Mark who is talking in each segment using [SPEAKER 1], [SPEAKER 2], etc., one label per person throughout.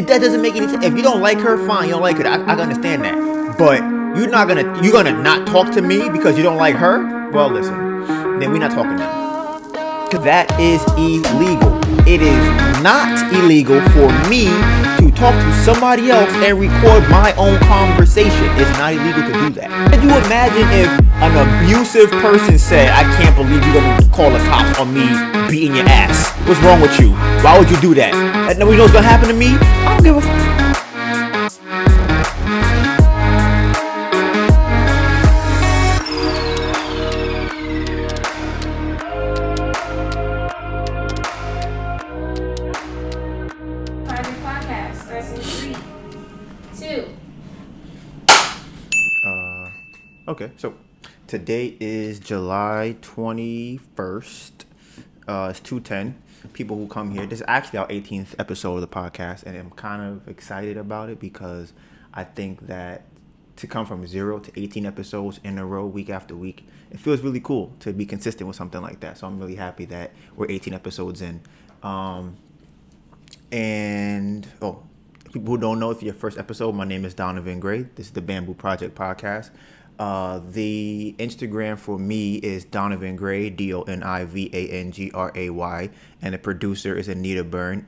[SPEAKER 1] That doesn't make any sense. If you don't like her, fine, you don't like her. I understand that. But you're gonna not talk to me because you don't like her? Well, listen, then we're not talking then. Because that is illegal. It is not illegal for me to talk to somebody else and record my own conversation. It's not illegal to do that. Could you imagine if an abusive person said, I can't believe you're going to call the cops on me beating your ass. What's wrong with you? Why would you do that? And nobody knows what's going to happen to me? I don't give a fuck. Okay, so today is July 21st. It's 2:10. People who come here, this is actually our 18th episode of the podcast, and I'm kind of excited about it because I think that to come from 0 to 18 episodes in a row, week after week, it feels really cool to be consistent with something like that. So I'm really happy that we're 18 episodes in. People who don't know, if your first episode, my name is DonivanGray. This is the Bamboo Project podcast. The Instagram for me is DonivanGray, DonivanGray, and the producer is AnetaBurn,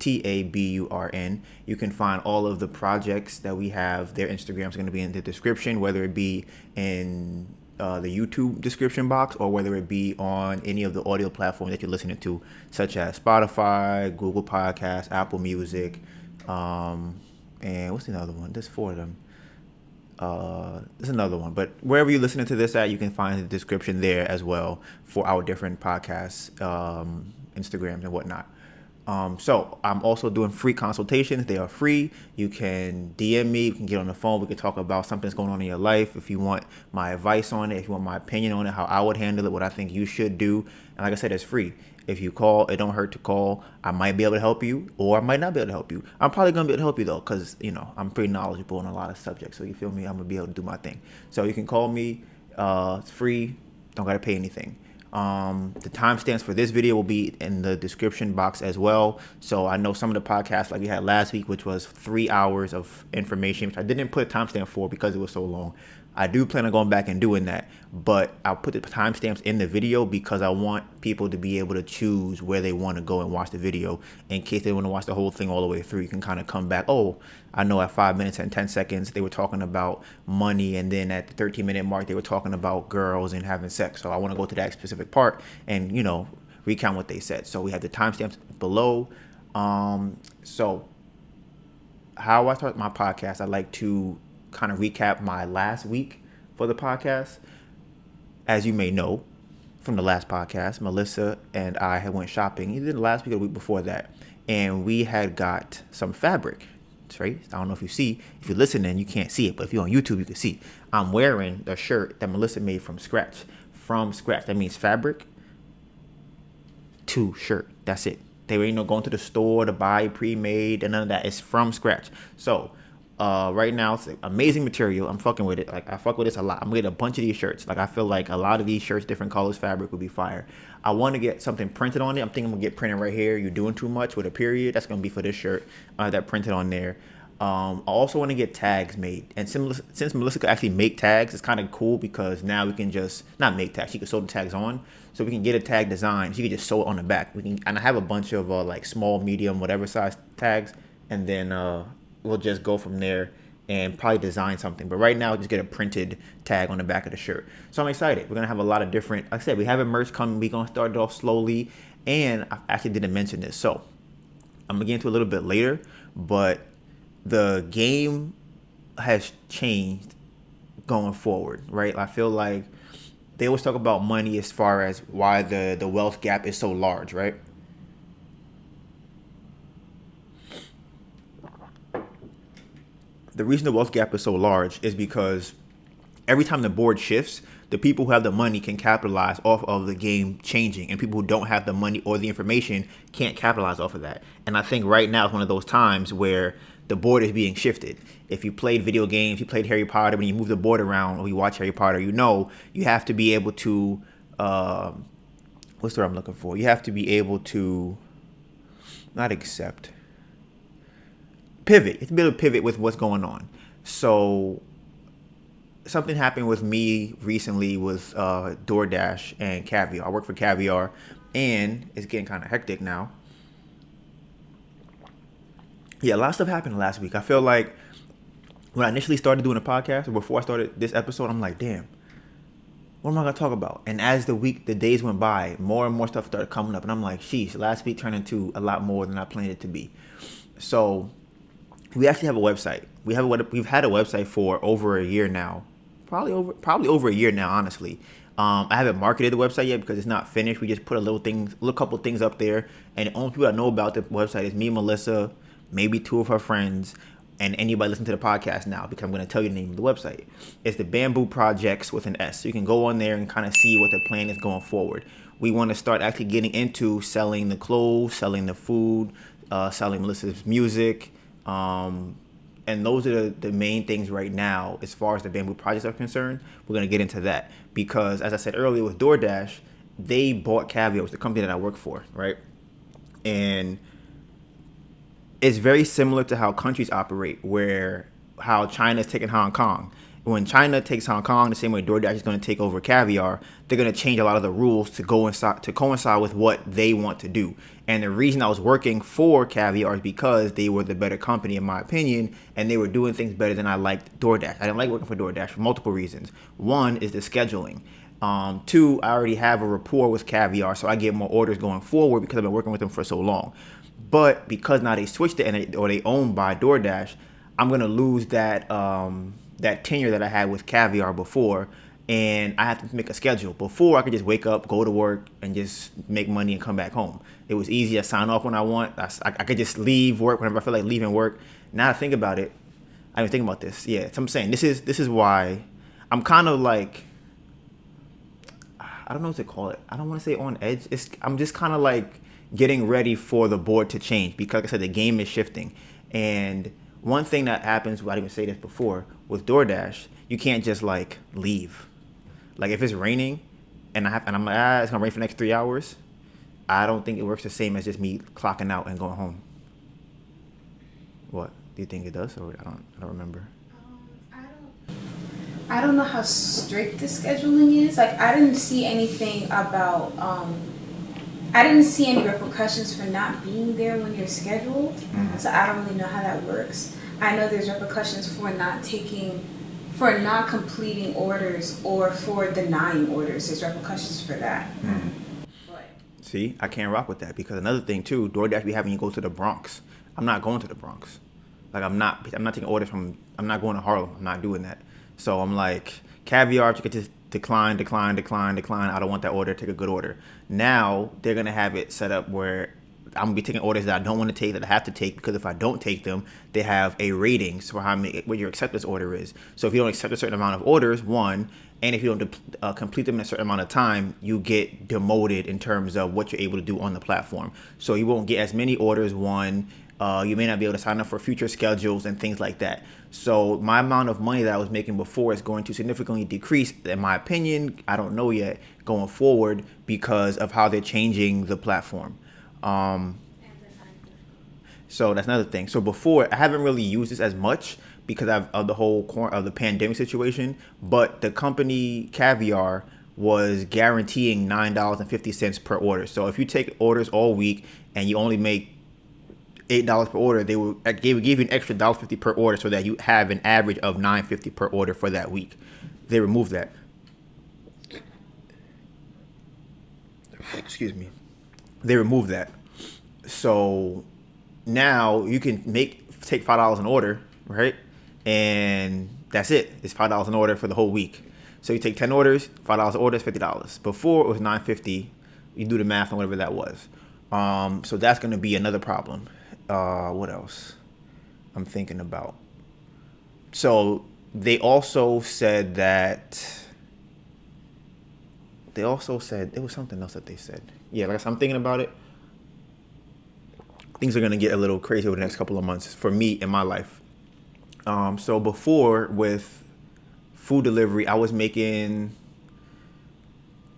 [SPEAKER 1] ANETABURN. You can find all of the projects that we have. Their Instagram is going to be in the description, whether it be in the YouTube description box or whether it be on any of the audio platforms that you're listening to, such as Spotify, Google Podcasts, Apple Music, and what's the other one? There's 4 of them. There's another one, but wherever you're listening to this at, you can find the description there as well for our different podcasts, Instagrams and whatnot. So I'm also doing free consultations. They are free. You can DM me. You can get on the phone. We can talk about something that's going on in your life. If you want my advice on it, if you want my opinion on it, how I would handle it, what I think you should do. And like I said, it's free. If you call, it don't hurt to call. I might be able to help you, or I might not be able to help you. I'm probably going to be able to help you, though, because, I'm pretty knowledgeable on a lot of subjects. So you feel me? I'm going to be able to do my thing. So you can call me. It's free. Don't got to pay anything. The timestamps for this video will be in the description box as well. So I know some of the podcasts like we had last week, which was 3 hours of information, which I didn't put a timestamp for because it was so long. I do plan on going back and doing that, but I'll put the timestamps in the video because I want people to be able to choose where they want to go and watch the video. In case they want to watch the whole thing all the way through, you can kind of come back. Oh, I know at 5 minutes and 10 seconds, they were talking about money. And then at the 13-minute mark, they were talking about girls and having sex. So I want to go to that specific part and, recount what they said. So we have the timestamps below. So how I start my podcast, I like to kind of recap my last week for the podcast. As you may know from the last podcast, Melissa and I had went shopping either the last week or the week before that, and we had got some fabric. That's right. I don't know if you see. If you're listening, you can't see it, but if you're on YouTube, you can see. I'm wearing a shirt that Melissa made from scratch. From scratch. That means fabric to shirt. That's it. They ain't no going to the store to buy pre-made and none of that. It's from scratch. So right now, it's amazing material. I'm fucking with it. Like, I fuck with this a lot. I'm getting a bunch of these shirts. Like, I feel like a lot of these shirts, different colors, fabric would be fire. I want to get something printed on it. I'm thinking I'm going to get printed right here. You're doing too much with a period. That's going to be for this shirt. That printed on there. I also want to get tags made. And since Melissa could actually make tags, it's kind of cool because now we can just, not make tags, she can sew the tags on. So we can get a tag design. She can just sew it on the back. And I have a bunch of like small, medium, whatever size tags. And then we'll just go from there and probably design something. But right now, just get a printed tag on the back of the shirt. So I'm excited. We're going to have a lot of different, like I said, we have a merch coming. We're going to start it off slowly. And I actually didn't mention this. So I'm going to get into a little bit later. But the game has changed going forward, right? I feel like they always talk about money as far as why the wealth gap is so large, right? The reason the wealth gap is so large is because every time the board shifts, the people who have the money can capitalize off of the game changing, and people who don't have the money or the information can't capitalize off of that. And I think right now is one of those times where the board is being shifted. If you played video games, you played Harry Potter, when you move the board around or you watch Harry Potter, you have to be able to, what's the word I'm looking for? You have to be able to not accept. pivot. You have to be able to pivot with what's going on. So something happened with me recently with DoorDash and Caviar. I work for Caviar, and it's getting kind of hectic now. Yeah, a lot of stuff happened last week. I feel like when I initially started doing a podcast, or before I started this episode, I'm like, damn, what am I gonna talk about? And as the days went by, more and more stuff started coming up, and I'm like, sheesh, last week turned into a lot more than I planned it to be. So we actually have a website. We've had a website for over a year now, probably over a year now, honestly. I haven't marketed the website yet because it's not finished. We just put a couple things up there, and the only people that know about the website is me, Melissa, maybe two of her friends, and anybody listening to the podcast now, because I'm going to tell you the name of the website. It's the Bamboo Projects with an S. So you can go on there and kind of see what the plan is going forward. We want to start actually getting into selling the clothes, selling the food, selling Melissa's music. And those are the main things right now as far as the Bamboo Projects are concerned. We're going to get into that because, as I said earlier with DoorDash, they bought Caviar, the company that I work for, right? And it's very similar to how countries operate, how China's taking Hong Kong. When China takes Hong Kong, the same way DoorDash is going to take over Caviar, they're going to change a lot of the rules to coincide with what they want to do. And the reason I was working for Caviar is because they were the better company, in my opinion, and they were doing things better than I liked DoorDash. I didn't like working for DoorDash for multiple reasons. One is the scheduling. Two, I already have a rapport with Caviar, so I get more orders going forward because I've been working with them for so long. But because now they switched it or they owned by DoorDash, I'm going to lose that tenure that I had with Caviar before, and I have to make a schedule. Before, I could just wake up, go to work, and just make money and come back home. It was easy. I sign off when I want. I could just leave work whenever I feel like leaving work. Now I think about it, I didn't think about this. Yeah, so I'm saying this is why I'm kind of like, I don't know what to call it. I don't want to say on edge. I'm just kind of like getting ready for the board to change because, like I said, the game is shifting. And one thing that happens, I didn't even say this before, with DoorDash, you can't just like leave. Like if it's raining and I'm like, it's gonna rain for the next 3 hours, I don't think it works the same as just me clocking out and going home. What do you think it does? Or I don't remember.
[SPEAKER 2] I don't know how strict the scheduling is. Like I didn't see anything about I didn't see any repercussions for not being there when you're scheduled. Mm-hmm. So I don't really know how that works. I know there's repercussions for not completing orders or for denying orders. There's repercussions for that.
[SPEAKER 1] Mm-hmm. But see, I can't rock with that because another thing too, DoorDash be having you go to the Bronx. I'm not going to the Bronx. Like I'm not taking orders I'm not going to Harlem. I'm not doing that. So I'm like, Caviar, you could just decline. I don't want that order. Take a good order. Now they're going to have it set up where I'm going to be taking orders that I don't want to take, that I have to take, because if I don't take them, they have a rating for what your acceptance order is. So if you don't accept a certain amount of orders, one, and if you don't complete them in a certain amount of time, you get demoted in terms of what you're able to do on the platform. So you won't get as many orders, one. You may not be able to sign up for future schedules and things like that. So my amount of money that I was making before is going to significantly decrease, in my opinion. I don't know yet going forward because of how they're changing the platform. So that's another thing. So before, I haven't really used this as much because of the pandemic situation. But the company Caviar was guaranteeing $9.50 per order. So if you take orders all week and you only make $8 per order, they will give you an extra $1.50 per order so that you have an average of $9.50 per order for that week. They removed that. Excuse me. They removed that. So now you can take $5 an order, right? And that's it. It's $5 an order for the whole week. So you take 10 orders, $5 an order is $50. Before it was $9.50. You do the math on whatever that was. So that's going to be another problem. What else I'm thinking about? So they also said it was something else that they said. Yeah, like I said, I'm thinking about it. Things are going to get a little crazy over the next couple of months for me in my life. So before with food delivery, I was making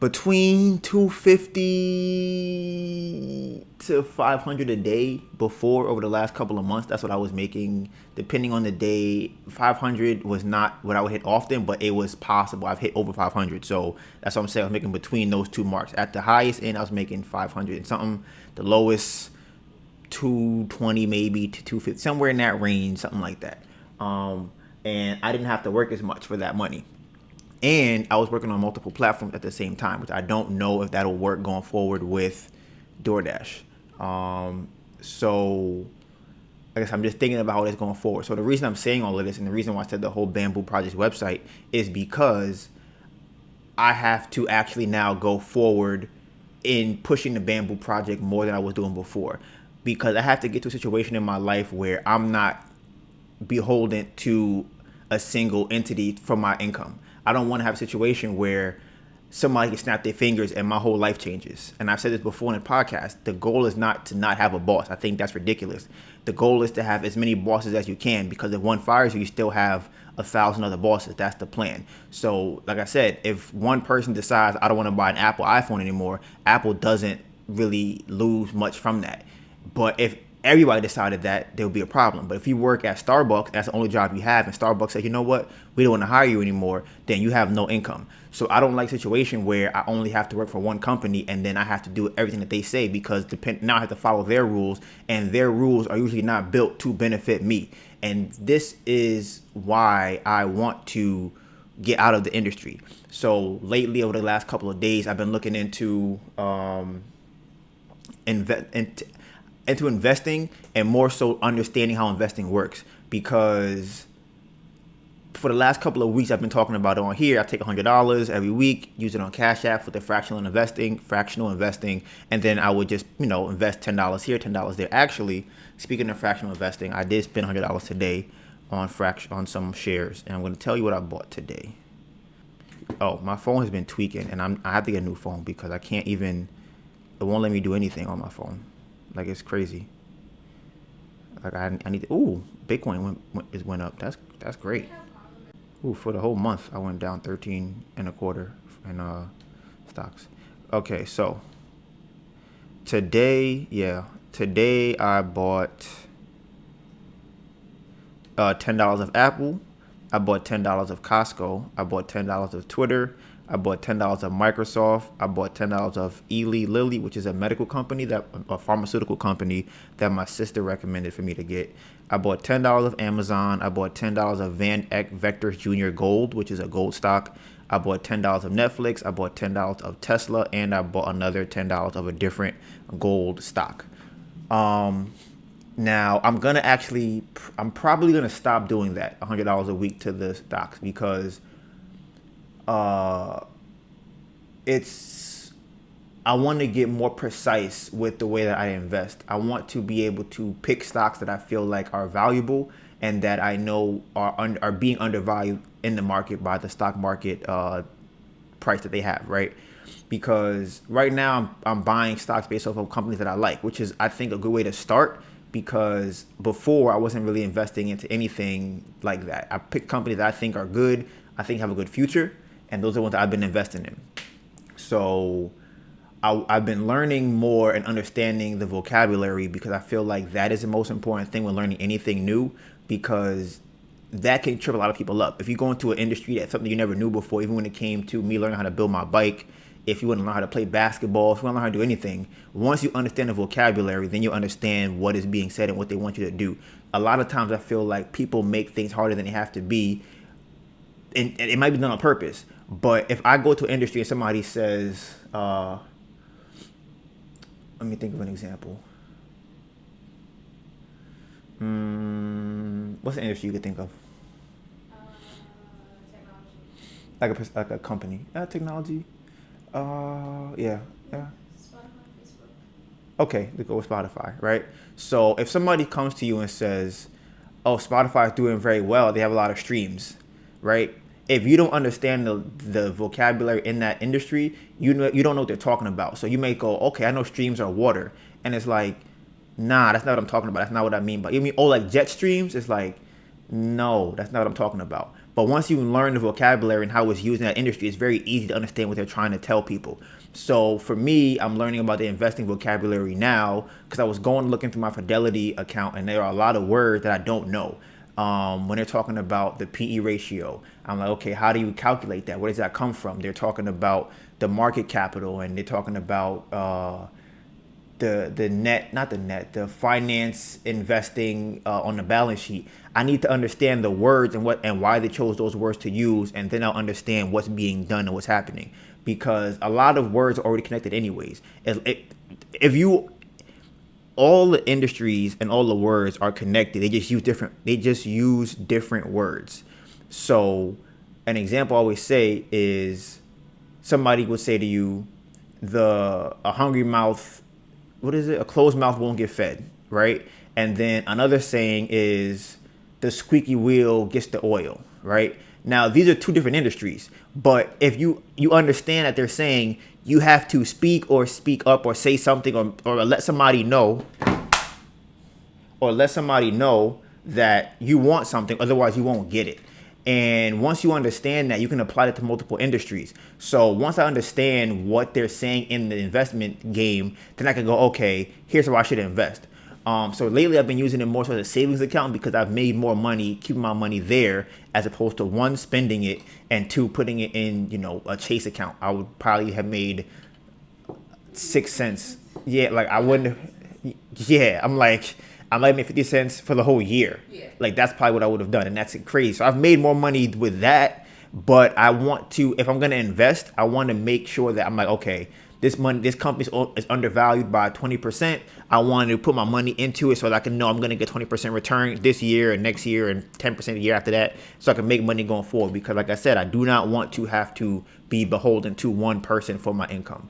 [SPEAKER 1] between 250 to 500 a day before. Over the last couple of months, that's what I was making. Depending on the day, 500 was not what I would hit often, but it was possible. I've hit over 500, so that's what I'm saying. I was making between those two marks. At the highest end, I was making 500 and something. The lowest, 220 maybe to 250, somewhere in that range, something like that. And I didn't have to work as much for that money. And I was working on multiple platforms at the same time, which I don't know if that'll work going forward with Doordash. So I guess I'm just thinking about how it's going forward. So the reason I'm saying all of this and the reason why I said the whole Bamboo Project website is because I have to actually now go forward in pushing the Bamboo Project more than I was doing before. Because I have to get to a situation in my life where I'm not beholden to a single entity for my income. I don't want to have a situation where somebody can snap their fingers and my whole life changes. And I've said this before in the podcast. The goal is not to not have a boss. I think that's ridiculous. The goal is to have as many bosses as you can, because if one fires you, you still have 1,000 other bosses. That's the plan. So like I said, if one person decides I don't want to buy an Apple iPhone anymore, Apple doesn't really lose much from that. But if everybody decided that, there would be a problem. But if you work at Starbucks, that's the only job you have, and Starbucks says, you know what, we don't want to hire you anymore, then you have no income. So I don't like a situation where I only have to work for one company and then I have to do everything that they say, because now I have to follow their rules, and their rules are usually not built to benefit me. And this is why I want to get out of the industry. So lately, over the last couple of days, I've been looking into investing, and more so understanding how investing works, because for the last couple of weeks I've been talking about it on here. I take $100 every week, use it on Cash App for the fractional investing, and then I would just invest $10 here, $10 there. Actually, speaking of fractional investing, I did spend $100 today on some shares, and I'm going to tell you what I bought today. Oh, my phone has been tweaking, and I have to get a new phone because it won't let me do anything on my phone. Like, it's crazy. Like, I need to, Bitcoin went up. That's great. For the whole month I went down 13 and a quarter in stocks. Okay, so today I bought $10 of Apple. I bought $10 of Costco. I bought $10 of Twitter. I bought $10 of Microsoft. I bought $10 of Eli Lilly, which is a pharmaceutical company that my sister recommended for me to get. I bought $10 of Amazon. I bought $10 of Van Eck Vectors Junior Gold, which is a gold stock. I bought $10 of Netflix. I bought $10 of Tesla, and I bought another $10 of a different gold stock. Now I'm probably gonna stop doing that, $100 a week to the stocks, because I want to get more precise with the way that I invest. I want to be able to pick stocks that I feel like are valuable and that I know are being undervalued in the market by the stock market price that they have, right? Because right now I'm buying stocks based off of companies that I like, which is, I think, a good way to start, because before I wasn't really investing into anything like that. I pick companies that I think are good, I think have a good future, and those are ones that I've been investing in. So I've been learning more and understanding the vocabulary, because I feel like that is the most important thing when learning anything new, because that can trip a lot of people up. If you go into an industry that's something you never knew before, even when it came to me learning how to build my bike, if you want to learn how to play basketball, if you want to learn how to do anything, once you understand the vocabulary, then you understand what is being said and what they want you to do. A lot of times I feel like people make things harder than they have to be, and it might be done on purpose. But if I go to an industry and somebody says, let me think of an example. What's the industry you could think of?
[SPEAKER 3] Technology.
[SPEAKER 1] Like a company. Technology. Yeah.
[SPEAKER 3] Spotify, Facebook.
[SPEAKER 1] Okay, let's go with Spotify, right? So if somebody comes to you and says, oh, Spotify is doing very well, they have a lot of streams, right? If you don't understand the vocabulary in that industry, you don't know what they're talking about. So you may go, okay, I know streams are water. And it's like, nah, that's not what I'm talking about. That's not what I mean. But you mean, like jet streams? It's like, no, that's not what I'm talking about. But once you learn the vocabulary and how it's used in that industry, it's very easy to understand what they're trying to tell people. So for me, I'm learning about the investing vocabulary now because I was going looking through my Fidelity account, and there are a lot of words that I don't know. When they're talking about the PE ratio, I'm like, okay, how do you calculate that? Where does that come from? They're talking about the market capital, and they're talking about the finance investing on the balance sheet. I need to understand the words and why they chose those words to use, and then I'll understand what's being done and what's happening. Because a lot of words are already connected anyways. If you all the industries and all the words are connected, they just use different words. So an example I always say is somebody would say to you, a hungry mouth, what is it? A closed mouth won't get fed, right? And then another saying is the squeaky wheel gets the oil, right? Now, these are two different industries, but if you understand that they're saying you have to speak up or say something or let somebody know that you want something, otherwise you won't get it. And once you understand that, you can apply it to multiple industries. So once I understand what they're saying in the investment game, then I can go, okay, here's how I should invest. So lately I've been using it more so as a savings account because I've made more money keeping my money there as opposed to one, spending it, and two, putting it in, a Chase account. I would probably have made 6 cents. Yeah, like I wouldn't. Yeah, I might make 50 cents for the whole year.
[SPEAKER 2] Yeah.
[SPEAKER 1] Like that's probably what I would have done, and that's crazy. So I've made more money with that, but I want to, if I'm going to invest, I want to make sure that I'm like, okay, this company is undervalued by 20%. I want to put my money into it so that I can know I'm going to get 20% return this year and next year and 10% the year after that, so I can make money going forward. Because like I said, I do not want to have to be beholden to one person for my income.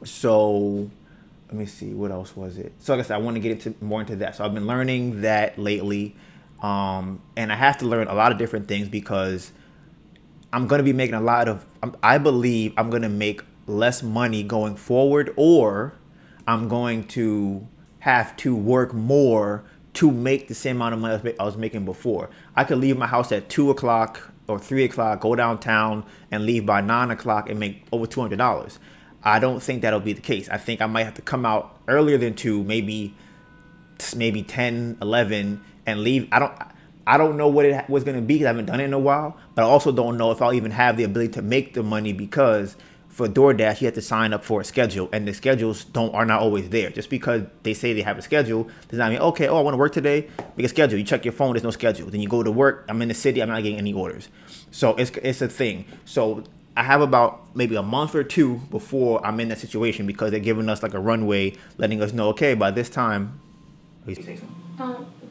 [SPEAKER 1] So let me see, what else was it? So like I said, I want to get more into that. So I've been learning that lately, and I have to learn a lot of different things because I'm going to be making I believe I'm going to make less money going forward, or I'm going to have to work more to make the same amount of money I was making before. I could leave my house at 2 o'clock or 3 o'clock, go downtown and leave by 9 o'clock and make over $200. I don't think that'll be the case. I think I might have to come out earlier than 2, maybe 10, 11 and leave. I don't know what it was going to be because I haven't done it in a while, but I also don't know if I'll even have the ability to make the money because for Doordash, you have to sign up for a schedule, and the schedules are not always there. Just because they say they have a schedule does not mean, okay, I want to work today, make a schedule. You check your phone, there's no schedule. Then you go to work, I'm in the city, I'm not getting any orders. So it's a thing. So I have about maybe a month or 2 before I'm in that situation because they're giving us like a runway, letting us know, okay, by this time.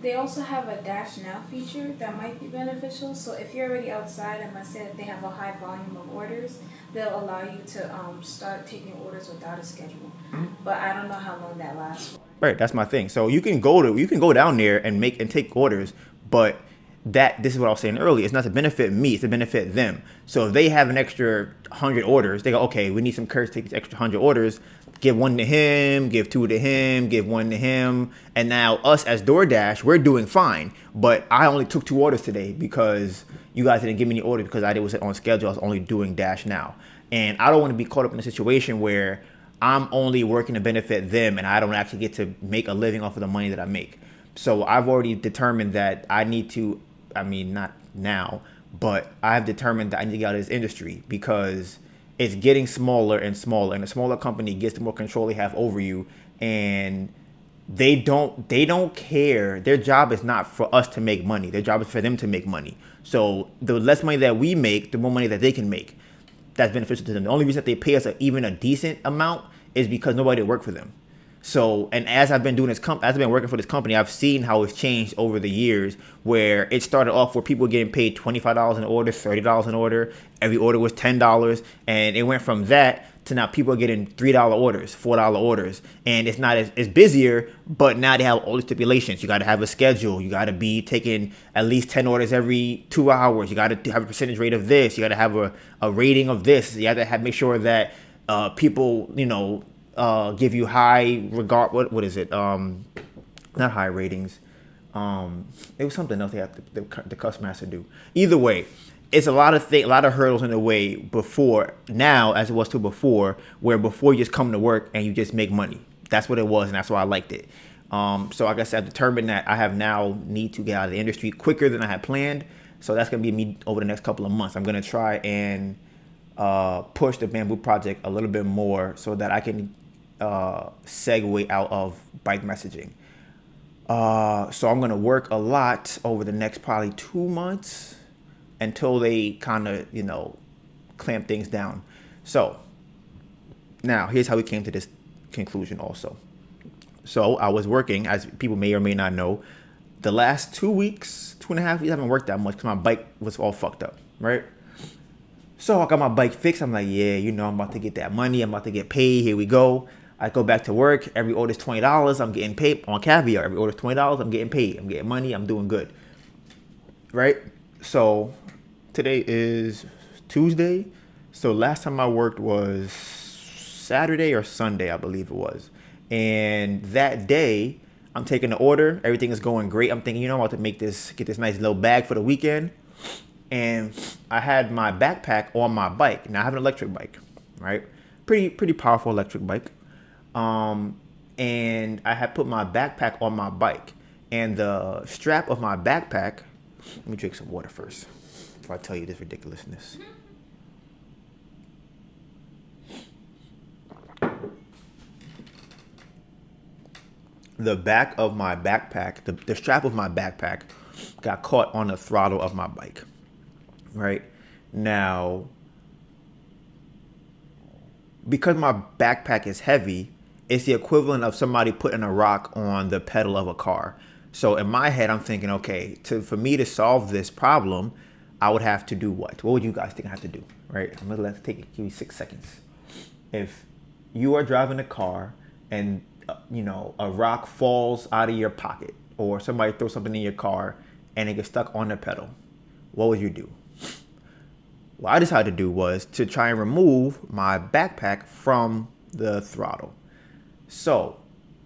[SPEAKER 2] They also have a Dash Now feature that might be beneficial. So if you're already outside and let's say that they have a high volume of orders, they'll allow you to start taking orders without a schedule. Mm-hmm. But I don't know how long that lasts for.
[SPEAKER 1] Right, that's my thing. So you can go down there and take orders, but this is what I was saying earlier. It's not to benefit me, it's to benefit them. So if they have an extra 100 orders, they go, okay, we need some courage to take these extra 100 orders. Give 1 to him, give 2 to him, give 1 to him. And now us as DoorDash, we're doing fine. But I only took 2 orders today because you guys didn't give me any orders because I was on schedule. I was only doing Dash Now. And I don't want to be caught up in a situation where I'm only working to benefit them and I don't actually get to make a living off of the money that I make. So I've already determined that I need to, not now, but I've determined that I need to get out of this industry because it's getting smaller and smaller, and the smaller company gets the more control they have over you, and they don't care. Their job is not for us to make money. Their job is for them to make money. So the less money that we make, the more money that they can make. That's beneficial to them. The only reason that they pay us even a decent amount is because nobody worked for them. So, and as I've been doing as I've been working for this company, I've seen how it's changed over the years, where it started off where people were getting paid $25 an order, $30 an order. Every order was $10. And it went from that to now people are getting $3 orders, $4 orders. And it's not it's busier, but now they have all the stipulations. You got to have a schedule. You got to be taking at least 10 orders every 2 hours. You got to have a percentage rate of this. You got to have a rating of this. You have to make sure that people, give you high regard. What is it? Not high ratings. It was something else they have the customer has to do. Either way, it's a lot of hurdles in the way before now as it was to before, where before you just come to work and you just make money. That's what it was, and that's why I liked it. So like I said, I've determined that I have now need to get out of the industry quicker than I had planned. So that's gonna be me over the next couple of months. I'm gonna try and push the bamboo project a little bit more so that I can segue out of bike messaging. So I'm gonna work a lot over the next probably 2 months until they kind of clamp things down. So now here's how we came to this conclusion also. So I was working, as people may or may not know, the last 2 weeks, 2.5 weeks, I haven't worked that much because my bike was all fucked up, right? So I got my bike fixed. I'm like, yeah, I'm about to get that money. I'm about to get paid. Here we go. I go back to work. Every order's $20. I'm getting paid on caviar. Every order's $20. I'm getting paid. I'm getting money. I'm doing good, right? So today is Tuesday. So last time I worked was Saturday or Sunday, I believe it was. And that day, I'm taking the order. Everything is going great. I'm thinking, I'm about to get this nice little bag for the weekend. And I had my backpack on my bike. Now I have an electric bike, right? Pretty powerful electric bike. And I had put my backpack on my bike. And the strap of my backpack, let me drink some water first before I tell you this ridiculousness. The back of my backpack, the strap of my backpack got caught on the throttle of my bike, right? Now, because my backpack is heavy, it's the equivalent of somebody putting a rock on the pedal of a car. So in my head, I'm thinking, okay, for me to solve this problem, I would have to do what? What would you guys think I have to do, right? I'm gonna give you 6 seconds. If you are driving a car and a rock falls out of your pocket, or somebody throws something in your car and it gets stuck on the pedal, what would you do? What I decided to do was to try and remove my backpack from the throttle. So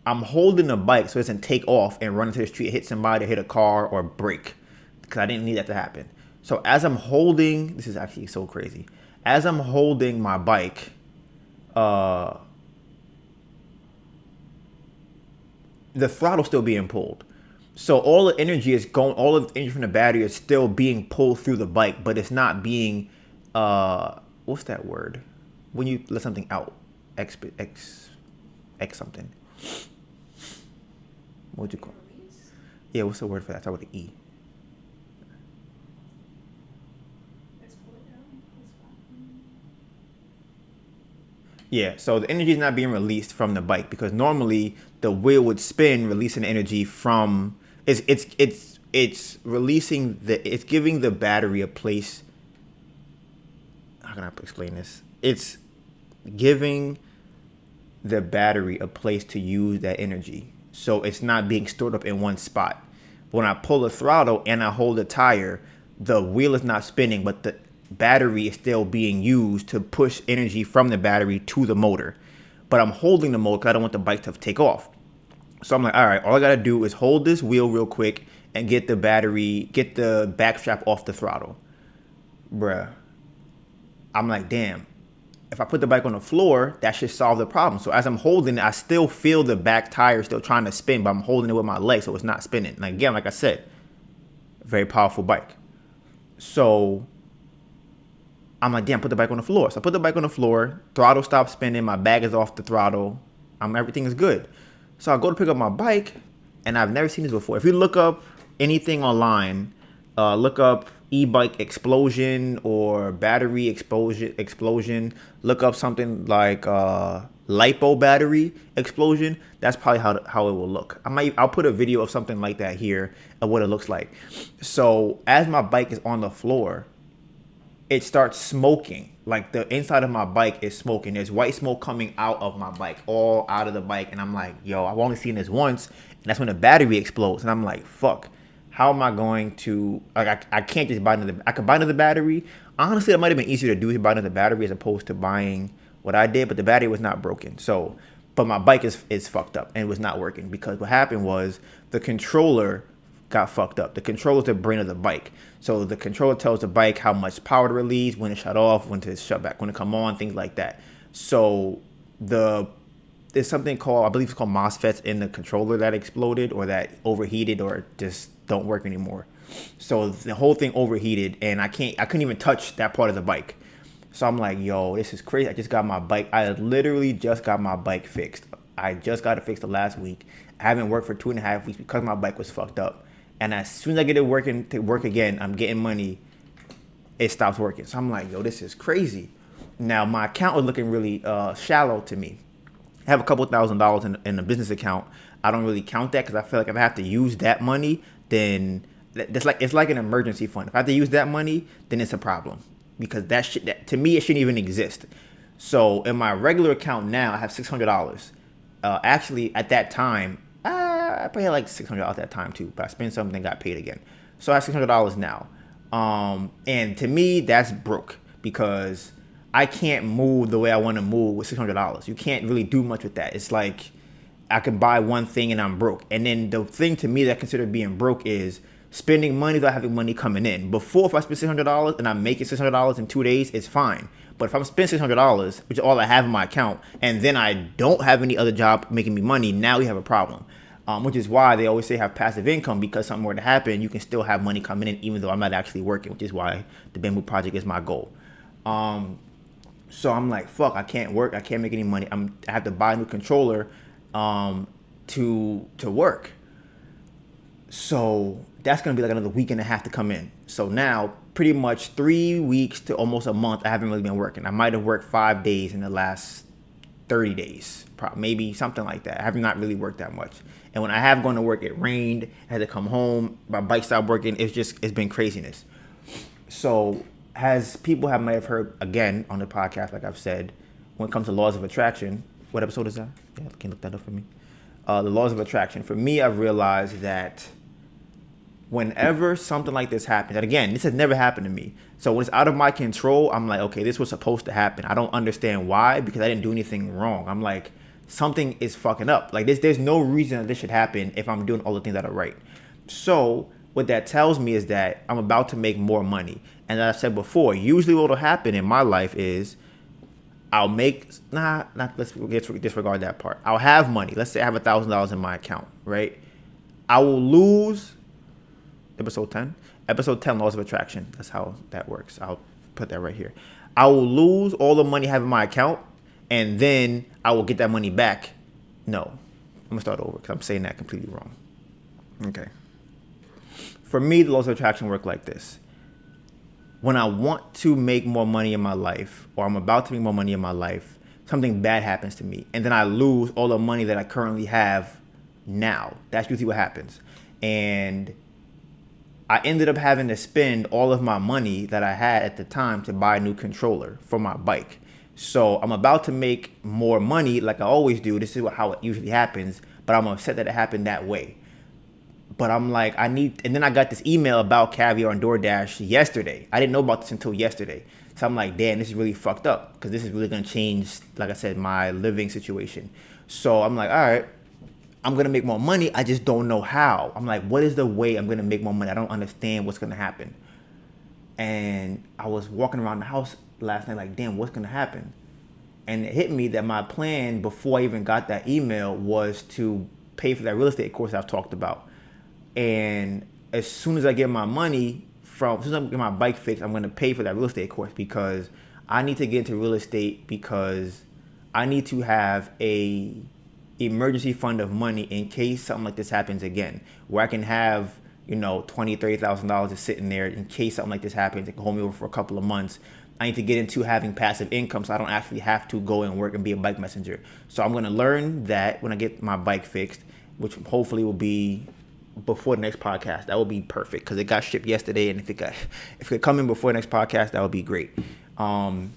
[SPEAKER 1] I'm holding the bike so it doesn't take off and run into the street, hit somebody, hit a car, or break, because I didn't need that to happen. So as I'm holding, this is actually so crazy. As I'm holding my bike, the throttle's still being pulled. So all the energy from the battery is still being pulled through the bike, but it's not being, what's that word? When you let something out, X something. What would you call it? Yeah, what's the word for that? Start with an E. Yeah, so the energy is not being released from the bike, because normally the wheel would spin, releasing energy from it's releasing it's giving the battery a place. How can I explain this? It's giving the battery a place to use that energy, so it's not being stored up in one spot. When I pull the throttle and I hold the tire, the wheel is not spinning, but the battery is still being used to push energy from the battery to the motor. But I'm holding the motor because I don't want the bike to take off. So I'm like, all right, all I gotta do is hold this wheel real quick and get the back strap off the throttle. Bruh. I'm like, damn, if I put the bike on the floor, that should solve the problem. So as I'm holding it, I still feel the back tire still trying to spin, but I'm holding it with my leg so it's not spinning. And again, like I said, very powerful bike. So I'm like, damn, put the bike on the floor. So I put the bike on the floor, throttle stops spinning, my bag is off the throttle, everything is good. So I go to pick up my bike, and I've never seen this before. If you look up anything online, look up e-bike explosion or battery explosion, look up something like lipo battery explosion. That's probably how it will look. I'll put a video of something like that here of what it looks like. So as my bike is on the floor, it starts smoking. Like the inside of my bike is smoking. There's white smoke coming out of my bike, all out of the bike. And I'm like, yo, I've only seen this once. And that's when the battery explodes. And I'm like, fuck, how am I going to, like, I can't just buy another, I could buy another battery. Honestly, it might have been easier to do to buy another battery as opposed to buying what I did, but the battery was not broken. So, but my bike is fucked up and was not working, because what happened was the controller got fucked up. The controller is the brain of the bike. So the controller tells the bike how much power to release, when to shut off, when to shut back, when to come on, things like that. So there's something called, I believe it's called MOSFETs in the controller that exploded or that overheated or just don't work anymore. So the whole thing overheated, and I couldn't even touch that part of the bike. So I'm like, yo, this is crazy. I just got my bike. I literally just got my bike fixed. I just got it fixed the last week. I haven't worked for 2.5 weeks because my bike was fucked up. And as soon as I get it working to work again, I'm getting money, it stops working. So I'm like, yo, this is crazy. Now my account was looking really shallow to me. I have a couple $1,000s in a business account. I don't really count that because I feel like if I have to use that money, then it's like an emergency fund. If I have to use that money, then it's a problem because that to me it shouldn't even exist. So in my regular account now, I have $600. Actually, at that time, I probably had like $600 at that time too, but I spent something and got paid again. So I have $600 now. And to me, that's broke because I can't move the way I want to move with $600. You can't really do much with that. It's like I can buy one thing and I'm broke. And then the thing to me that I consider being broke is spending money without having money coming in. Before, if I spend $600 and I'm making $600 in 2 days, it's fine. But if I'm spending $600, which is all I have in my account, and then I don't have any other job making me money, now we have a problem. Which is why they always say have passive income, because something were to happen, you can still have money coming in even though I'm not actually working, which is why the Bamboo Project is my goal. So I'm like, fuck, I can't work. I can't make any money. I have to buy a new controller to work. So that's going to be like another week and a half to come in. So now pretty much 3 weeks to almost a month, I haven't really been working. I might have worked 5 days in the last 30 days, maybe something like that. I have not really worked that much. And when I have gone to work, it rained. I had to come home. My bike stopped working. It's been craziness. So as people might have heard again on the podcast, like I've said, when it comes to laws of attraction, what episode is that? Yeah, can you look that up for me? The laws of attraction. For me, I've realized that whenever something like this happens, and again, this has never happened to me. So when it's out of my control, I'm like, okay, this was supposed to happen. I don't understand why, because I didn't do anything wrong. I'm like, something is fucking up. Like there's no reason that this should happen if I'm doing all the things that are right. So what that tells me is that I'm about to make more money. And as I said before, usually what will happen in my life is let's disregard that part. I'll have money. Let's say I have $1,000 in my account, right? I will lose episode 10, laws of attraction. That's how that works. I'll put that right here. I will lose all the money I have in my account, and then I will get that money back. No, I'm gonna start over because I'm saying that completely wrong. Okay. For me, the laws of attraction work like this. When I want to make more money in my life, or I'm about to make more money in my life, something bad happens to me, and then I lose all the money that I currently have now. That's usually what happens. And I ended up having to spend all of my money that I had at the time to buy a new controller for my bike. So I'm about to make more money like I always do. This is how it usually happens, but I'm upset that it happened that way. But I'm like, and then I got this email about caviar and Doordash yesterday. I didn't know about this until yesterday. So I'm like, damn, this is really fucked up because this is really going to change, like I said, my living situation. So I'm like, all right, I'm going to make more money. I just don't know how. I'm like, what is the way I'm going to make more money? I don't understand what's going to happen. And I was walking around the house last night like, damn, what's going to happen? And it hit me that my plan before I even got that email was to pay for that real estate course I've talked about. And as soon as I get my money as soon as I get my bike fixed, I'm going to pay for that real estate course because I need to get into real estate because I need to have a emergency fund of money in case something like this happens again, where I can have, $20,000, $30,000 just sitting there in case something like this happens. It can hold me over for a couple of months. I need to get into having passive income so I don't actually have to go and work and be a bike messenger. So I'm going to learn that when I get my bike fixed, which hopefully will be before the next podcast. That will be perfect because it got shipped yesterday, and if it could come in before the next podcast, that would be great. And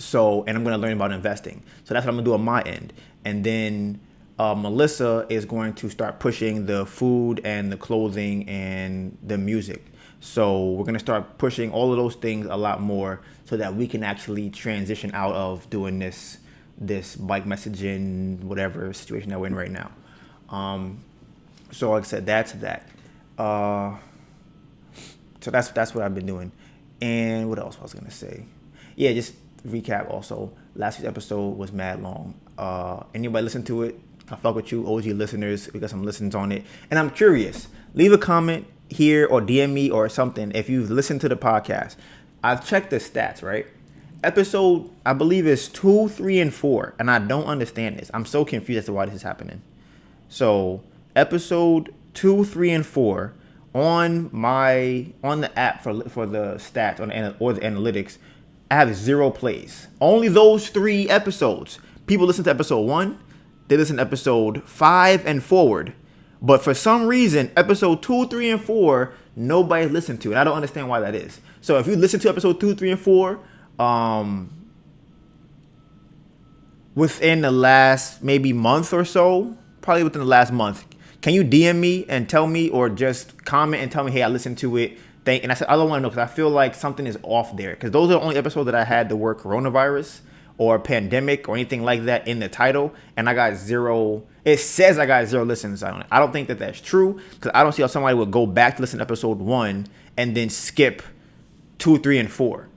[SPEAKER 1] I'm going to learn about investing. So that's what I'm going to do on my end. And then Melissa is going to start pushing the food and the clothing and the music. So we're going to start pushing all of those things a lot more so that we can actually transition out of doing this bike messaging, whatever situation that we're in right now. So like I said, that's that. So that's what I've been doing. And what else was I gonna say? Yeah, just recap also. Last week's episode was mad long. Anybody listen to it? I fuck with you, OG listeners. We got some listens on it. And I'm curious. Leave a comment here or DM me or something if you've listened to the podcast. I've checked the stats, right? Episode, I believe, is 2, 3, and 4. And I don't understand this. I'm so confused as to why this is happening. So, episode 2, 3, and 4 on the app for the stats or the analytics, I have 0 plays. Only those 3 episodes. People listen to episode 1. They listen to episode 5 and forward. But for some reason, episode 2, 3, and 4, nobody listened to. And I don't understand why that is. So if you listen to episode 2, 3, and 4, within the last maybe month or so, probably within the last month, can you DM me and tell me, or just comment and tell me, hey, I listened to it. And I said, I don't want to know, because I feel like something is off there. Because those are the only episodes that I had the word coronavirus or pandemic or anything like that in the title, and I got 0. It says I got 0 listens on it. I don't think that that's true, because I don't see how somebody would go back to listen to episode 1 and then skip 2, 3, and 4.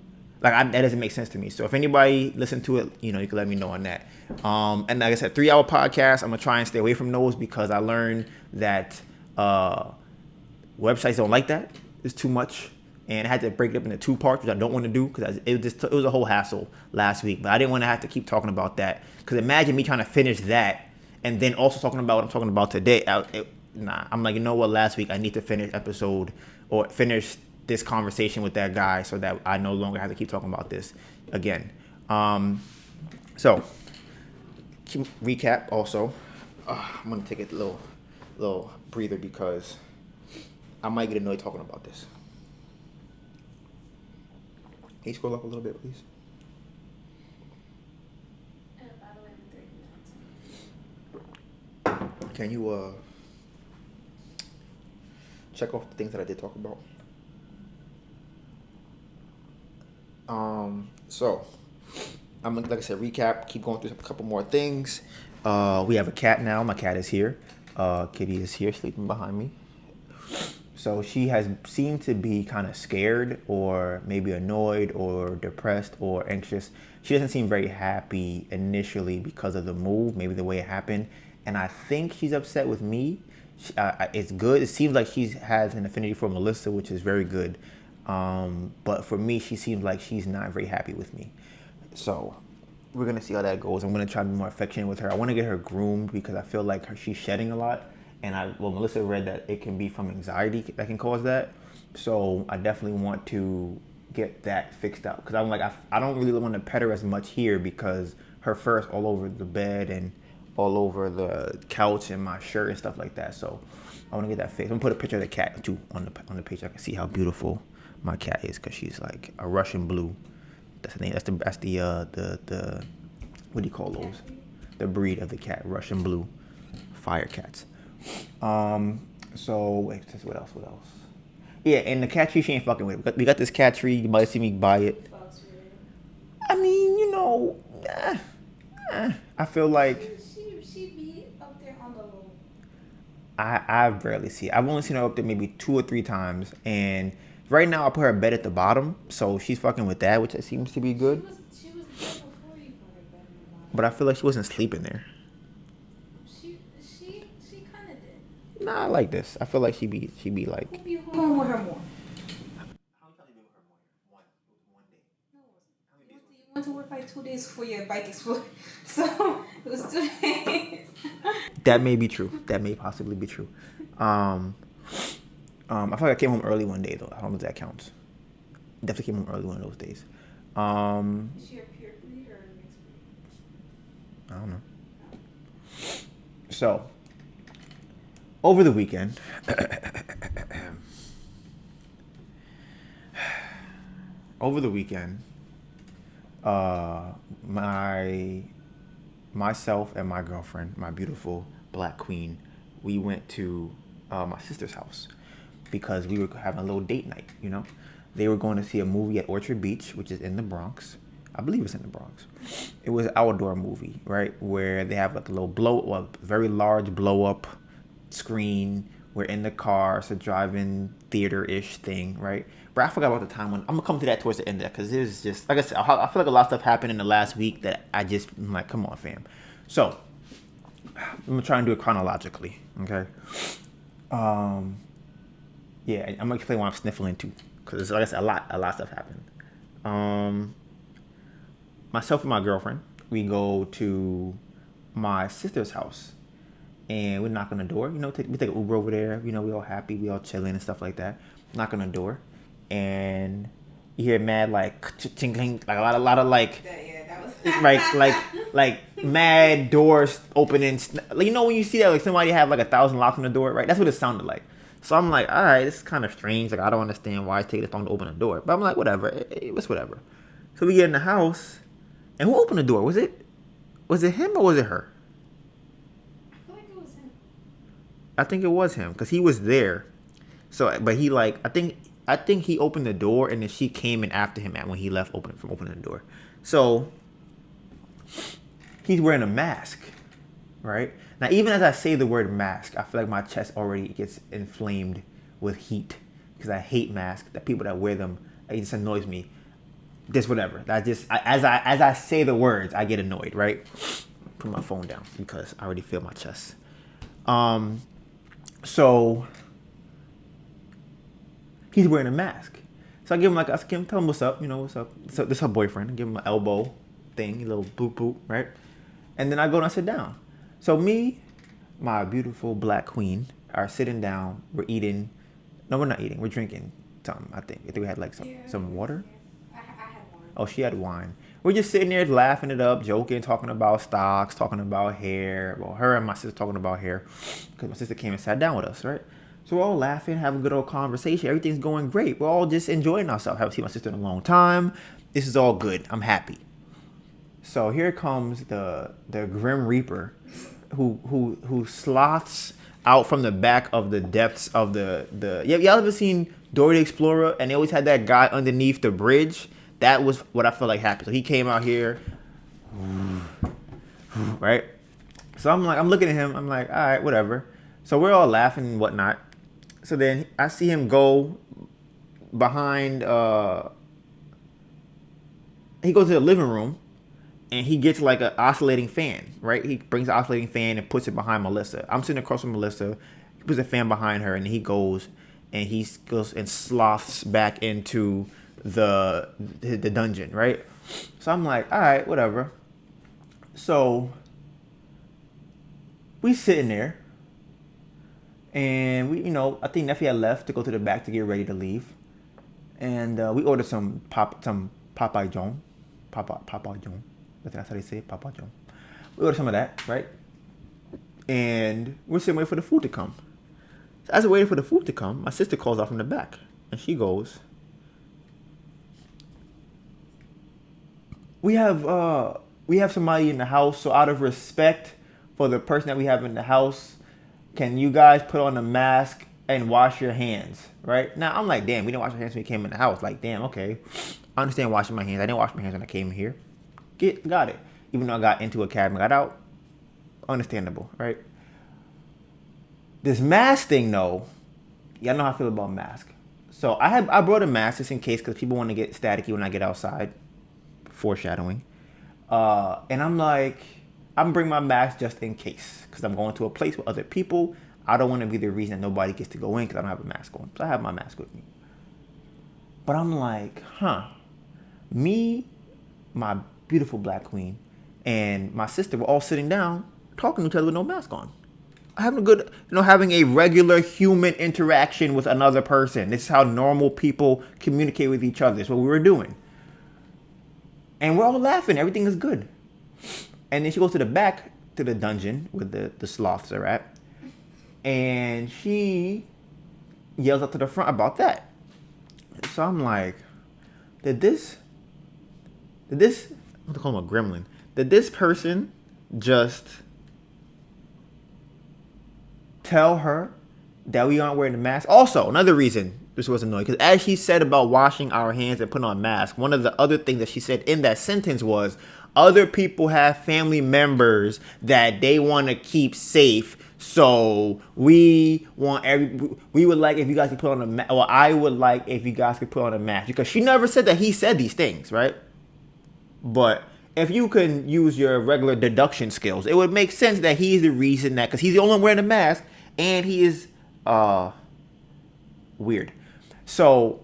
[SPEAKER 1] Like, that doesn't make sense to me. So if anybody listened to it, you can let me know on that. And like I said, 3-hour podcast, I'm gonna try and stay away from those, because I learned that websites don't like that. It's too much. And I had to break it up into 2 parts, which I don't want to do, because it was a whole hassle last week. But I didn't want to have to keep talking about that, because imagine me trying to finish that and then also talking about what I'm talking about today. I'm like, you know what? Last week I need to finish this conversation with that guy, so that I no longer have to keep talking about this again. So recap also. I'm gonna take a little breather, because I might get annoyed talking about this. Can you scroll up a little bit, please?
[SPEAKER 3] By the way, I'm 30 minutes.
[SPEAKER 1] Can you check off the things that I did talk about? So I'm gonna, like I said, recap. Keep going through a couple more things. We have a cat now. My cat is here. Kitty is here, sleeping behind me. So she has seemed to be kind of scared, or maybe annoyed, or depressed, or anxious. She doesn't seem very happy initially because of the move, maybe the way it happened. And I think she's upset with me. It's good. It seems like she has an affinity for Melissa, which is very good. But for me, she seems like she's not very happy with me. So we're going to see how that goes. I'm going to try to be more affectionate with her. I want to get her groomed, because I feel like she's shedding a lot. And Melissa read that it can be from anxiety that can cause that. So I definitely want to get that fixed out, because I'm like, I don't really want to pet her as much here, because her fur is all over the bed and all over the couch and my shirt and stuff like that. So I want to get that fixed. I'm going to put a picture of the cat too on the page. I can see how beautiful my cat is, because she's like a Russian blue. That's the name. That's the what do you call those? The breed of the cat, Russian blue fire cats. So wait, what else? Yeah, and the cat tree, she ain't fucking with it. We got this cat tree. You might see me buy it. I mean, I feel like
[SPEAKER 2] She be up there on the low.
[SPEAKER 1] I rarely see it. I've only seen her up there maybe 2 or 3 times, and right now I put her bed at the bottom, so she's fucking with that, which seems to be good.
[SPEAKER 2] She was there before you put her bed in the bottom.
[SPEAKER 1] But I feel like she wasn't sleeping there.
[SPEAKER 2] She kind of did.
[SPEAKER 1] Nah, I like this. I feel like she be like.
[SPEAKER 2] We'll be home with her more.
[SPEAKER 1] How many times you been with her more? One day.
[SPEAKER 2] No, you went to work like 2 days before your bike exploded, so it was 2 days.
[SPEAKER 1] That may be true. That may possibly be true. I feel like I came home early one day though. I don't know if that counts. Definitely came home early one of those days.
[SPEAKER 2] Is she a pure breed or a mixed breed?
[SPEAKER 1] I don't know. So, over the weekend, myself and my girlfriend, my beautiful black queen, we went to my sister's house, because we were having a little date night, They were going to see a movie at Orchard Beach, which is in the Bronx. I believe it's in the Bronx. It was an outdoor movie, right? Where they have like a very large blow-up screen We're in the car. It's a drive-in theater-ish thing, right? But I forgot about the time when I'm gonna come to that towards the end of that because it was just like I said. I feel like a lot of stuff happened in the last week that I'm like, come on, fam. So I'm gonna try and do it chronologically, okay? Yeah, I'm gonna explain why I'm sniffling too, because like I said, a lot of stuff happened. Myself and my girlfriend, we go to my sister's house, and we knock on the door. We take an Uber over there. We all happy, we all chilling and stuff like that. Knock on the door, and you hear mad like tinkling, like a lot of like, that was like mad doors opening. When you see that, like somebody have like 1,000 locks on the door, right? That's what it sounded like. So I'm like, all right, this is kind of strange. Like I don't understand why it's taking this long to open the door, but I'm like, whatever, it was whatever. So we get in the house, and who opened the door? Was it him or was it her?
[SPEAKER 3] I feel like it was him.
[SPEAKER 1] I think it was him because he was there. So, but he like, I think he opened the door and then she came in after him when he left from opening the door. So he's wearing a mask, right? Now, even as I say the word mask, I feel like my chest already gets inflamed with heat because I hate masks. The people that wear them, it just annoys me. Just whatever. As I say the words, I get annoyed, right? Put my phone down because I already feel my chest. So he's wearing a mask. So I tell him what's up, what's up. So this is her boyfriend. I give him an elbow thing, a little boop boop, right? And then I go and I sit down. So me, my beautiful black queen, are sitting down. We're eating. No, we're not eating. We're drinking something. I think we had like some water.
[SPEAKER 3] I had wine.
[SPEAKER 1] Oh, she had wine. We're just sitting there laughing it up, joking, talking about stocks, talking about hair. Well, her and my sister talking about hair because my sister came and sat down with us, right? So we're all laughing, having a good old conversation. Everything's going great. We're all just enjoying ourselves. Haven't seen my sister in a long time. This is all good. I'm happy. So here comes the Grim Reaper, who sloths out from the back of the depths of the. Y'all ever seen Dora the Explorer? And they always had that guy underneath the bridge. That was what I felt like happened. So he came out here, right? So I'm looking at him. I'm like, all right, whatever. So we're all laughing and whatnot. So then I see him go behind. He goes to the living room, and he gets like an oscillating fan, right? He brings the oscillating fan and puts it behind Melissa. I'm sitting across from Melissa. He puts a fan behind her, and he goes and sloths back into the dungeon, right? So I'm like, all right, whatever. So we sitting there, and we, I think Neffy had left to go to the back to get ready to leave, and we ordered some Popeye John. That's how they say it, Popeye John. We ordered some of that, right? And we're sitting waiting for the food to come. So as we're waiting for the food to come, my sister calls out from the back, and she goes, we have somebody in the house, so out of respect for the person that we have in the house, can you guys put on a mask and wash your hands, right? Now, I'm like, damn, we didn't wash our hands when we came in the house. Like, damn, okay. I understand washing my hands. I didn't wash my hands when I came here. Got it. Even though I got into a cab and got out, understandable, right? This mask thing, though, y'all know how I feel about mask. So I brought a mask just in case because people want to get staticky when I get outside. Foreshadowing. And I'm like, I'm bringing my mask just in case because I'm going to a place with other people. I don't want to be the reason that nobody gets to go in because I don't have a mask on. So I have my mask with me. But I'm like, me, my beautiful black queen, and my sister were all sitting down talking to each other with no mask on. Having a good, having a regular human interaction with another person. This is how normal people communicate with each other. That's what we were doing. And we're all laughing. Everything is good. And then she goes to the back to the dungeon where the sloths are at. And she yells up to the front about that. So I'm like, did this, I'm going to call him a gremlin. Did this person just tell her that we aren't wearing the mask? Also, another reason this was annoying, because as she said about washing our hands and putting on masks, one of the other things that she said in that sentence was, other people have family members that they want to keep safe, So we would like if you guys could put on a mask. Well, I would like if you guys could put on a mask because she never said that he said these things, right? But if you can use your regular deduction skills, it would make sense that he's the reason that because he's the only one wearing a mask and he is weird. So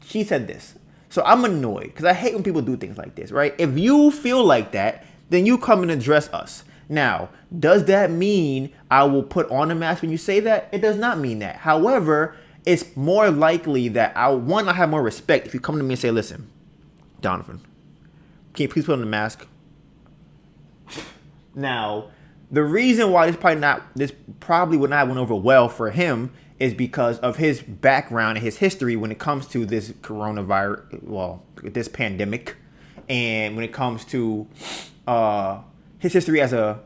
[SPEAKER 1] she said this. So I'm annoyed because I hate when people do things like this, right? If you feel like that, then you come and address us. Now, does that mean I will put on a mask when you say that? It does not mean that. However, it's more likely that I have more respect if you come to me and say, listen, Donovan, can you please put on the mask? Now, the reason why this probably would not went over well for him is because of his background and his history when it comes to this coronavirus, well, this pandemic, and when it comes to his history as a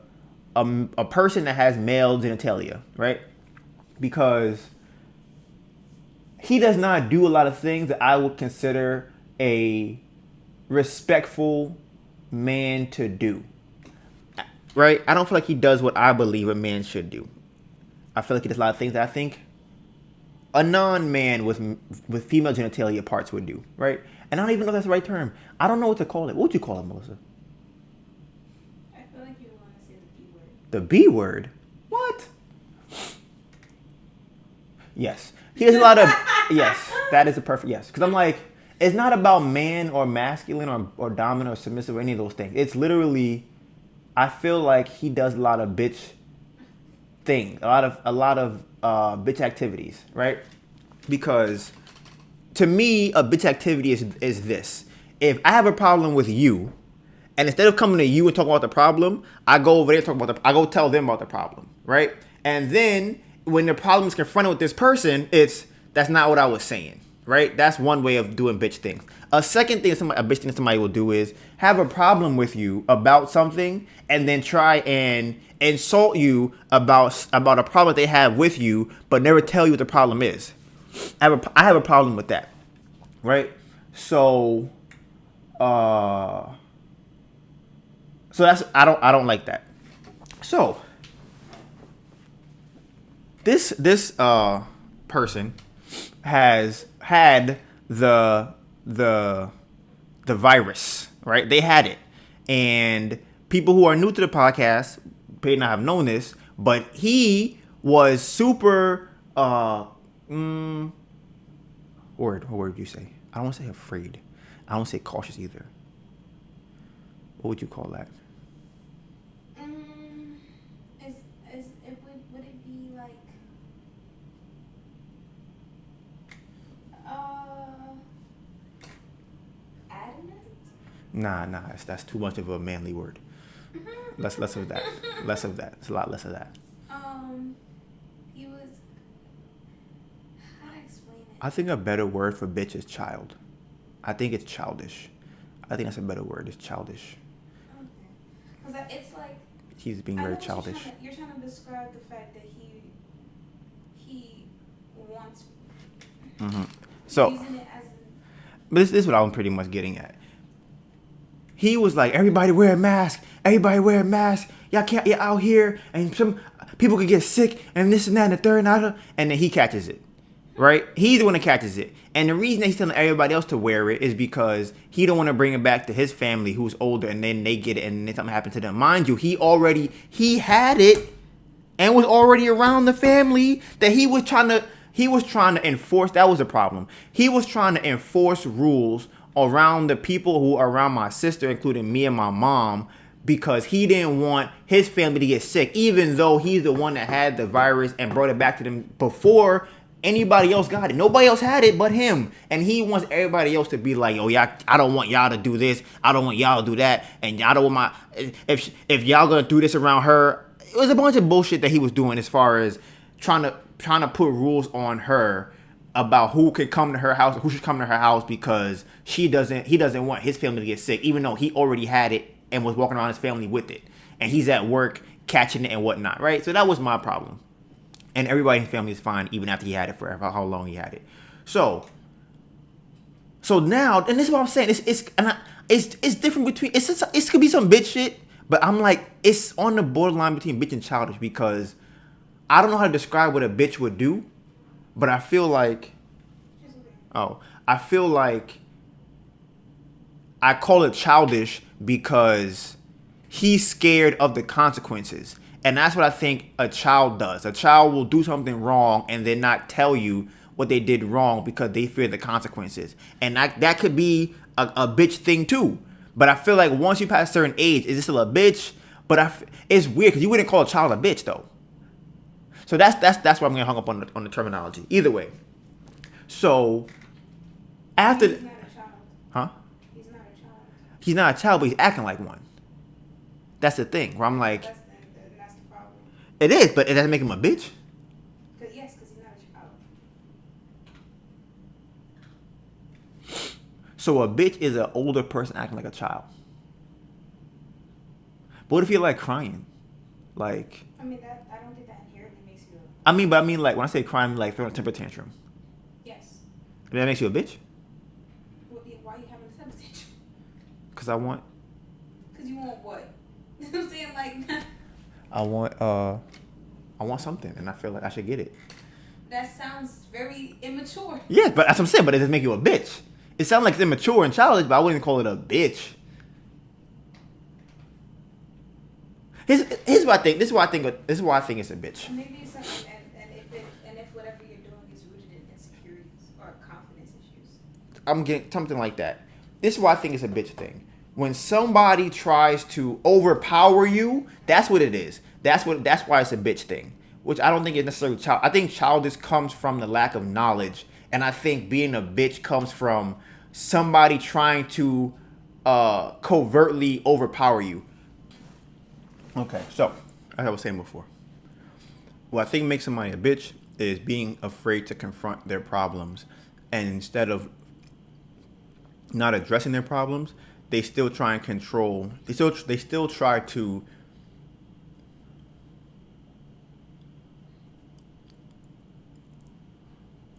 [SPEAKER 1] person that has male genitalia, right? Because he does not do a lot of things that I would consider a respectful man to do, right? I don't feel like he does what I believe a man should do. I feel like he does a lot of things that I think a non-man with female genitalia parts would do, right? And I don't even know if that's the right term. I don't know what to call it. What would you call it, Melissa?
[SPEAKER 3] I feel like you want to say the B word.
[SPEAKER 1] The B word? What? Yes. He has a lot of... Yes, that is a perfect yes. Because I'm like, it's not about man or masculine or dominant or submissive or any of those things. It's literally... I feel like he does a lot of bitch things. A lot of bitch activities, right? Because to me, a bitch activity is this. If I have a problem with you, and instead of coming to you and talking about the problem, I go over there and I go tell them about the problem, right? And then when the problem is confronted with this person, that's not what I was saying, right? That's one way of doing bitch things. A second thing a bitch thing somebody will do is have a problem with you about something and then try and insult you about a problem they have with you, but never tell you what the problem is. I have a problem with that, right? So that's I don't like that. So this person has had the virus, right? They had it, and people who are new to the podcast may not have known this, but he was super what word do you say? I don't want to say afraid. I don't want to say cautious either. What would you call that?
[SPEAKER 3] Would it be like adamant?
[SPEAKER 1] Nah, that's too much of a manly word. Less of that. Less of that. It's a lot less of that.
[SPEAKER 3] He was. How do I explain it?
[SPEAKER 1] I think a better word for bitch is child. I think it's childish. I think that's a better word. It's childish.
[SPEAKER 3] Okay. Because it's like.
[SPEAKER 1] He's being very childish.
[SPEAKER 3] You're trying to describe the fact that he wants.
[SPEAKER 1] Mm-hmm. So,
[SPEAKER 3] using it as
[SPEAKER 1] but this is what I'm pretty much getting at. He was like, everybody wear a mask. Everybody wear a mask. Y'all can't get out here, and some people could get sick, and this and that and the third and then he catches it, right? He's the one that catches it, and the reason that he's telling everybody else to wear it is because he don't want to bring it back to his family who's older, and then they get it, and then something happened to them. Mind you, he had it, and was already around the family that he was trying to enforce. That was the problem. He was trying to enforce rules around the people who are around my sister, including me and my mom, because he didn't want his family to get sick, even though he's the one that had the virus and brought it back to them before anybody else got it. Nobody else had it but him. And he wants everybody else to be like, oh, y'all, I don't want y'all to do this. I don't want y'all to do that. And y'all don't want if y'all gonna do this around her. It was a bunch of bullshit that he was doing as far as trying to put rules on her about who could come to her house, who should come to her house, because he doesn't want his family to get sick, even though he already had it and was walking around his family with it, and he's at work catching it and whatnot, right? So that was my problem, and everybody in his family is fine even after he had it for how long he had it. So now, and this is what I'm saying. It's different between it could be some bitch shit, but I'm like, it's on the borderline between bitch and childish, because I don't know how to describe what a bitch would do, but I feel like, I feel like I call it childish because he's scared of the consequences. And that's what I think a child does. A child will do something wrong and then not tell you what they did wrong because they fear the consequences. And that could be a bitch thing too. But I feel like once you pass a certain age, is it still a bitch? But it's weird because you wouldn't call a child a bitch though. So that's why I'm gonna hung up on the terminology. Either way. So after,
[SPEAKER 3] He's not a child.
[SPEAKER 1] huh?
[SPEAKER 3] He's not a child.
[SPEAKER 1] He's not a child, but he's acting like one. That's the thing. Where I'm like,
[SPEAKER 3] That's the problem.
[SPEAKER 1] it is, but it doesn't make him a bitch.
[SPEAKER 3] Yes, because he's not a child.
[SPEAKER 1] So a bitch is an older person acting like a child. But what if you're like crying? Like,
[SPEAKER 3] I mean, I don't think that inherently makes you.
[SPEAKER 1] I mean like when I say crying, like throwing a temper tantrum.
[SPEAKER 3] Yes.
[SPEAKER 1] That makes you a bitch?
[SPEAKER 3] Well, yeah, why are you having a temper tantrum?
[SPEAKER 1] Because I want
[SPEAKER 3] Because you want what? You know what I'm saying? Like,
[SPEAKER 1] I want something and I feel like I should get it.
[SPEAKER 3] that sounds very immature.
[SPEAKER 1] Yeah, but that's what I'm saying, but it doesn't make you a bitch. It sounds like it's immature and childish, but I wouldn't call it a bitch. Here's what I think. This is why I think it's a bitch.
[SPEAKER 3] Maybe it's something, and if whatever you're doing is rooted in insecurities or confidence issues.
[SPEAKER 1] I'm getting something like that. This is why I think it's a bitch thing. When somebody tries to overpower you, that's what it is. That's why it's a bitch thing. Which I don't think is necessarily child. I think childish comes from the lack of knowledge, and I think being a bitch comes from somebody trying to covertly overpower you. Okay, so as I was saying before, what I think makes somebody a bitch is being afraid to confront their problems, and instead of not addressing their problems, they still try and control. They still try to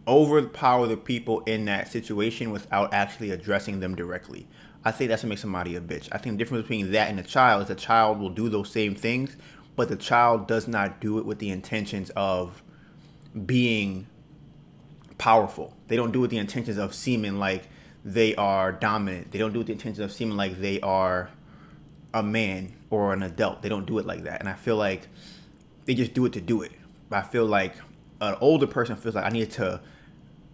[SPEAKER 1] overpower the people in that situation without actually addressing them directly. I think that's what makes somebody a bitch. I think the difference between that and a child is a child will do those same things, but the child does not do it with the intentions of being powerful. They don't do it with the intentions of seeming like they are dominant. They don't do it with the intentions of seeming like they are a man or an adult. They don't do it like that. And I feel like they just do it to do it. But I feel like an older person feels like I need to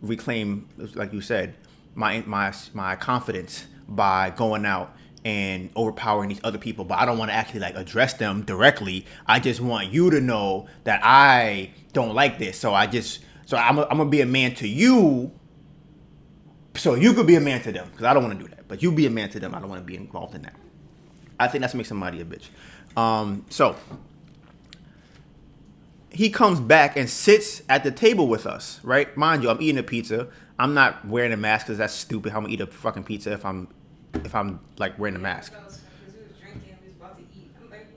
[SPEAKER 1] reclaim, like you said, my confidence by going out and overpowering these other people, but I don't want to actually like address them directly. I just want you to know that I don't like this. So I'm gonna be a man to you, so you could be a man to them, because I don't want to do that. But you be a man to them. I don't want to be involved in that. I think that's what makes somebody a bitch. So he comes back and sits at the table with us, right? Mind you, I'm eating a pizza. I'm not wearing a mask because that's stupid. How I'm gonna eat a fucking pizza if I'm like wearing a mask?
[SPEAKER 3] Because we was drinking, we was about to eat. I'm like,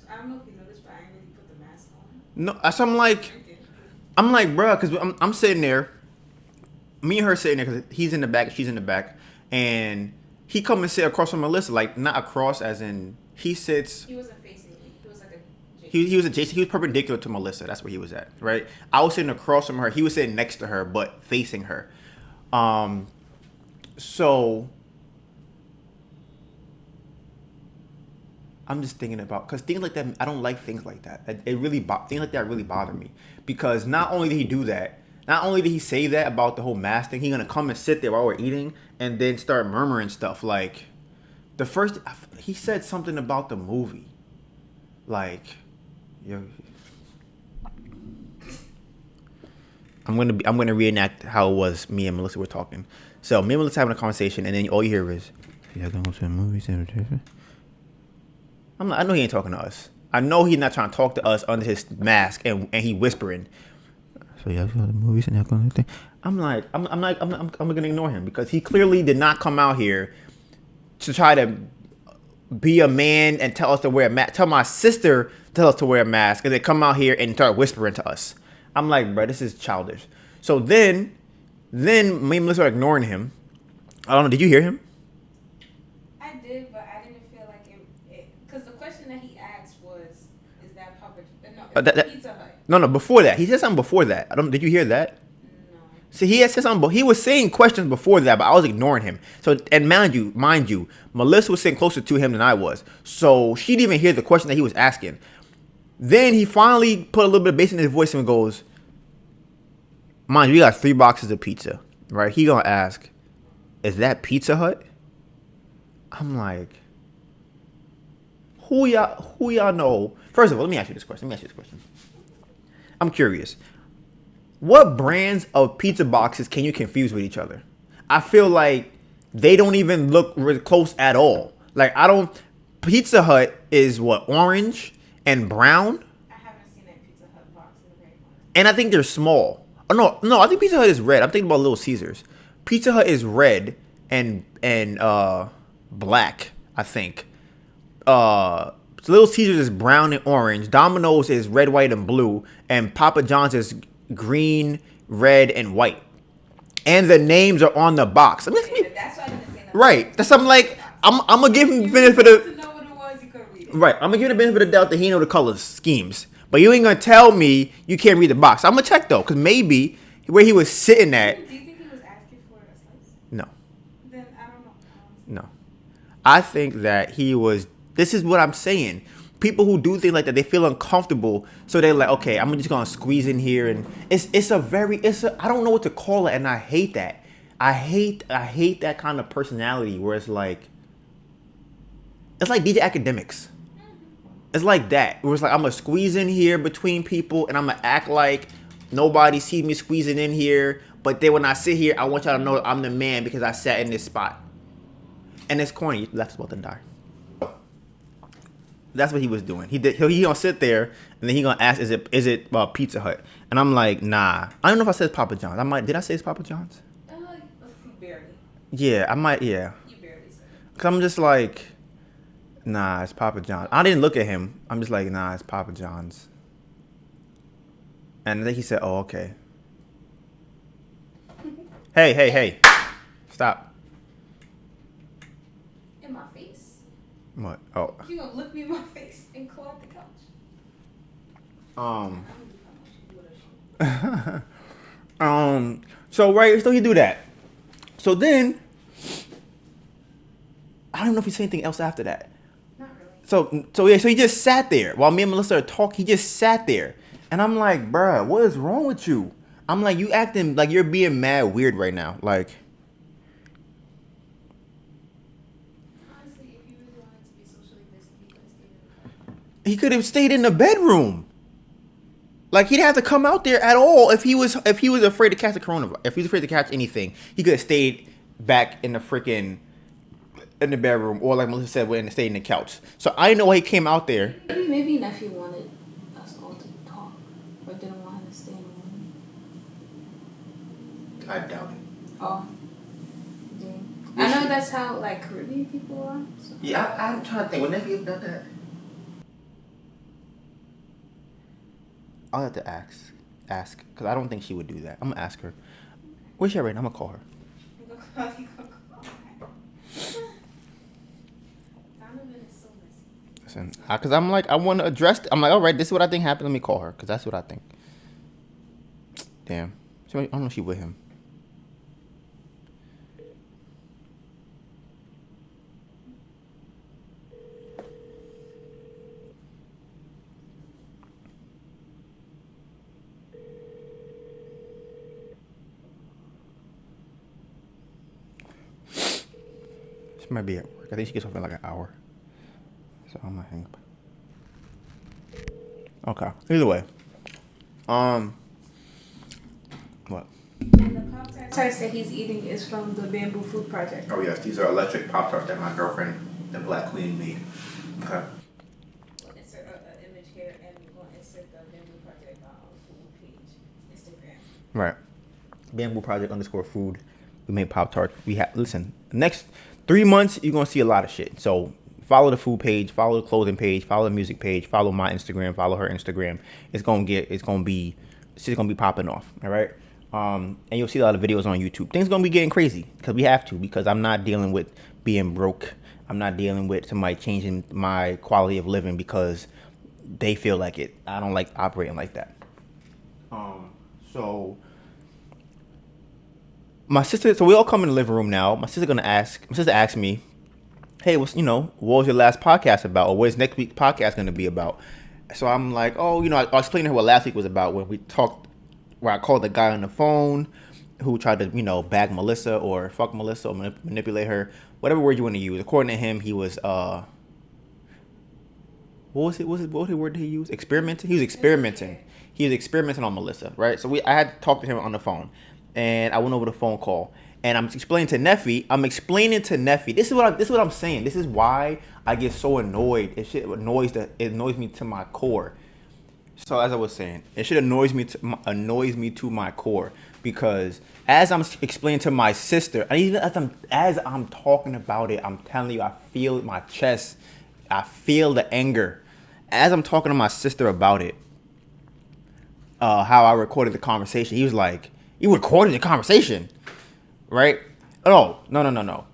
[SPEAKER 3] I don't know if you noticed, but I didn't really put the mask on.
[SPEAKER 1] No, so I'm like, bro, because I'm sitting there, me and her sitting there, because he's in the back, she's in the back, and he come and sit across from Melissa, like not across as in he sits.
[SPEAKER 3] He wasn't facing me. He was like a.
[SPEAKER 1] He was adjacent. He was perpendicular to Melissa. That's where he was at, right? I was sitting across from her. He was sitting next to her, but facing her. So I'm just thinking about, because things like that, I don't like things like that. Things like that really bother me, because not only did he do that, not only did he say that about the whole mask thing, he's gonna come and sit there while we're eating and then start murmuring stuff like he said something about the movie, like, yo, I'm gonna reenact how it was. Me and Melissa were talking. So me and Melissa having a conversation, and then all you hear is, "Y'all gonna go to the movies?" I know he ain't talking to us. I know he's not trying to talk to us under his mask, and he whispering. So y'all go to the movies and y'all going to. I'm gonna ignore him, because he clearly did not come out here to try to be a man and tell us to wear a mask. Tell my sister to tell us to wear a mask, and then come out here and start whispering to us. I'm like, bro, this is childish. So then me and Melissa are ignoring him. I don't know. Did you hear him?
[SPEAKER 3] I did, but I didn't feel like it. Because the question that he asked was, "Is that public?" Pizza Hut.
[SPEAKER 1] No, before that. He said something before that. Did you hear that?
[SPEAKER 3] No.
[SPEAKER 1] See, he had said something, but he was saying questions before that, but I was ignoring him. So, and mind you, Melissa was sitting closer to him than I was. So she didn't even hear the question that he was asking. Then he finally put a little bit of bass in his voice and goes, mind you, we got 3 boxes of pizza, right? He gonna ask, is that Pizza Hut? I'm like, who y'all know? First of all, let me ask you this question. I'm curious. What brands of pizza boxes can you confuse with each other? I feel like they don't even look really close at all. Like, Pizza Hut is what, orange and brown?
[SPEAKER 3] I haven't seen that Pizza Hut box in a very long time.
[SPEAKER 1] And I think they're small. Oh, no, I think Pizza Hut is red. I'm thinking about Little Caesars. Pizza Hut is red and black, I think. Little Caesars is brown and orange. Domino's is red, white, and blue. And Papa John's is green, red, and white. And the names are on the box.
[SPEAKER 3] That's why I didn't say that.
[SPEAKER 1] Right. That's something like, I'm gonna give him the benefit of...
[SPEAKER 3] To know what it was, you couldn't read it.
[SPEAKER 1] Right. I'm gonna give him the benefit of the doubt that he know the color schemes. But you ain't gonna tell me you can't read the box. I'm gonna check though, because maybe where he was sitting at...
[SPEAKER 3] Do you think he was asking for a slice?
[SPEAKER 1] No.
[SPEAKER 3] Then I don't know.
[SPEAKER 1] No. I think that he was... This is what I'm saying. People who do things like that, they feel uncomfortable, so they're like, okay, I'm just gonna squeeze in here, and I don't know what to call it, and I hate that. I hate that kind of personality where it's like DJ Academics. It's like that. Where it's like, I'm gonna squeeze in here between people, and I'm gonna act like nobody sees me squeezing in here, but then when I sit here, I want y'all to know I'm the man because I sat in this spot. And it's corny. That's about to die. That's what he was doing. He gonna sit there and then he gonna ask, is it Pizza Hut? And I'm like, nah. I don't know if I said Papa John's. Did I say it's Papa John's?
[SPEAKER 3] Barely.
[SPEAKER 1] Yeah, I might. Yeah.
[SPEAKER 3] You barely said it.
[SPEAKER 1] Cause I'm just like, nah, it's Papa John's. I didn't look at him. I'm just like, nah, it's Papa John's. And then he said, oh, okay. Hey, stop.
[SPEAKER 3] In my face?
[SPEAKER 1] What? Oh.
[SPEAKER 3] You gonna look me in my face and claw at the couch?
[SPEAKER 1] So he do that. So then, I don't know if he said anything else after that.
[SPEAKER 3] Not really.
[SPEAKER 1] So he just sat there while me and Melissa are talking. He just sat there, and I'm like, bruh, what is wrong with you? I'm like, you acting like you're being mad weird right now. Like,
[SPEAKER 3] Honestly, if you really wanted to be socially distant,
[SPEAKER 1] he could have stayed in the bedroom. Like, he didn't have to come out there at all if he was afraid to catch the coronavirus. If he was afraid to catch anything, he could have stayed back in the bedroom, or like Melissa said, stayed in the couch. So I know why he came out there.
[SPEAKER 2] Maybe nephew wanted us all to talk, or didn't want him to stay in the room.
[SPEAKER 1] I doubt it.
[SPEAKER 2] Oh, dang. I know that's how like Caribbean people are. So.
[SPEAKER 1] Yeah, I'm trying to think. Would nephew have done that? I'll have to ask, because I don't think she would do that. I'm gonna ask her. Where's she at right now? I'm gonna call her.
[SPEAKER 3] Donovan is so messy.
[SPEAKER 1] Listen, because I'm like, I want to address. I'm like, all right, this is what I think happened. Let me call her, because that's what I think. Damn, I don't know if she with him. She might be at work. I think she gets off in like an hour. So I'm gonna hang up. Okay. Either way. What?
[SPEAKER 2] And the Pop-Tarts that he's eating is from the Bamboo Food Project.
[SPEAKER 1] Oh yes, these are electric Pop-Tarts that my girlfriend, the Black Queen, made. Okay.
[SPEAKER 3] Insert an image here, and we're going to insert the Bamboo Project food page, Instagram.
[SPEAKER 1] Right. Bamboo Project _food. We made Pop-Tarts. Listen, next 3 months, you're going to see a lot of shit. So follow the food page, follow the clothing page, follow the music page, follow my Instagram, follow her Instagram. It's going to be popping off. All right. And you'll see a lot of videos on YouTube. Things going to be getting crazy because we have to, because I'm not dealing with being broke. I'm not dealing with somebody changing my quality of living because they feel like it. I don't like operating like that. So my sister, so we all come in the living room now. My sister asked me, hey, what was your last podcast about? Or what is next week's podcast going to be about? So I'm like, oh, I explained to her what last week was about when we talked, where I called the guy on the phone who tried to, bag Melissa or fuck Melissa or manipulate her, whatever word you want to use. According to him, he was, what was the word did he use? Experimenting? He was experimenting. He was experimenting on Melissa, right? So I had to talk to him on the phone, and I went over the phone call, and I'm explaining to Neffy. This is what I'm saying. This is why I get so annoyed. It annoys me to my core. So as I was saying, it should annoys me to my core, because as I'm explaining to my sister, and even as I'm talking about it, I'm telling you, I feel my chest. I feel the anger. As I'm talking to my sister about it, how I recorded the conversation, he was like, "You recorded the conversation, right?" Oh, no.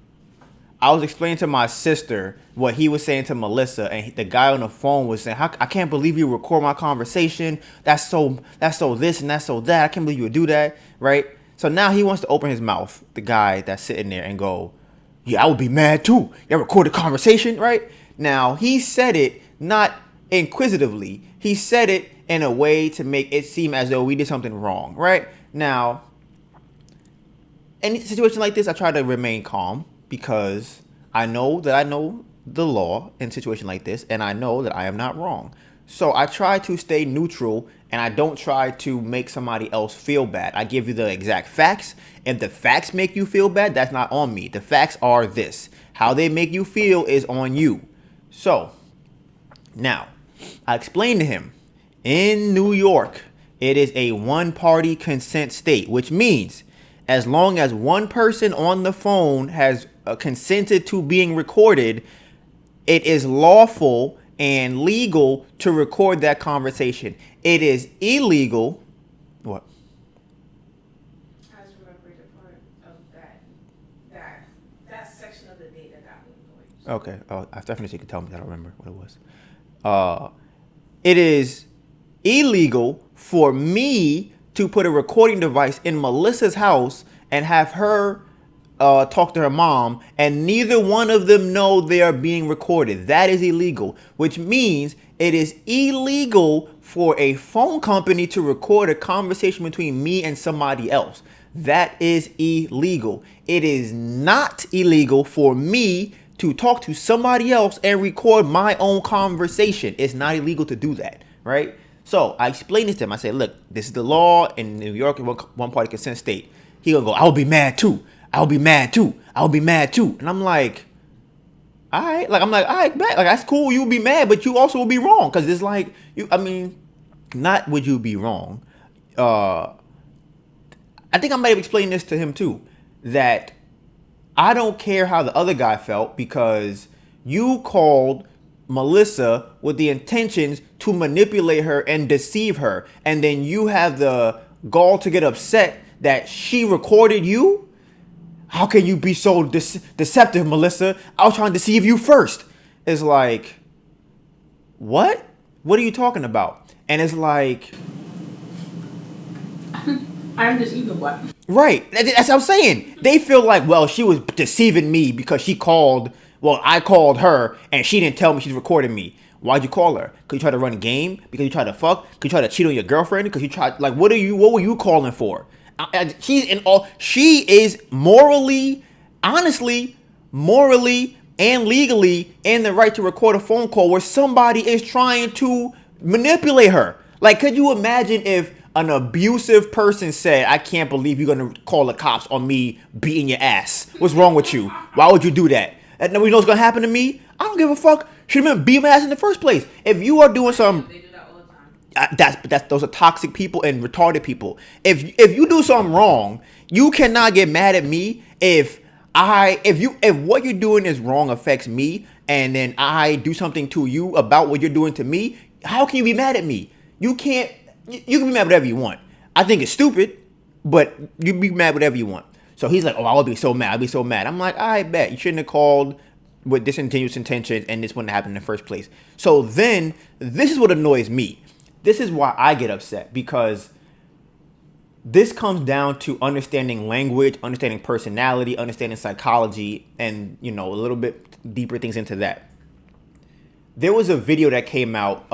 [SPEAKER 1] I was explaining to my sister what he was saying to Melissa, and the guy on the phone was saying, "I can't believe you record my conversation. That's so this and that's so that. I can't believe you would do that," right? So now he wants to open his mouth, the guy that's sitting there, and go, "Yeah, I would be mad too. You record the conversation, right?" Now, he said it not inquisitively. He said it in a way to make it seem as though we did something wrong, right? Now, in a situation like this, I try to remain calm, because I know the law in a situation like this, and I know that I am not wrong. So I try to stay neutral, and I don't try to make somebody else feel bad. I give you the exact facts. If the facts make you feel bad, that's not on me. The facts are this. How they make you feel is on you. So now I explained to him, in New York, it is a one-party consent state, which means as long as one person on the phone has consented to being recorded, it is lawful and legal to record that conversation. It is illegal. What?
[SPEAKER 3] I just remembered the part of that section of the data that was going.
[SPEAKER 1] Okay. Oh, I definitely could tell me. I don't remember what it was. It is illegal for me to put a recording device in Melissa's house and have her talk to her mom, and neither one of them know they are being recorded. That is illegal, which means it is illegal for a phone company to record a conversation between me and somebody else. That is illegal. It is not illegal for me to talk to somebody else and record my own conversation. It's not illegal to do that, right? So I explained this to him. I said, look, this is the law in New York, one-party consent state. He gonna go, I'll be mad too. I'll be mad too. I'll be mad too. And I'm like, all right. Like, all right, bet. Like, that's cool. You'll be mad, but you also will be wrong. Because it's like, not would you be wrong. I think I might have explained this to him too. That I don't care how the other guy felt, because you called Melissa with the intentions to manipulate her and deceive her. And then you have the gall to get upset that she recorded you. How can you be so deceptive, Melissa? I was trying to deceive you first. It's like, what? What are you talking about? And it's like,
[SPEAKER 2] I'm just either what.
[SPEAKER 1] Right. That's what I'm saying. They feel like, well, she was deceiving me because I called her and she didn't tell me she's recording me. Why'd you call her? Because you tried to run a game? Because you tried to fuck? Because you tried to cheat on your girlfriend? Because you tried, like, what were you calling for? She is morally, honestly, and legally in the right to record a phone call where somebody is trying to manipulate her. Like, could you imagine if an abusive person said, I can't believe you're going to call the cops on me beating your ass. What's wrong with you? Why would you do that? And nobody knows what's going to happen to me? I don't give a fuck. Should have been beating my ass in the first place. If you are doing some...
[SPEAKER 3] They do that all the time.
[SPEAKER 1] Those are toxic people and retarded people. If you do something wrong, you cannot get mad at me if what you're doing is wrong affects me, and then I do something to you about what you're doing to me. How can you be mad at me? You can't. You can be mad whatever you want. I think it's stupid, but you be mad whatever you want. So he's like, oh, I'll be so mad. I'm like, I bet you shouldn't have called with disingenuous intentions, and this wouldn't happen in the first place. So then, this is what annoys me. This is why I get upset, because this comes down to understanding language, understanding personality, understanding psychology, and, a little bit deeper things into that. There was a video that came out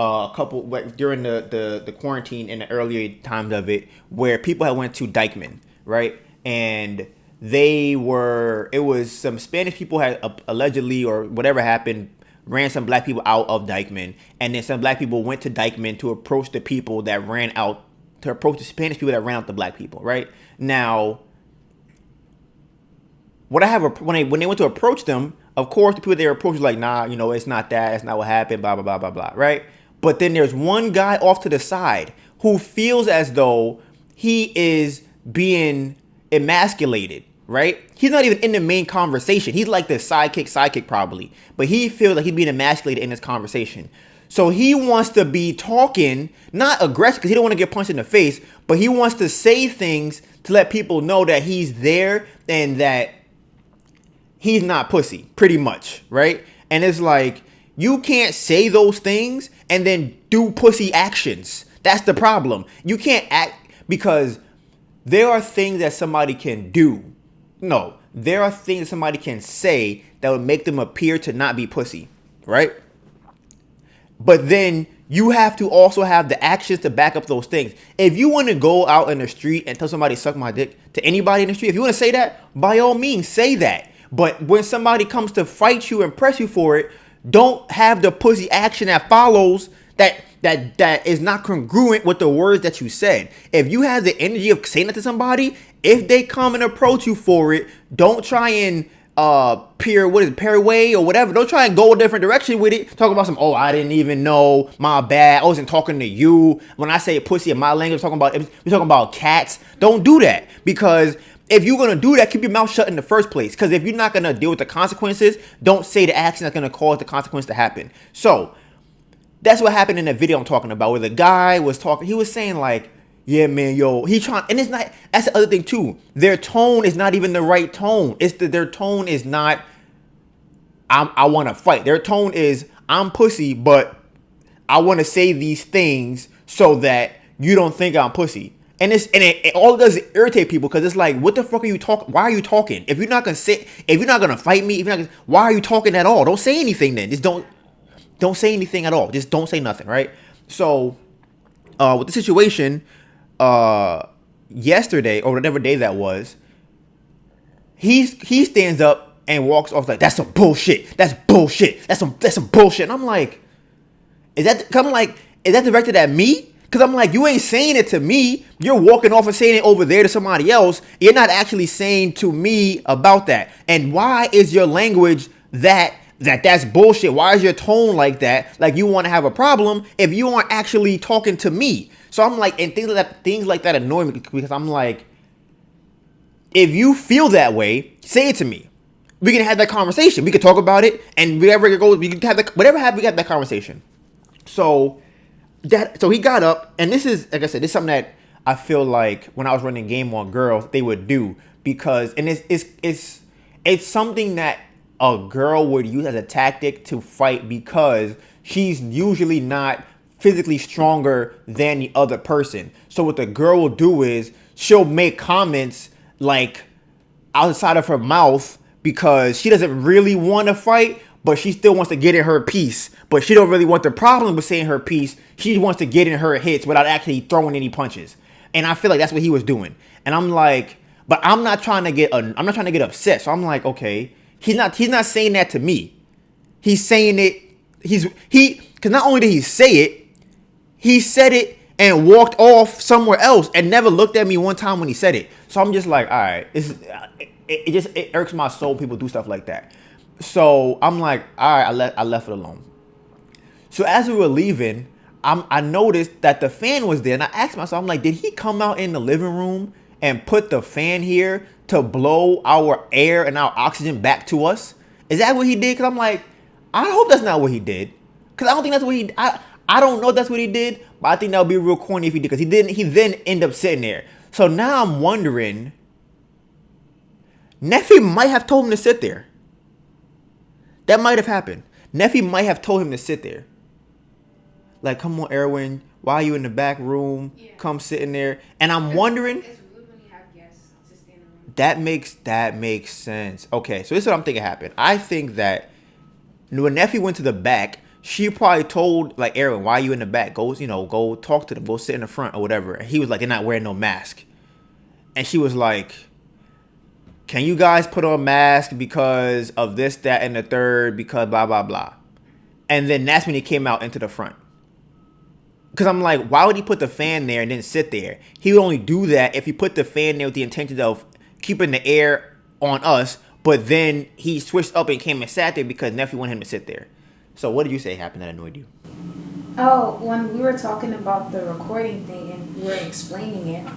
[SPEAKER 1] during the quarantine in the earlier times of it, where people had went to Dykeman, right? And it was some Spanish people had allegedly, or whatever happened, ran some black people out of Dykeman. And then some black people went to Dykeman to approach the people that approach the Spanish people that ran out the black people, right? Now, when they went to approach them, of course, the people they approached was like, nah, it's not that. That's not what happened, blah, blah, blah, blah, blah, right? But then there's one guy off to the side who feels as though he is being emasculated, right? He's not even in the main conversation. He's like the sidekick probably. But he feels like he's being emasculated in this conversation. So he wants to be talking, not aggressive, because he don't want to get punched in the face, but he wants to say things to let people know that he's there and that he's not pussy, pretty much, right? And it's like, you can't say those things and then do pussy actions. That's the problem. You can't act, because there are things that somebody can do. No, there are things that somebody can say that would make them appear to not be pussy, right? But then you have to also have the actions to back up those things. If you want to go out in the street and tell somebody suck my dick to anybody in the street, if you want to say that, by all means, say that. But when somebody comes to fight you and press you for it, don't have the pussy action that follows that is not congruent with the words that you said. If you have the energy of saying that to somebody, if they come and approach you for it, don't try and peer way or whatever. Don't try and go a different direction with it. Talk about I didn't even know, my bad, I wasn't talking to you. When I say pussy in my language, we're talking about cats. Don't do that, because if you're going to do that, keep your mouth shut in the first place. Because if you're not going to deal with the consequences, don't say the action that's going to cause the consequence to happen. So that's what happened in the video I'm talking about, where the guy was talking. He was saying like, yeah, man, yo, and it's not, that's the other thing too. Their tone is not even the right tone. Their tone is not, I want to fight. Their tone is, I'm pussy, but I want to say these things so that you don't think I'm pussy. And it all it does is irritate people, because it's like, what the fuck are you talking? Why are you talking? If you're not gonna fight me, why are you talking at all? Don't say anything then. Just don't say anything at all. Just don't say nothing, right? So, with the situation, yesterday or whatever day that was, he stands up and walks off like, that's some bullshit. That's bullshit. That's some bullshit. And I'm like, is that directed at me? Because I'm like, you ain't saying it to me. You're walking off and saying it over there to somebody else. You're not actually saying to me about that. And why is your language that's bullshit? Why is your tone like that? Like you want to have a problem if you aren't actually talking to me. So I'm like, and things like that annoy me, because I'm like, if you feel that way, say it to me. We can have that conversation. We can talk about it, and wherever it goes, we can have whatever happens, we got that conversation. So he got up, and this is, like I said, this is something that I feel like when I was running game on girls, they would do, because, and it's something that a girl would use as a tactic to fight, because she's usually not physically stronger than the other person. So what the girl will do is she'll make comments like outside of her mouth, because she doesn't really want to fight, but she still wants to get in her piece. But she don't really want the problem with saying her piece. She wants to get in her hits without actually throwing any punches. And I feel like that's what he was doing. And I'm like, but I'm not trying to get upset. So I'm like, okay, he's not saying that to me. He's saying it. Because not only did he say it, he said it and walked off somewhere else and never looked at me one time when he said it. So I'm just like, all right, it irks my soul people do stuff like that. So I'm like, all right, I left it alone. So as we were leaving, I noticed that the fan was there, and I asked myself, I'm like, did he come out in the living room and put the fan here to blow our air and our oxygen back to us? Is that what he did? Because I'm like, I hope that's not what he did. Because I don't think that's what he. I don't know if that's what he did, but I think that would be real corny if he did. Because he didn't. He then ended up sitting there. So now I'm wondering, Neffy might have told him to sit there. That might have happened. Neffy might have told him to sit there. Like, come on, Erwin, why are you in the back room?
[SPEAKER 2] Yeah.
[SPEAKER 1] Come sit in there. And I'm wondering,
[SPEAKER 2] It's rude when you have guests to stay in the room.
[SPEAKER 1] that makes sense. Okay, so this is what I'm thinking happened. I think that when Neffy went to the back, she probably told, like, Erwin, why are you in the back? Go talk to them. Go sit in the front or whatever. And he was like, they're not wearing no mask. And she was like, can you guys put on masks because of this, that, and the third, because blah, blah, blah. And then that's when he came out into the front. Because I'm like, why would he put the fan there and then sit there? He would only do that if he put the fan there with the intention of keeping the air on us. But then he switched up and came and sat there because Neffy wanted him to sit there. So what did you say happened that annoyed you?
[SPEAKER 2] Oh, when we were talking about the recording thing and we were explaining it,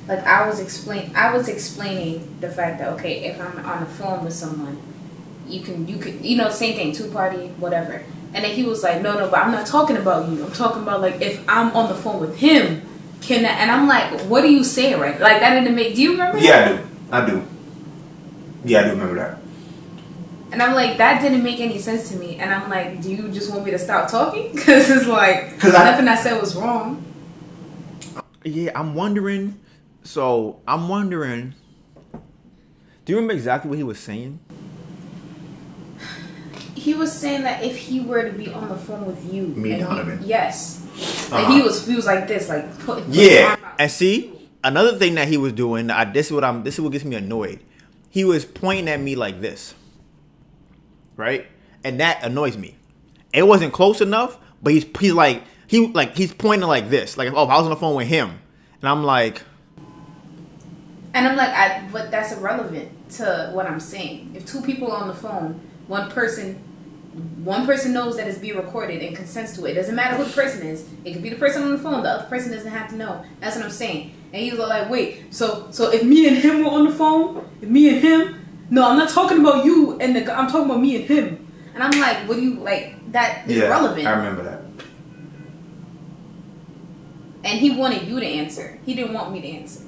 [SPEAKER 2] like I was explaining the fact that, okay, if I'm on the phone with someone, you could, same thing, 2-party, whatever. And then he was like, no, but I'm not talking about you. I'm talking about, like, if I'm on the phone with him, and I'm like, what are you saying, right? Like, that didn't make, do you remember that?
[SPEAKER 1] Yeah, I do. Yeah, I do remember that.
[SPEAKER 2] And I'm like, that didn't make any sense to me. And I'm like, do you just want me to stop talking? Because it's like, nothing I said was wrong.
[SPEAKER 1] Yeah, I'm wondering. Do you remember exactly what he was saying?
[SPEAKER 2] He was saying that if he were to be on the phone with you,
[SPEAKER 1] Me, Donovan.
[SPEAKER 2] Yes.
[SPEAKER 1] Uh-huh.
[SPEAKER 2] And he was like this, like put
[SPEAKER 1] Yeah, and see, another thing that he was doing. This is what gets me annoyed. He was pointing at me like this, right, and that annoys me. It wasn't close enough, but he's pointing like this, like, oh, if I was on the phone with him, and I'm like,
[SPEAKER 2] but that's irrelevant to what I'm saying. If two people are on the phone, one person knows that it's being recorded and consents to it. It doesn't matter who the person is. It could be the person on the phone. The other person doesn't have to know. That's what I'm saying. And he was like, wait, so if me and him were on the phone, no, I'm not talking about you and I'm talking about me and him. And I'm like, what do you, like, that is irrelevant.
[SPEAKER 1] I remember that.
[SPEAKER 2] And he wanted you to answer. He didn't want me to answer.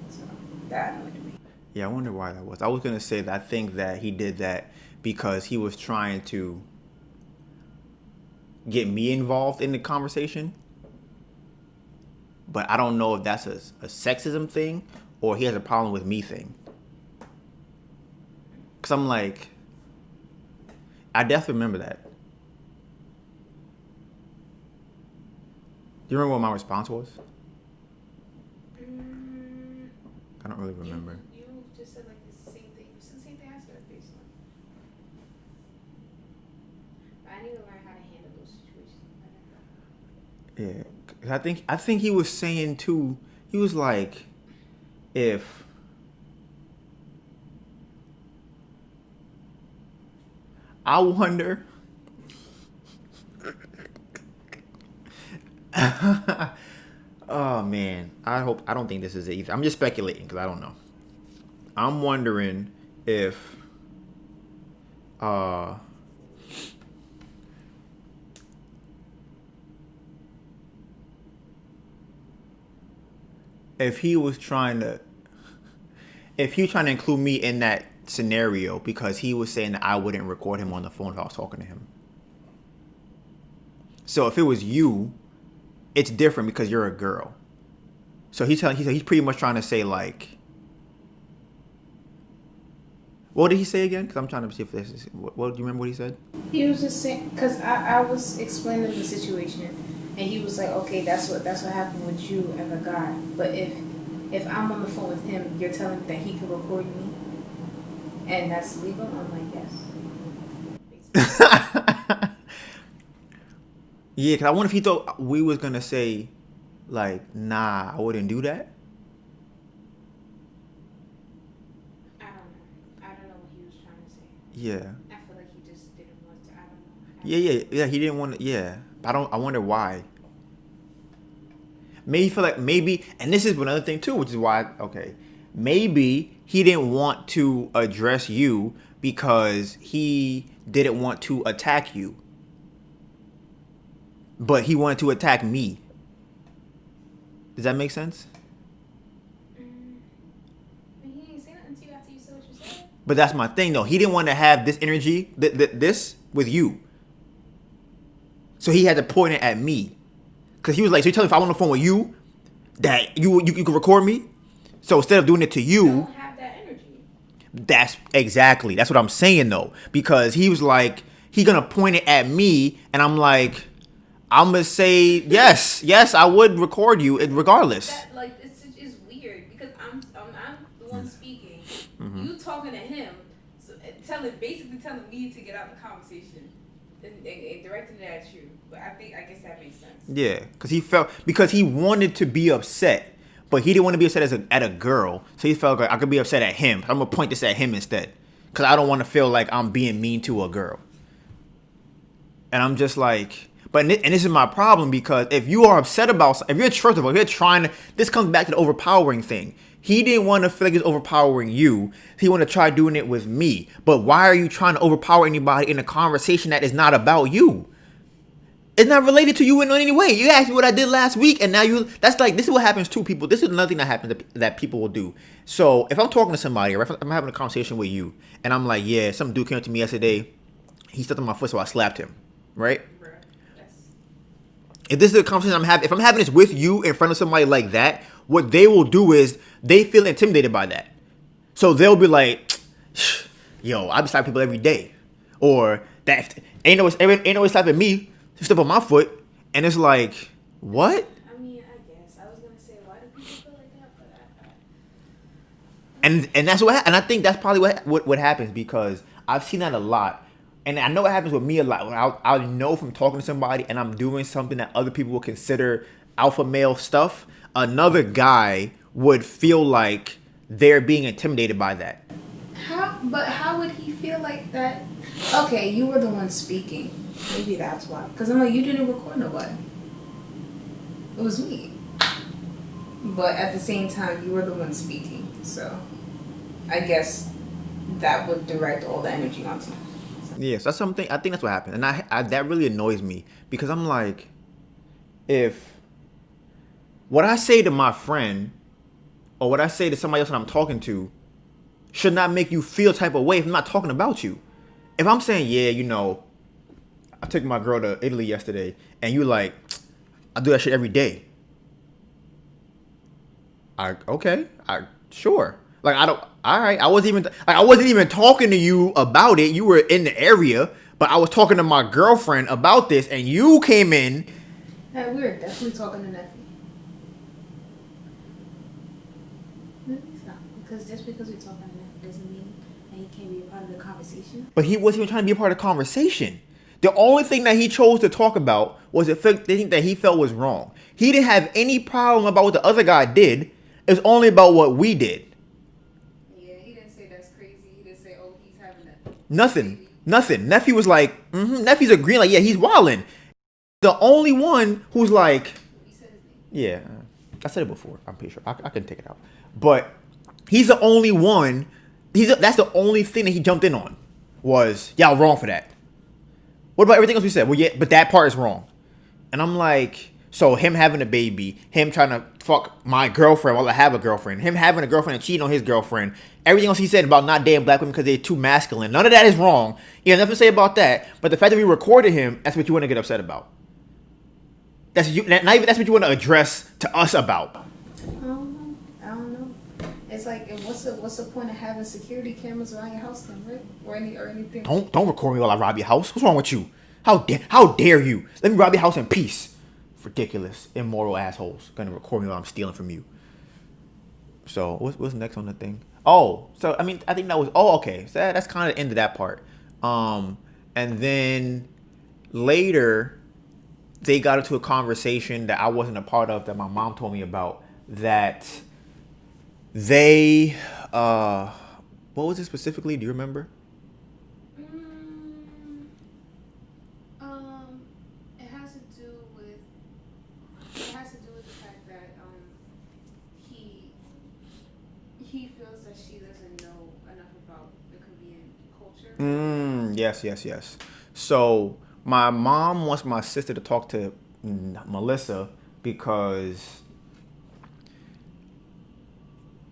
[SPEAKER 2] So that annoyed me.
[SPEAKER 1] Yeah, I wonder why that was. I was gonna say that I think that he did that because he was trying to get me involved in the conversation. But I don't know if that's a sexism thing or he has a problem with me thing. Because I'm like, I definitely remember that. Do you remember what my response was? I don't really remember.
[SPEAKER 3] You just said like the same thing. You said the same thing I said basically. But I need to learn how to handle those situations better.
[SPEAKER 1] Yeah, 'cause I think he was saying too. He was like, if I wonder. Oh man, I don't think this is it either. I'm just speculating because I don't know. I'm wondering if he was trying to include me in that scenario because he was saying that I wouldn't record him on the phone if I was talking to him. So if it was you, it's different because you're a girl. So he's pretty much trying to say like, what did he say again? Because I'm trying to see if this is, what do you remember what he said?
[SPEAKER 2] He was just saying, because I was explaining the situation, and he was like, okay, that's what happened with you and the guy. But if I'm on the phone with him, you're telling me that he can record me, and that's legal? I'm like, yes.
[SPEAKER 1] Yeah, because I wonder if he thought we was gonna say, like, nah, I wouldn't do that.
[SPEAKER 3] I don't know what he was trying to say.
[SPEAKER 1] Yeah.
[SPEAKER 3] I feel like he just didn't want to. I don't know.
[SPEAKER 1] Yeah. He didn't want to. Yeah, I wonder why. Maybe, and this is another thing too, which is why. Okay, maybe he didn't want to address you because he didn't want to attack you, but he wanted to attack me. Does that make sense?
[SPEAKER 3] But he ain't
[SPEAKER 2] say nothing to you after you said what you said.
[SPEAKER 1] But that's my thing, though. He didn't want to have this energy, this with you. So he had to point it at me. Because he was like, so you tell me if I'm on the phone with you, that you can record me? So instead of doing it to
[SPEAKER 2] I
[SPEAKER 1] you,
[SPEAKER 2] don't have that energy.
[SPEAKER 1] that's what I'm saying, though. Because he was like, he gonna point it at me, and I'm like, I'm gonna say, yes, I would record you regardless.
[SPEAKER 3] That, like, it's weird because I'm the one speaking. You talking to him, so basically telling me to get out the conversation and directing it at you. But I guess that makes sense.
[SPEAKER 1] Yeah, because he wanted to be upset, but he didn't want to be upset at a girl. So he felt like I could be upset at him. I'm gonna point this at him instead, because I don't want to feel like I'm being mean to a girl. And I'm just like, and this is my problem, because if you are upset about, if you're trying to, this comes back to the overpowering thing. He didn't want to feel like he's overpowering you. He wanted to try doing it with me. But why are you trying to overpower anybody in a conversation that is not about you? It's not related to you in any way. You asked me what I did last week, and now this is what happens to people. This is another thing that happens that people will do. So if I'm talking to somebody, or if I'm having a conversation with you, and I'm like, yeah, some dude came up to me yesterday, he stepped on my foot, so I slapped him, right? If this is a conversation I'm having, if I'm having this with you in front of somebody like that, what they will do is they feel intimidated by that. So they'll be like, yo, I be slapping people every day. Or that ain't no slapping me, step on my foot. And it's like, what?
[SPEAKER 2] I mean, I guess. I was going to say, why do people feel like that? But
[SPEAKER 1] And that's what, and I think that's probably what happens, because I've seen that a lot. And I know it happens with me a lot. When I know from talking to somebody and I'm doing something that other people will consider alpha male stuff, another guy would feel like they're being intimidated by that.
[SPEAKER 2] How would he feel like that? Okay, you were the one speaking. Maybe that's why. Because I'm like, you didn't record nobody. It was me. But at the same time, you were the one speaking. So I guess that would direct all the energy onto you.
[SPEAKER 1] Yes, that's something. I think that's what happened, and I that really annoys me, because I'm like, if what I say to my friend or what I say to somebody else that I'm talking to should not make you feel type of way if I'm not talking about you. If I'm saying, yeah, I took my girl to Italy yesterday, and you like, I do that shit every day. Sure. Like, I wasn't even talking to you about it. You were in the area, but I was talking to my girlfriend about this, and you came in.
[SPEAKER 2] Hey, we were definitely talking to nothing. Maybe so. Because just because we're talking to nothing doesn't mean that he can't be a part of the conversation.
[SPEAKER 1] But he wasn't even trying to be a part of the conversation. The only thing that he chose to talk about was the thing that he felt was wrong. He didn't have any problem about what the other guy did. It was only about what we did. Nothing. Nephew was like, Nephew's agreeing, like, yeah, he's wildin'. The only one who's like, yeah, I said it before, I'm pretty sure. I can take it out. But he's the only one, that's the only thing that he jumped in on, was, y'all wrong for that. What about everything else we said? Well, yeah, but that part is wrong. And I'm like, so him having a baby, him trying to fuck my girlfriend while I have a girlfriend, him having a girlfriend and cheating on his girlfriend, everything else he said about not dating black women because they're too masculine, none of that is wrong. He has nothing to say about that. But the fact that we recorded him, that's what you want to get upset about. That's what you want to address to us about.
[SPEAKER 2] I don't know. It's like, what's the point of having security cameras around your house then, right? Or anything.
[SPEAKER 1] Don't record me while I rob your house. What's wrong with you? How dare you? Let me rob your house in peace. Ridiculous, immoral assholes gonna record me while I'm stealing from you. So what's next on the thing? Oh, so I mean, I think that was okay. So that's kind of the end of that part. And then later they got into a conversation that I wasn't a part of, that my mom told me about, that they what was it specifically? Do you remember? Yes. So my mom wants my sister to talk to Melissa because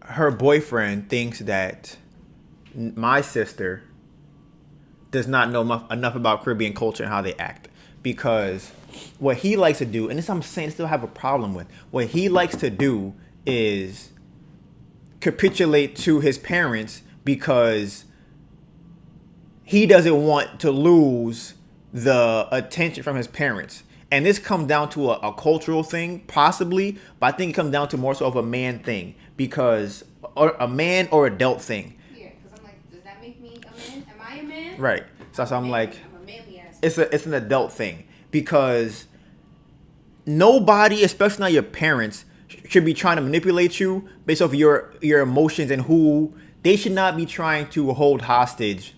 [SPEAKER 1] her boyfriend thinks that my sister does not know enough about Caribbean culture and how they act. Because what he likes to do, and this I'm saying still have a problem with, what he likes to do is capitulate to his parents because he doesn't want to lose the attention from his parents. And this comes down to a cultural thing, possibly, but I think it comes down to more so of a man thing, because or a man or adult thing.
[SPEAKER 3] Yeah, because I'm like, does that make me a man? Am I a man?
[SPEAKER 1] Right. So I'm like,
[SPEAKER 3] I'm a manly ass.
[SPEAKER 1] it's an adult thing, because nobody, especially not your parents, should be trying to manipulate you based off your emotions, and who they should not be trying to hold hostage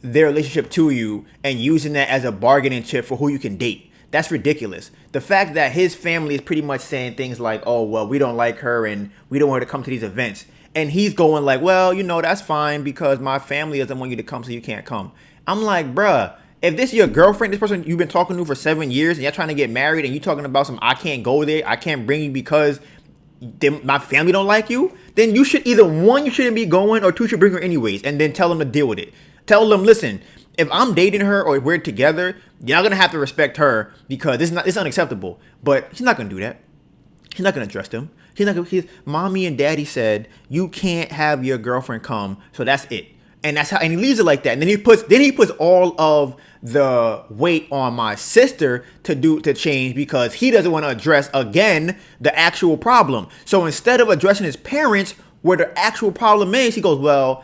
[SPEAKER 1] their relationship to you and using that as a bargaining chip for who you can date. That's ridiculous. The fact that his family is pretty much saying things like, oh, well, we don't like her and we don't want her to come to these events. And he's going like, well, that's fine because my family doesn't want you to come, so you can't come. I'm like, bruh, if this is your girlfriend, this person you've been talking to for 7 years, and you're trying to get married, and you're talking about I can't go there, I can't bring you because my family don't like you, then you should either, one, you shouldn't be going, or two, you should bring her anyways, and then tell them to deal with it. Tell them, listen, if I'm dating her or we're together, you're not gonna have to respect her because it's unacceptable. But he's not gonna do that. He's not gonna address them. Mommy and daddy said you can't have your girlfriend come, so that's it. And that's how, and he leaves it like that. And then he puts all of the weight on my sister to change, because he doesn't want to address again the actual problem. So instead of addressing his parents where the actual problem is, he goes, well,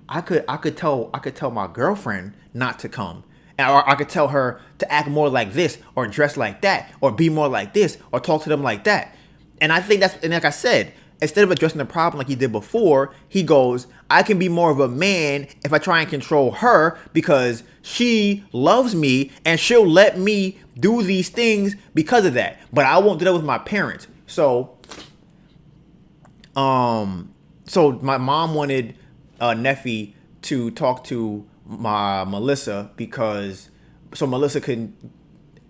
[SPEAKER 1] I could tell my girlfriend not to come, or I could tell her to act more like this, or dress like that, or be more like this, or talk to them like that. And I think and like I said, instead of addressing the problem like he did before, he goes, I can be more of a man if I try and control her because she loves me and she'll let me do these things because of that. But I won't do that with my parents. So my mom wanted Neffy to talk to my Melissa so Melissa can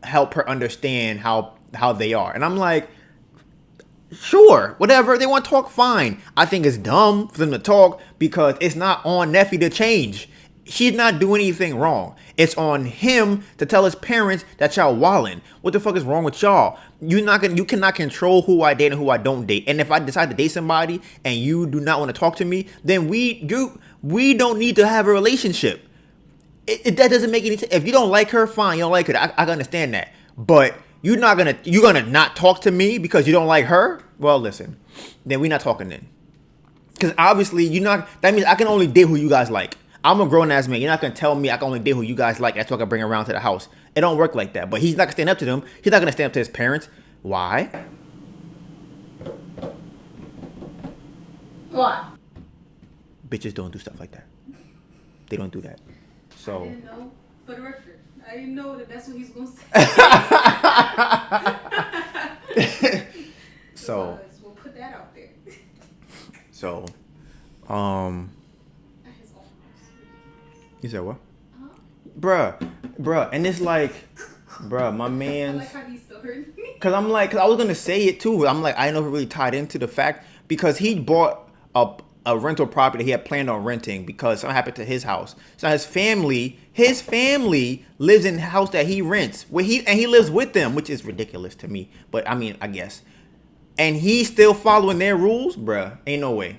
[SPEAKER 1] help her understand how they are. And I'm like, sure, whatever. They want to talk, fine. I think it's dumb for them to talk because it's not on Neffy to change. She's not doing anything wrong. It's on him to tell his parents that y'all wildin'. What the fuck is wrong with y'all? You cannot control who I date and who I don't date. And if I decide to date somebody and you do not want to talk to me, then we don't need to have a relationship. That doesn't make any sense. If you don't like her, fine. You don't like her. I can understand that. But you're gonna not talk to me because you don't like her? Well, listen, then we're not talking then. Because obviously that means I can only date who you guys like. I'm a grown ass man. You're not gonna tell me I can only date who you guys like. That's what I can bring around to the house. It don't work like that. But he's not gonna stand up to them. He's not gonna stand up to his parents. Why?
[SPEAKER 2] What?
[SPEAKER 1] Bitches don't do stuff like that. They don't do that. So.
[SPEAKER 3] I didn't know. For the record, I didn't know that's what he's gonna say.
[SPEAKER 1] So.
[SPEAKER 3] We'll put that out there.
[SPEAKER 1] So. You said what? Bruh, and it's like, my man's.
[SPEAKER 3] I like how he still heard me.
[SPEAKER 1] Cause I was gonna say it too. I'm like, I don't know if it really tied into the fact because he bought a rental property he had planned on renting because something happened to his house. So his family lives in the house that he rents, where he lives with them, which is ridiculous to me. But I mean, I guess. And he's still following their rules, bruh. Ain't no way.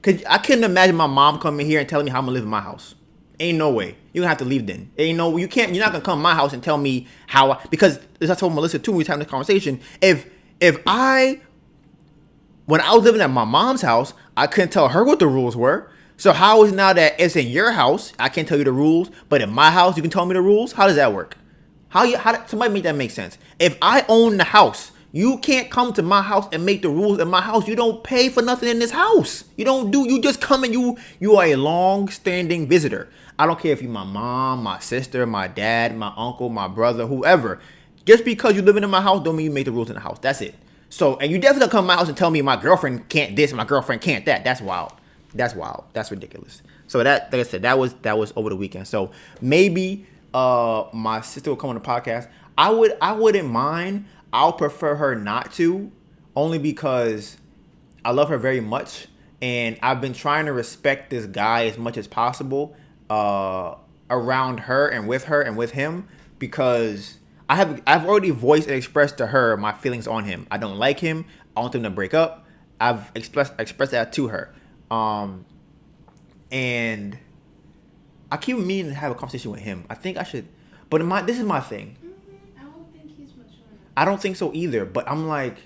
[SPEAKER 1] Cause I couldn't imagine my mom coming here and telling me how I'm gonna live in my house. Ain't no way. You're gonna have to leave then. You're not gonna come to my house and tell me because as I told Melissa too, we was having this conversation. When I was living at my mom's house, I couldn't tell her what the rules were. So how is it now that it's in your house, I can't tell you the rules, but in my house, you can tell me the rules? How does that work? Somebody make that make sense? If I own the house, you can't come to my house and make the rules in my house. You don't pay for nothing in this house. You just come and you are a long-standing visitor. I don't care if you're my mom, my sister, my dad, my uncle, my brother, whoever. Just because you're living in my house don't mean you make the rules in the house. That's it. So, and you definitely come to my house and tell me my girlfriend can't this and my girlfriend can't that. That's wild. That's ridiculous. So like I said, that was over the weekend. So maybe my sister will come on the podcast. I wouldn't mind. I'll prefer her not to, only because I love her very much, and I've been trying to respect this guy as much as possible around her and with him because I've already voiced and expressed to her my feelings on him. I don't like him. I want them to break up. I've expressed that to her, and I keep meaning to have a conversation with him. I think I should, but this is my thing.
[SPEAKER 3] I don't think he's mature enough.
[SPEAKER 1] I don't think so either. But I'm like,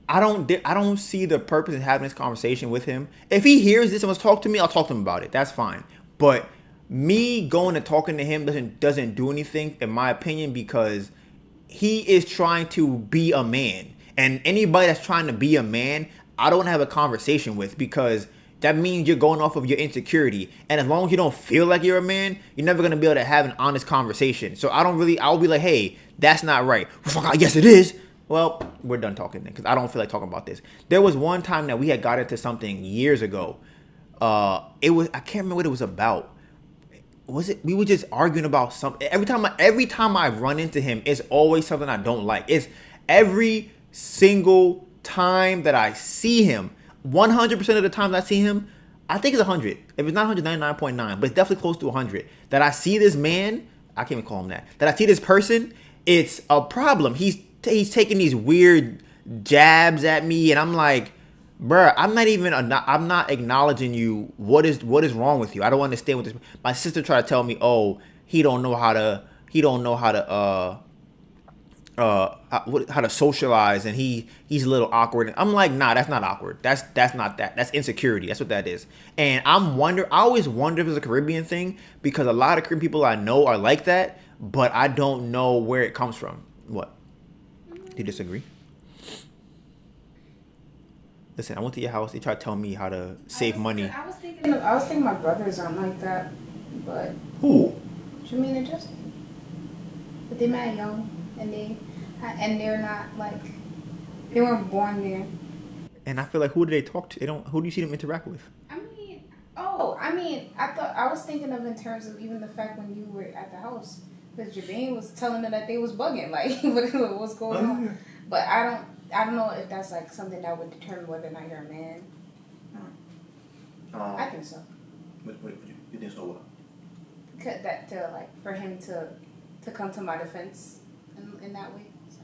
[SPEAKER 1] I don't see the purpose in having this conversation with him. If he hears this and wants to talk to me, I'll talk to him about it. That's fine. But me going and talking to him doesn't do anything, in my opinion, because he is trying to be a man. And anybody that's trying to be a man, I don't have a conversation with, because that means you're going off of your insecurity. And as long as you don't feel like you're a man, you're never going to be able to have an honest conversation. So I'll be like, hey, that's not right. Fuck, I guess it is. Well, we're done talking then, because I don't feel like talking about this. There was one time that we had got into something years ago. I can't remember what it was about. We were just arguing about something. Every time I run into him, it's always something I don't like. It's every single time that I see him, 100% of the times I see him, I think it's 100. If it's not 199.9, but it's definitely close to 100. That I see this man, I can't even call him that. That I see this person, it's a problem. He's taking these weird jabs at me, and I'm like, bruh, I'm not acknowledging you. What is wrong with you? I don't understand what this. My sister tried to tell me, oh, he don't know how to socialize, and he's a little awkward. I'm like, nah, that's not awkward. That's not that. That's insecurity. That's what that is. And I always wonder if it's a Caribbean thing, because a lot of Caribbean people I know are like that, but I don't know where it comes from. What? Do you disagree? Listen, I went to your house. They tried to tell me how to save money.
[SPEAKER 2] I was thinking my brothers aren't like that, but
[SPEAKER 1] Who?
[SPEAKER 2] Jermaine and Justin. But they mad young, and they're not like, they weren't born there.
[SPEAKER 1] And I feel like, who do they talk to? Who do you see them interact with?
[SPEAKER 2] I was thinking of in terms of even the fact when you were at the house, because Jermaine was telling them that they was bugging, like what's going on. But I don't know if that's like something that would determine whether or not you're a man. I think so.
[SPEAKER 1] What you think so? What?
[SPEAKER 2] That for him to come to my defense in that way. So.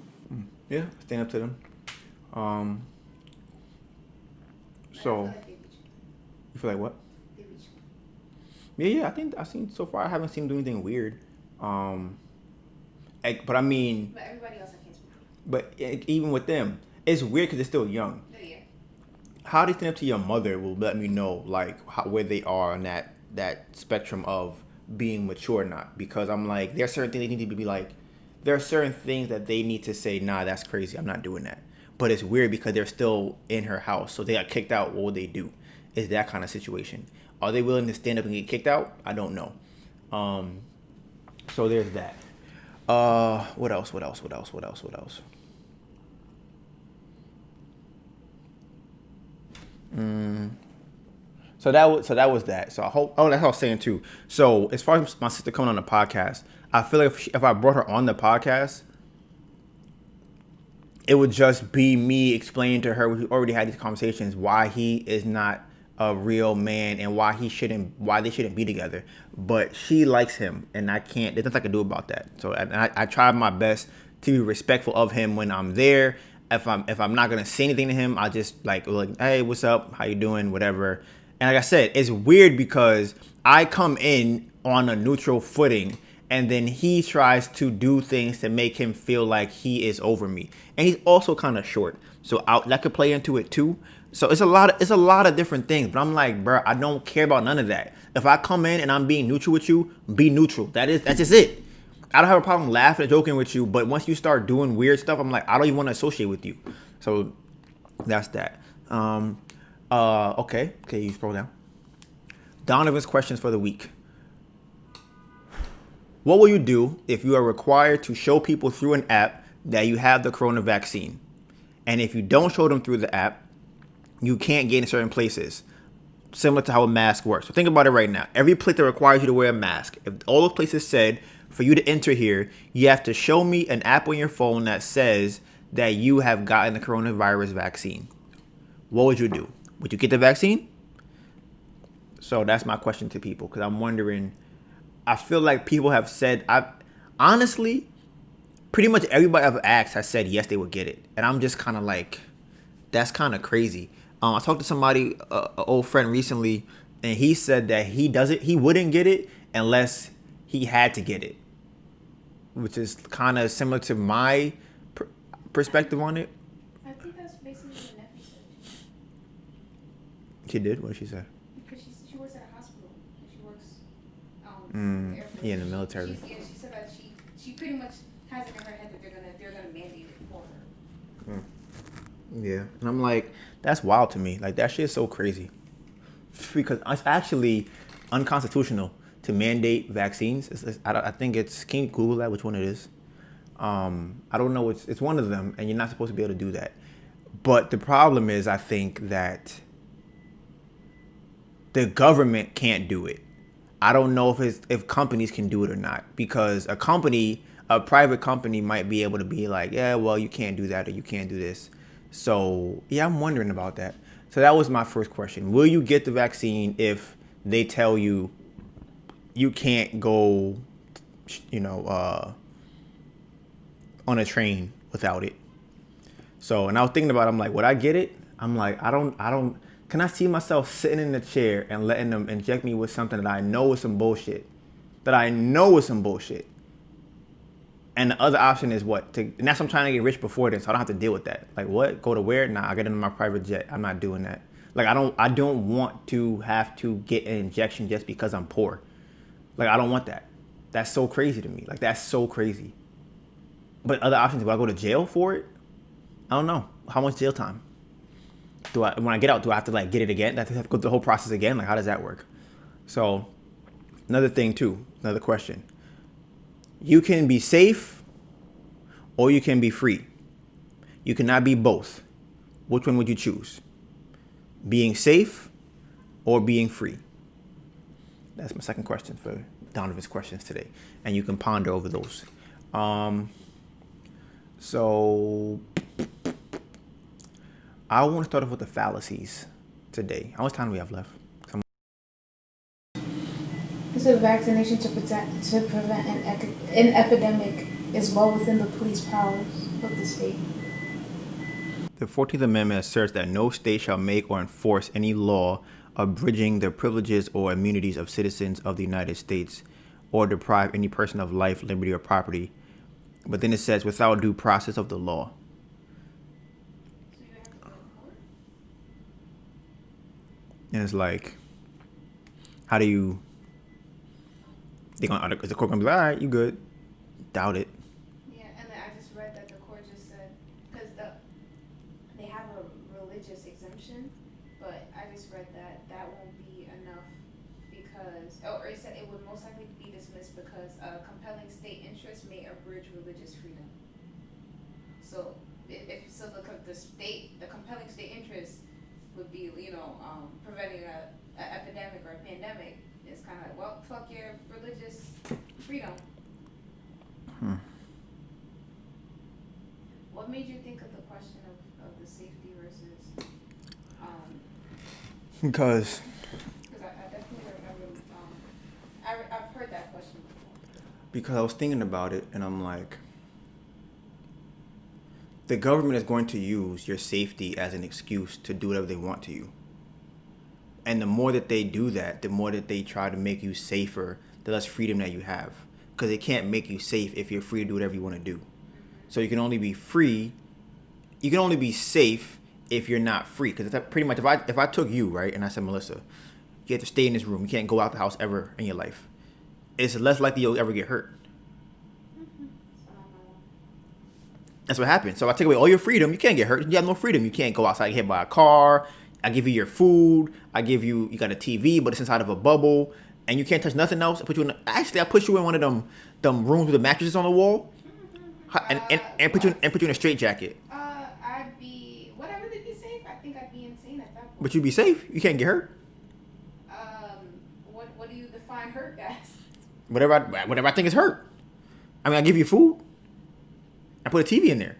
[SPEAKER 1] Yeah, stand up to them. So you feel like what? Yeah. I think I've seen so far. I haven't seen him do anything weird. But I mean.
[SPEAKER 3] But everybody else I can't speak.
[SPEAKER 1] But even with them, it's weird because they're still young.
[SPEAKER 3] Oh, yeah.
[SPEAKER 1] How they stand up to your mother will let me know like where they are on that spectrum of being mature or not. Because I'm like, there are certain things they need to be like. There are certain things that they need to say, nah, that's crazy. I'm not doing that. But it's weird because they're still in her house. So they got kicked out. What would they do? It's that kind of situation. Are they willing to stand up and get kicked out? I don't know. So there's that. What else? So that was that. So I hope. Oh, that's what I was saying too. So as far as my sister coming on the podcast, I feel like if I brought her on the podcast, it would just be me explaining to her, we already had these conversations, why he is not a real man and why they shouldn't be together. But she likes him, and I can't. There's nothing I can do about that. So I try my best to be respectful of him when I'm there. If I'm not gonna say anything to him, I just like, hey, what's up? How you doing? Whatever. And like I said, it's weird because I come in on a neutral footing, and then he tries to do things to make him feel like he is over me. And he's also kind of short, so that could play into it too. So it's a lot of different things. But I'm like, bro, I don't care about none of that. If I come in and I'm being neutral with you, be neutral. That's just it. I don't have a problem laughing and joking with you, but once you start doing weird stuff, I'm like, I don't even want to associate with you. So that's that. Okay, you scroll down. Donivans questions for the week. What will you do if you are required to show people through an app that you have the corona vaccine? And if you don't show them through the app, you can't get in certain places. Similar to how a mask works. So think about it right now. Every place that requires you to wear a mask, if all those places said, for you to enter here, you have to show me an app on your phone that says that you have gotten the coronavirus vaccine, what would you do? Would you get the vaccine? So that's my question to people, because I'm wondering, I feel like people have said, honestly, pretty much everybody I've asked has said yes, they would get it. And I'm just kind of like, that's kind of crazy. I talked to somebody, an old friend recently, and he said that he wouldn't get it unless he had to get it, which is kind of similar to my perspective on it.
[SPEAKER 2] I think that's basically what Nephi said.
[SPEAKER 1] She did? What did she say?
[SPEAKER 2] Because she works at a hospital. She works
[SPEAKER 1] in the military.
[SPEAKER 2] She said that she pretty much has it in her head that they're gonna mandate it for her.
[SPEAKER 1] Yeah, and I'm like, that's wild to me. Like, that shit is so crazy, because it's actually unconstitutional to mandate vaccines. I think it's, can you Google that, which one it is? I don't know. It's one of them, and you're not supposed to be able to do that. But the problem is, I think that the government can't do it. I don't know if companies can do it or not, because a private company might be able to be like, yeah, well, you can't do that or you can't do this. So yeah, I'm wondering about that. So that was my first question. Will you get the vaccine if they tell you you can't go, on a train without it? So, and I was thinking about it, I'm like, would I get it? I'm like, I don't, can I see myself sitting in the chair and letting them inject me with something that I know is some bullshit? And the other option is what? And that's what I'm trying to get rich before then, so I don't have to deal with that. Like, what? Go to where? Nah, I get into my private jet. I'm not doing that. Like, I don't want to have to get an injection just because I'm poor. Like, I don't want that. That's so crazy to me. Like, that's so crazy. But other options, will I go to jail for it? I don't know. How much jail time? When I get out, do I have to like get it again? Do I have to go through the whole process again? Like, how does that work? So, another question. You can be safe or you can be free. You cannot be both. Which one would you choose? Being safe or being free? That's my second question for Donovan's questions today. And you can ponder over those. So I want to start off with the fallacies today. How much time do we have left?
[SPEAKER 2] It's a vaccination to prevent an epidemic is well within the police powers of the state.
[SPEAKER 1] The 14th Amendment asserts that no state shall make or enforce any law abridging the privileges or immunities of citizens of the United States or deprive any person of life, liberty, or property. But then it says without due process of the law.
[SPEAKER 2] So you have to go to court?
[SPEAKER 1] And it's like, how do you... Is the court gonna be like, all right, you good? Doubt it.
[SPEAKER 2] Yeah, and then I just read that the court just said, because they have a religious exemption, but I just read that won't be enough because, or it said it would most likely be dismissed because a compelling state interest may abridge religious freedom. So the compelling state interest would be, preventing an epidemic or a pandemic. It's kind of like, well, fuck your religious freedom. What made you think of the question of the safety versus?
[SPEAKER 1] Because
[SPEAKER 2] I definitely remember. I've heard that question before.
[SPEAKER 1] Because I was thinking about it, and I'm like, the government is going to use your safety as an excuse to do whatever they want to you. And the more that they do that, the more that they try to make you safer, the less freedom that you have. Because they can't make you safe if you're free to do whatever you want to do. So you can only be free. You can only be safe if you're not free. Because pretty much, if I took you, right, and I said, Melissa, you have to stay in this room. You can't go out the house ever in your life. It's less likely you'll ever get hurt. That's what happens. So if I take away all your freedom, you can't get hurt. You have no freedom. You can't go outside, get hit by a car. I give you your food. You got a TV, but it's inside of a bubble, and you can't touch nothing else. I put you in one of them rooms with the mattresses on the wall, and put you in a straitjacket.
[SPEAKER 2] Would I really be safe? I think I'd be insane at that point.
[SPEAKER 1] But you'd be safe. You can't get hurt.
[SPEAKER 2] What do you define hurt as?
[SPEAKER 1] Whatever I think is hurt. I mean, I give you food. I put a TV in there.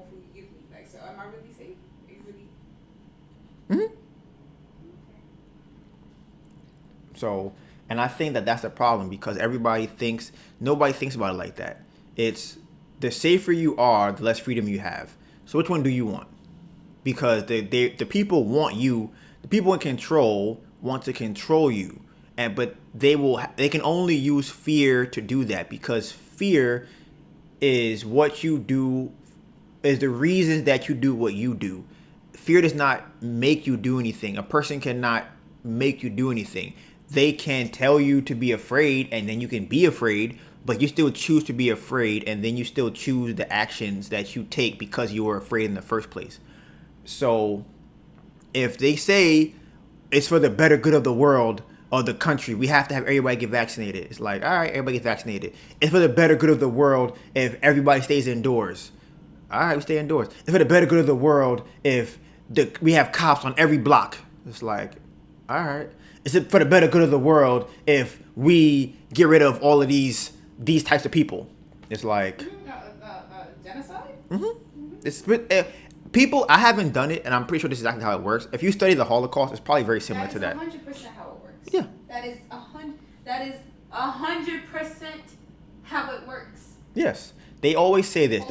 [SPEAKER 3] more food you give me. Like, so am I really safe? Are you really?
[SPEAKER 1] Mm-hmm. So, and I think that that's the problem because nobody thinks about it like that. It's the safer you are, the less freedom you have. So which one do you want? Because the people want you, the people in control want to control you. But they can only use fear to do that because fear is what you do, is the reasons that you do what you do. Fear does not make you do anything. A person cannot make you do anything. They can tell you to be afraid and then you can be afraid, but you still choose to be afraid and then you still choose the actions that you take because you were afraid in the first place. So if they say it's for the better good of the world or the country, we have to have everybody get vaccinated. It's like, all right, everybody get vaccinated. It's for the better good of the world if everybody stays indoors. All right, we stay indoors. It's for the better good of the world if we have cops on every block. It's like, all right. It's for the better good of the world if we get rid of all of these types of people. It's like
[SPEAKER 3] Genocide.
[SPEAKER 1] It's people. I haven't done it, and I'm pretty sure this is exactly how it works. If you study the Holocaust, it's probably very similar to that.
[SPEAKER 3] 100% how it works.
[SPEAKER 1] Yeah.
[SPEAKER 3] That is 100% how it works.
[SPEAKER 1] Yes, they always say this: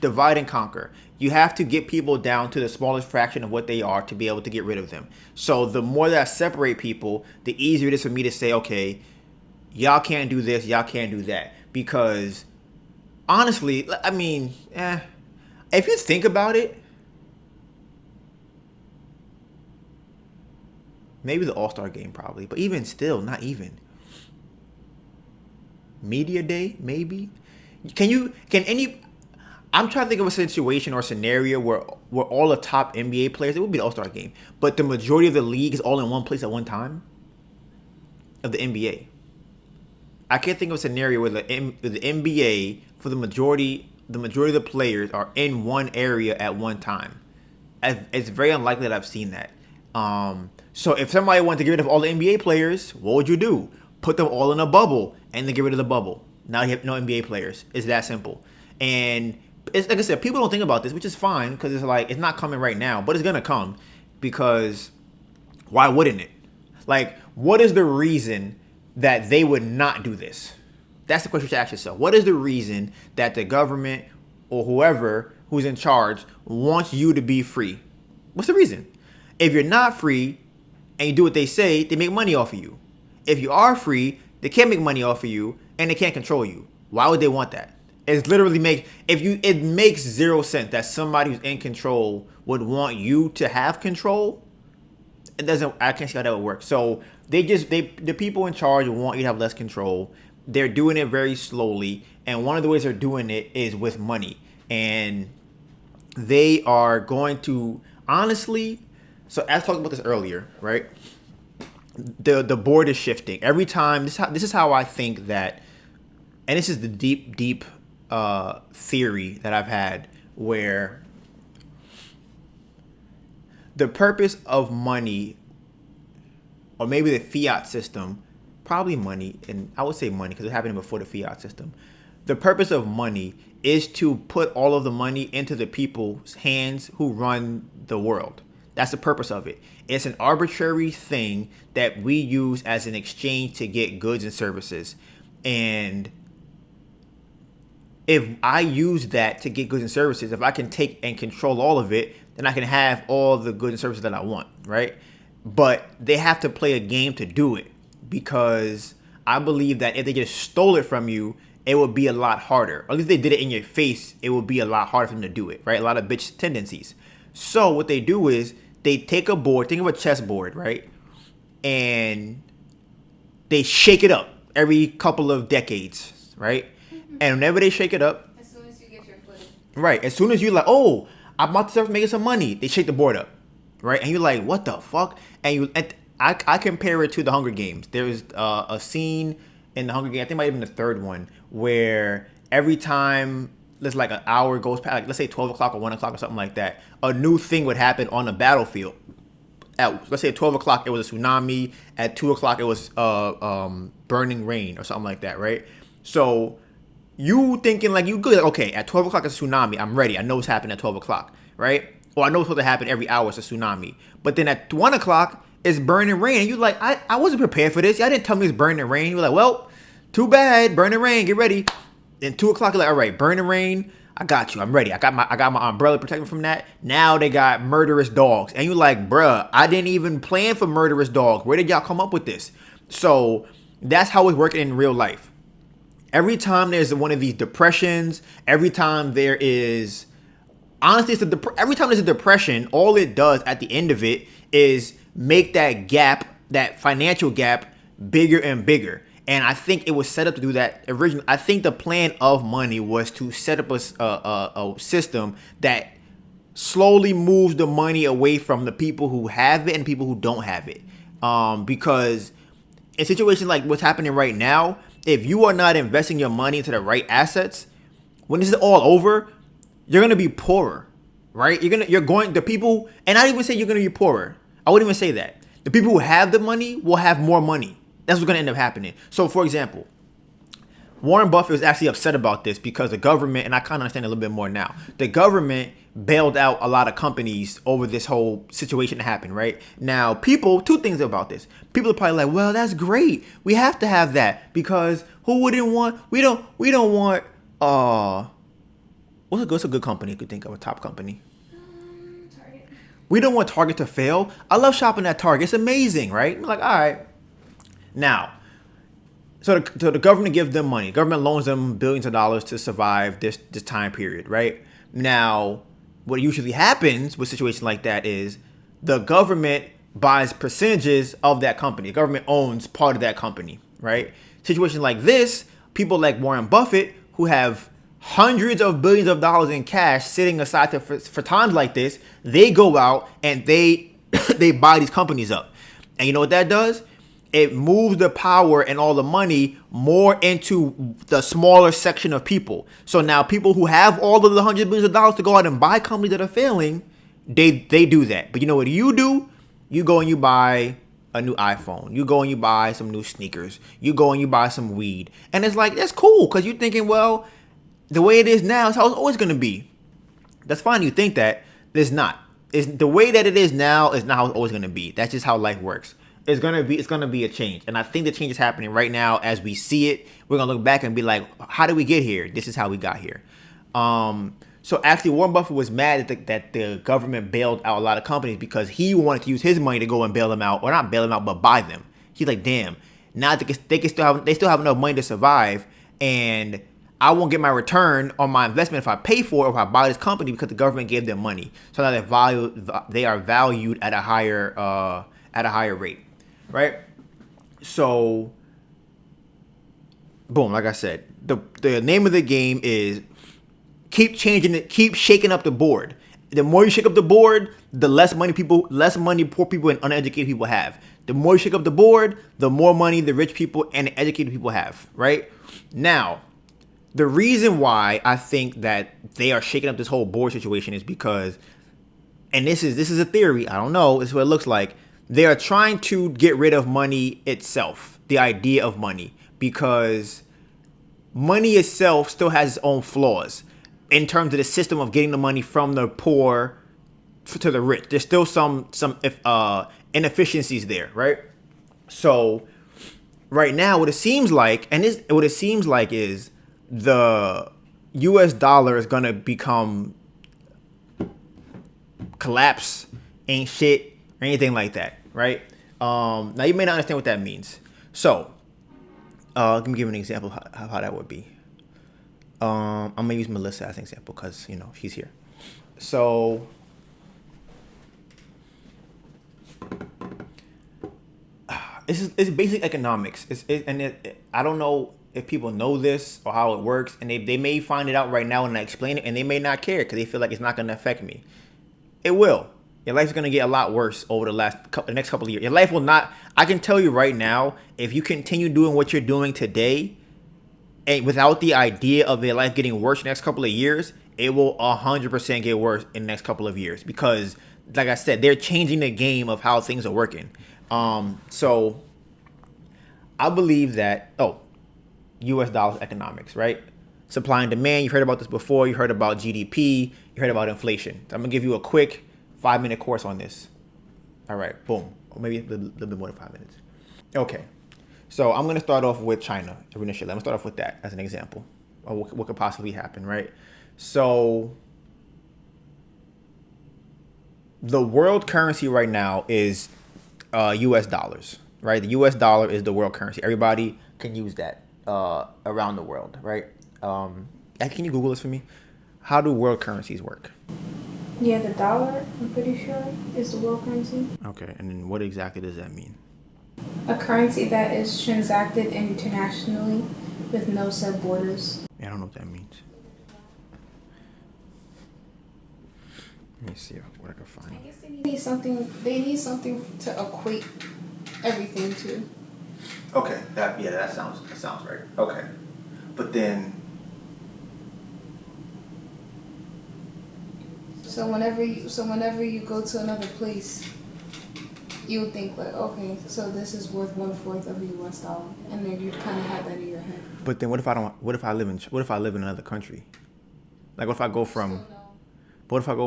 [SPEAKER 1] divide and conquer. You have to get people down to the smallest fraction of what they are to be able to get rid of them. So the more that I separate people, the easier it is for me to say, okay, y'all can't do this, y'all can't do that. Because honestly, I mean, if you think about it, maybe the All-Star game probably, but even still, not even. Media Day, maybe? I'm trying to think of a situation or scenario where all the top NBA players, it would be the All-Star game, but the majority of the league is all in one place at one time of the NBA. I can't think of a scenario where the NBA, for the majority of the players are in one area at one time. It's very unlikely that I've seen that. So if somebody wanted to get rid of all the NBA players, what would you do? Put them all in a bubble and then get rid of the bubble. Now you have no NBA players. It's that simple. And it's like I said, people don't think about this, which is fine because it's like it's not coming right now, but it's gonna come because why wouldn't it? Like, what is the reason that they would not do this? That's the question you should ask yourself. What is the reason that the government or whoever who's in charge wants you to be free? What's the reason? If you're not free and you do what they say, they make money off of you. If you are free, they can't make money off of you and they can't control you. Why would they want that? It makes zero sense that somebody who's in control would want you to have control. I can't see how that would work. So the people in charge want you to have less control. They're doing it very slowly. And one of the ways they're doing it is with money. And they are going to, honestly, so as talked about this earlier, right? The board is shifting. Every time, this is how I think that, and this is the deep theory that I've had, where the purpose of money, or maybe the fiat system, probably money, and I would say money because it happened before the fiat system. The purpose of money is to put all of the money into the people's hands who run the world. That's the purpose of it. It's an arbitrary thing that we use as an exchange to get goods and services. And if I use that to get goods and services, if I can take and control all of it, then I can have all the goods and services that I want, right? But they have to play a game to do it, because I believe that if they just stole it from you, it would be a lot harder. Or at least if they did it in your face, it would be a lot harder for them to do it, right? A lot of bitch tendencies. So what they do is they take a board, think of a chessboard, right? And they shake it up every couple of decades, right? And whenever they shake it up,
[SPEAKER 3] as soon as you get your footing,
[SPEAKER 1] right? As soon as you're like, oh, I'm about to start making some money, they shake the board up, right? And you're like, what the fuck? And I compare it to the Hunger Games. There's a scene in the Hunger Games, I think it might have been the third one, where every time there's like an hour goes past, like let's say 12 o'clock or 1 o'clock or something like that, a new thing would happen on the battlefield. Let's say at 12 o'clock it was a tsunami, at 2 o'clock it was burning rain or something like that, right? So you thinking like you good. Like, okay, at 12 o'clock it's a tsunami. I'm ready. I know what's happening at 12 o'clock, right? Or I know what's supposed to happen every hour. It's a tsunami. But then at 1 o'clock it's burning rain. And you're like, I wasn't prepared for this. Y'all didn't tell me it's burning rain. You're like, well, too bad. Burning rain. Get ready. Then 2 o'clock you're like, all right, burning rain. I got you. I'm ready. I got my umbrella to protect me from that. Now they got murderous dogs. And you're like, bruh, I didn't even plan for murderous dogs. Where did y'all come up with this? So that's how it's working in real life. Every time there's one of these depressions, every time there is, honestly, every time there's a depression, all it does at the end of it is make that gap, that financial gap, bigger and bigger. And I think it was set up to do that originally. I think the plan of money was to set up a system that slowly moves the money away from the people who have it and people who don't have it. Because in situations like what's happening right now, if you are not investing your money into the right assets, when this is all over, you're gonna be poorer, right? The people, and I didn't even say you're gonna be poorer. I wouldn't even say that. The people who have the money will have more money. That's what's gonna end up happening. So, for example, Warren Buffett was actually upset about this because the government, and I kind of understand a little bit more now, the government bailed out a lot of companies over this whole situation that happened, right? Now, two things about this. People are probably like, well, that's great. We have to have that because who wouldn't want, we don't want, what's a good company you could think of, a top company?
[SPEAKER 2] Target.
[SPEAKER 1] We don't want Target to fail. I love shopping at Target. It's amazing, right? We're like, all right. Now, so the government gives them money. Government loans them billions of dollars to survive this time period, right? Now, what usually happens with situations like that is the government buys percentages of that company. The government owns part of that company, right? Situations like this, people like Warren Buffett, who have hundreds of billions of dollars in cash sitting aside for times like this, they go out and they buy these companies up. And you know what that does? It moves the power and all the money more into the smaller section of people. So now people who have all of the hundreds of billions of dollars to go out and buy companies that are failing, they do that. But you know what you do? You go and you buy a new iPhone. You go and you buy some new sneakers. You go and you buy some weed. And it's like, that's cool because you're thinking, well, the way it is now is how it's always going to be. That's fine. You think that. It's not. The way that it is now is not how it's always going to be. That's just how life works. It's gonna be a change, and I think the change is happening right now as we see it. We're gonna look back and be like, how did we get here? This is how we got here. So actually, Warren Buffett was mad that the government bailed out a lot of companies because he wanted to use his money to go and bail them out, or not bail them out, but buy them. He's like, damn, now they still have enough money to survive, and I won't get my return on my investment if I pay for it or if I buy this company because the government gave them money. So now they are valued at a higher rate. Right? So, boom, like I said, the name of the game is keep changing it, keep shaking up the board. The more you shake up the board, the less money poor people and uneducated people have. The more you shake up the board, the more money the rich people and the educated people have, right? Now, the reason why I think that they are shaking up this whole board situation is because, and this is a theory, I don't know, this is what it looks like. They are trying to get rid of money itself, the idea of money, because money itself still has its own flaws in terms of the system of getting the money from the poor to the rich. There's still some inefficiencies there, right? So right now, what it seems like is the U.S. dollar is gonna become collapse, ain't shit. Or anything like that, right? Now, you may not understand what that means. So, let me give you an example of how that would be. I'm going to use Melissa as an example because, she's here. So, it's basic economics. I don't know if people know this or how it works, and they may find it out right now and I explain it, and they may not care because they feel like it's not going to affect me. It will. Your life's going to get a lot worse over the next couple of years. Your life will not, I can tell you right now, if you continue doing what you're doing today, and without the idea of your life getting worse in the next couple of years, it will 100% get worse in the next couple of years. Because, like I said, they're changing the game of how things are working. So, I believe that, U.S. dollars economics, right? Supply and demand. You heard about this before. You heard about GDP. You heard about inflation. I'm gonna give you a quick 5-minute course on this. All right, boom. Or maybe a little bit more than 5 minutes. Okay, so I'm gonna start off with China initially. I'm gonna start off with that as an example of what could possibly happen, right? So the world currency right now is U.S. dollars, right? The U.S. dollar is the world currency. Everybody can use that around the world, right? Can you Google this for me? How do world currencies work?
[SPEAKER 2] Yeah, the dollar, I'm pretty sure, is the world currency.
[SPEAKER 1] Okay, and then what exactly does that mean?
[SPEAKER 2] A currency that is transacted internationally with no set borders.
[SPEAKER 1] Yeah, I don't know what that means. Let me see what I can find.
[SPEAKER 2] I guess they need something. They need something to equate everything to.
[SPEAKER 1] Okay, that sounds right. Okay, but then.
[SPEAKER 2] So whenever you go to another place, you would think like, okay, so this is worth 1/4 of a U.S. dollar, and then you'd kind of have that in your head.
[SPEAKER 1] But then what if I live in another country? Like what if I go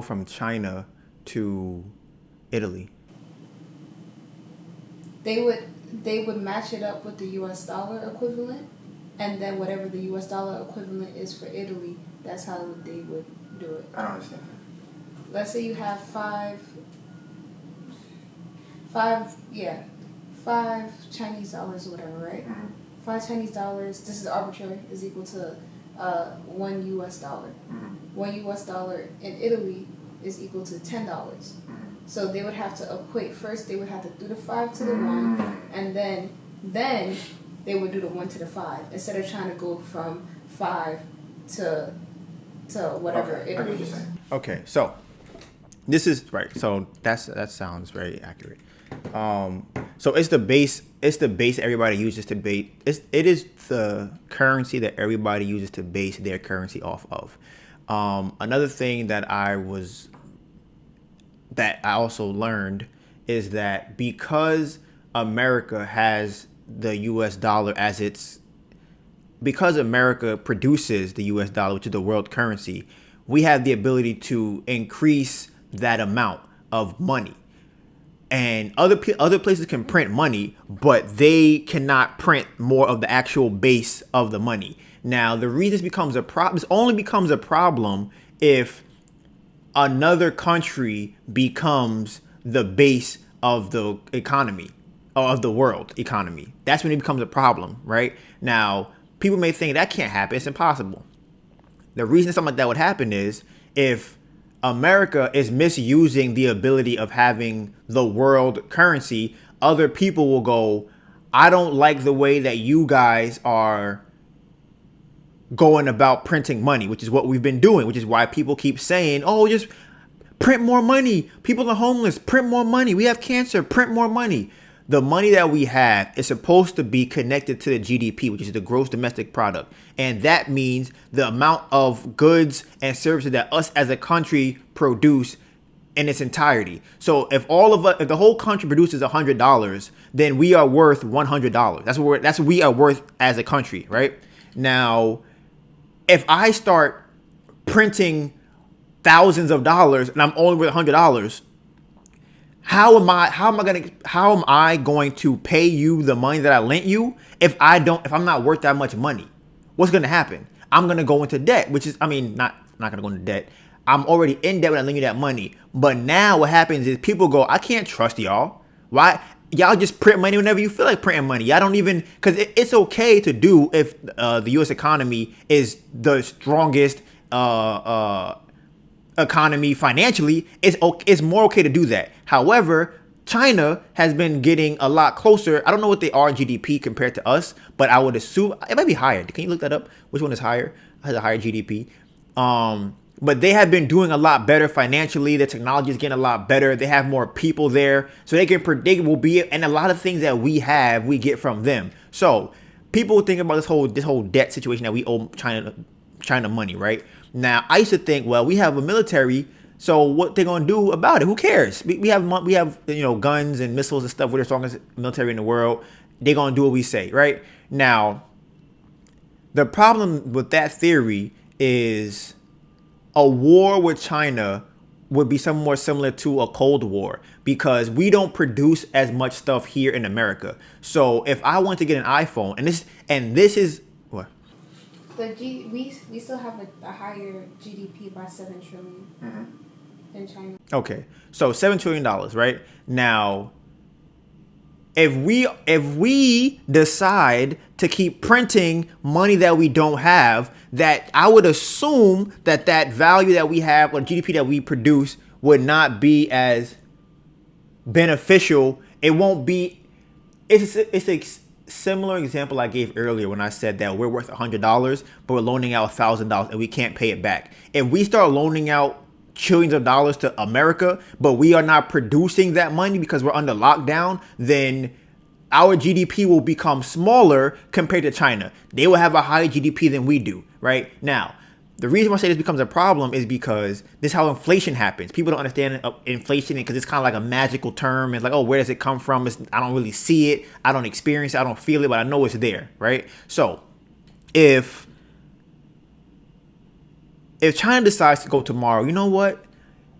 [SPEAKER 1] from China to Italy?
[SPEAKER 2] They would match it up with the U.S. dollar equivalent, and then whatever the U.S. dollar equivalent is for Italy, that's how they would do it.
[SPEAKER 1] I don't understand.
[SPEAKER 2] Let's say you have five Chinese dollars or whatever, right?
[SPEAKER 1] Mm-hmm.
[SPEAKER 2] 5 Chinese dollars, this is arbitrary, is equal to $1 U.S. dollar.
[SPEAKER 1] Mm-hmm.
[SPEAKER 2] $1 U.S. dollar in Italy is equal to $10.
[SPEAKER 1] Mm-hmm.
[SPEAKER 2] So they would have to equate. First, they would have to do the 5 to the 1, and then they would do the 1 to the 5 instead of trying to go from 5 to whatever Italy is.
[SPEAKER 1] Okay, so this is right. So that sounds very accurate. So it's the base everybody uses to base. It is the currency that everybody uses to base their currency off of. Another thing that I also learned is that because America has the U.S. dollar because America produces the U.S. dollar, which is the world currency, we have the ability to increase that amount of money. And other places can print money, but they cannot print more of the actual base of the money. Now, the reason this becomes a problem, this only becomes a problem if another country becomes the base of the economy, of the world economy. That's when it becomes a problem, right? Now, people may think that can't happen. It's impossible. The reason something like that would happen is if America is misusing the ability of having the world currency, other people will go, I don't like the way that you guys are going about printing money, which is what we've been doing, which is why people keep saying, oh, just print more money. People are homeless. Print more money. We have cancer. Print more money. The money that we have is supposed to be connected to the GDP, which is the gross domestic product. And that means the amount of goods and services that us as a country produce in its entirety. So if if the whole country produces $100, then we are worth $100. That's what we are worth as a country, right? Now, if I start printing thousands of dollars and I'm only worth $100, how am I going to pay you the money that I lent you if I'm not worth that much money? What's going to happen? I'm going to go into debt, which is, not going to go into debt. I'm already in debt when I lend you that money. But now what happens is people go, I can't trust y'all. Why? Y'all just print money whenever you feel like printing money. Y'all don't even, because it's okay to do if the U.S. economy is the strongest economy financially. It's more okay to do that. However, China has been getting a lot closer. I don't know what they are in GDP compared to us, but I would assume it might be higher. Can you look that up? Which one is higher? Has a higher GDP. But they have been doing a lot better financially. The technology is getting a lot better. They have more people there, so they can predict will be. And a lot of things that we get from them. So people think about this whole debt situation that we owe China money, right? Now, I used to think, well, we have a military, so what they gonna do about it? Who cares? We have guns and missiles and stuff. We're the strongest military in the world. They gonna do what we say, right? Now, The problem with that theory is a war with China would be somewhat similar to a Cold War because we don't produce as much stuff here in America. So if I want to get an iPhone, and this is what
[SPEAKER 2] We still have a higher GDP by 7 trillion than China.
[SPEAKER 1] Okay, so $7 trillion, right? Now, if we decide to keep printing money that we don't have, that I would assume that value that we have or GDP that we produce would not be as beneficial. It won't be. It's a similar example I gave earlier when I said that we're worth $100, but we're loaning out $1,000 and we can't pay it back. If we start loaning out trillions of dollars to America, but we are not producing that money because we're under lockdown, then our GDP will become smaller compared to China. They will have a higher GDP than we do, right? Now, the reason why I say this becomes a problem is because this is how inflation happens. People don't understand inflation because it's kind of like a magical term. It's like, oh, where does it come from? I don't really see it. I don't experience it. I don't feel it, but I know it's there, right? So if China decides to go tomorrow, you know what?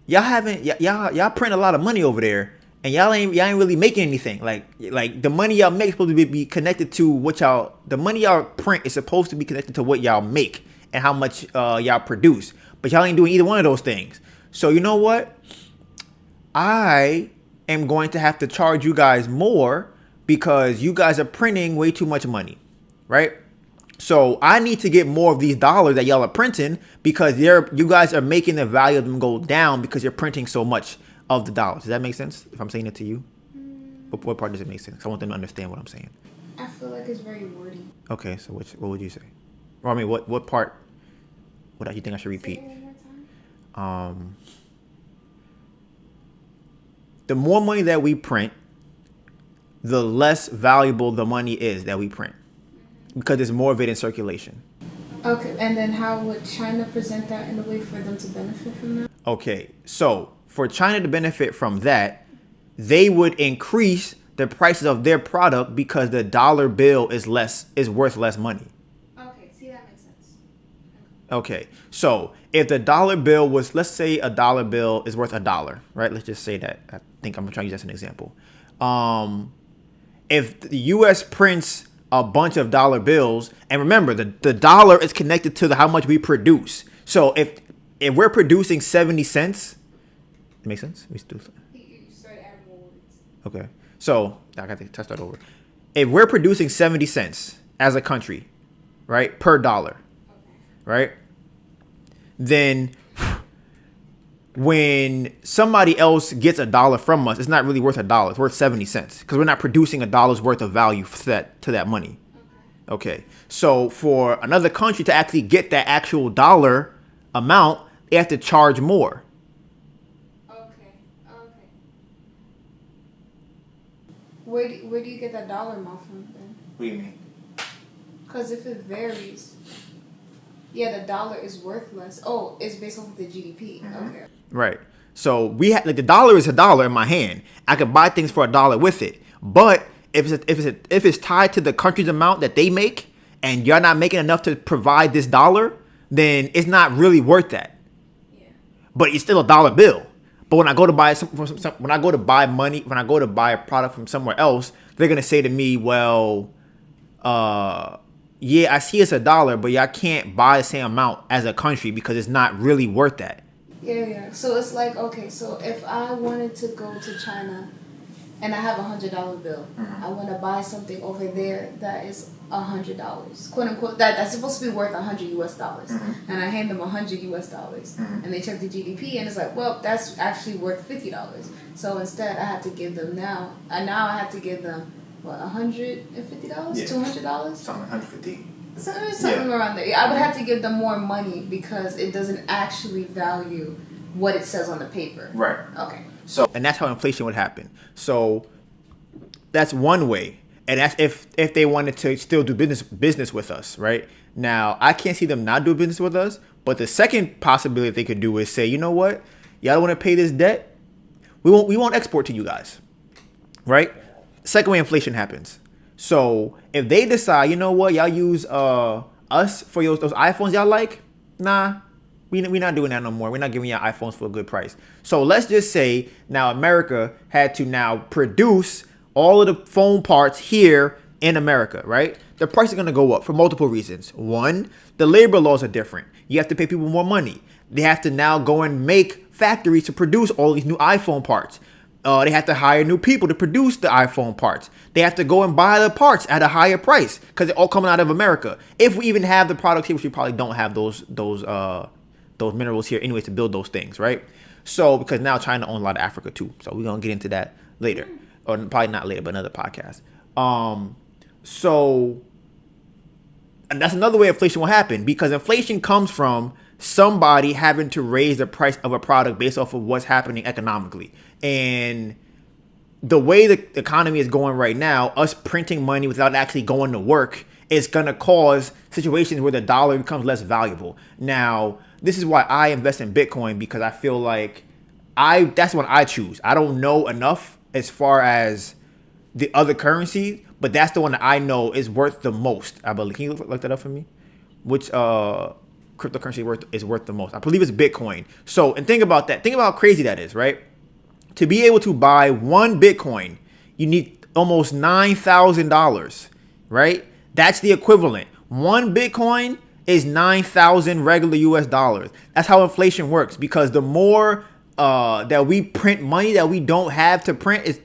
[SPEAKER 1] Y'all print a lot of money over there, and y'all ain't really making anything. Like the money y'all make is supposed to be connected to the money y'all print is supposed to be connected to what y'all make and how much y'all produce. But y'all ain't doing either one of those things. So you know what? I am going to have to charge you guys more because you guys are printing way too much money, right? So I need to get more of these dollars that y'all are printing because you guys are making the value of them go down because you're printing so much of the dollars. Does that make sense? If I'm saying it to you, what part does it make sense? I want them to understand what I'm saying.
[SPEAKER 2] I feel like it's very wordy.
[SPEAKER 1] Okay, so what would you say? Or I mean, what part? What do you think I should repeat?
[SPEAKER 2] Say it one more time.
[SPEAKER 1] The more money that we print, the less valuable the money is that we print because there's more of it in circulation.
[SPEAKER 2] Okay, and then how would China present that in a way for them to benefit from that?
[SPEAKER 1] Okay, so for China to benefit from that, they would increase the prices of their product because the dollar bill is worth less money.
[SPEAKER 2] Okay, see, that makes sense.
[SPEAKER 1] Okay, so if the dollar bill was, let's say a dollar bill is worth $1, right? Let's just say that. I think I'm trying to use that as an example. If the U.S. prints a bunch of dollar bills, and remember, the dollar is connected to how much we produce. So if we're producing 70 cents, it makes sense?
[SPEAKER 2] You started adding more words.
[SPEAKER 1] Okay, so I got to start over. If we're producing 70 cents as a country, right, per dollar, right, then when somebody else gets $1 from us, it's not really worth $1. It's worth 70 cents because we're not producing $1 worth of value to that money. Okay. So for another country to actually get that actual dollar amount, they have to charge more.
[SPEAKER 2] Okay. Where do you get that dollar amount from then?
[SPEAKER 1] What do you mean?
[SPEAKER 2] Because if it varies, yeah, the dollar is worth less. Oh, it's based off of the GDP. Mm-hmm. Okay.
[SPEAKER 1] Right. So we have the dollar is $1 in my hand. I can buy things for $1 with it. But if it's tied to the country's amount that they make, and you're not making enough to provide this dollar, then it's not really worth that.
[SPEAKER 2] Yeah.
[SPEAKER 1] But it's still a dollar bill. But when I go to buy when I go to buy a product from somewhere else, they're gonna say to me, well, yeah, I see it's $1, but y'all can't buy the same amount as a country because it's not really worth that.
[SPEAKER 2] Yeah. So it's like, okay, so if I wanted to go to China and I have $100 bill, I want to buy something over there that is $100, quote unquote, that's supposed to be worth $100 and I hand them $100 and they check the GDP and it's like, well, that's actually worth $50. So instead, I have to give them I have to give them what, $150, $200,
[SPEAKER 1] Something $150.
[SPEAKER 2] Something around there. I would have to give them more money because it doesn't actually value what it says on the paper.
[SPEAKER 1] Right.
[SPEAKER 2] Okay.
[SPEAKER 1] And that's how inflation would happen. So that's one way. And that's if they wanted to still do business with us, right? Now, I can't see them not do business with us. But the second possibility they could do is say, you know what? Y'all don't want to pay this debt? We won't export to you guys. Right? Second way inflation happens. So if they decide, you know what, y'all use a us for those iPhones y'all like, nah, we not doing that no more. We're not giving y'all iPhones for a good price. So let's just say now America had to now produce all of the phone parts here in America, right? The price is going to go up for multiple reasons. One, the labor laws are different. You have to pay people more money. They have to now go and make factories to produce all these new iPhone parts. They have to hire new people to produce the iPhone parts. They have to go and buy the parts at a higher price because they're all coming out of America. If we even have the products here, which we probably don't have those minerals here anyways to build those things, right? So because now China owns a lot of Africa too. So we're gonna get into that later, or probably not later, but another podcast. So and that's another way inflation will happen, because inflation comes from somebody having to raise the price of a product based off of what's happening economically. And the way the economy is going right now, us printing money without actually going to work is going to cause situations where the dollar becomes less valuable. Now, this is why I invest in Bitcoin, because I feel like that's what I choose. I don't know enough as far as the other currency, but that's the one that I know is worth the most. I believe. Can you look that up for me? Which cryptocurrency is worth the most? I believe it's Bitcoin. So, and think about that. Think about how crazy that is, right? To be able to buy one Bitcoin, you need almost $9,000, right? That's the equivalent. One Bitcoin is 9,000 regular US dollars. That's how inflation works, because the more that we print money that we don't have to print, is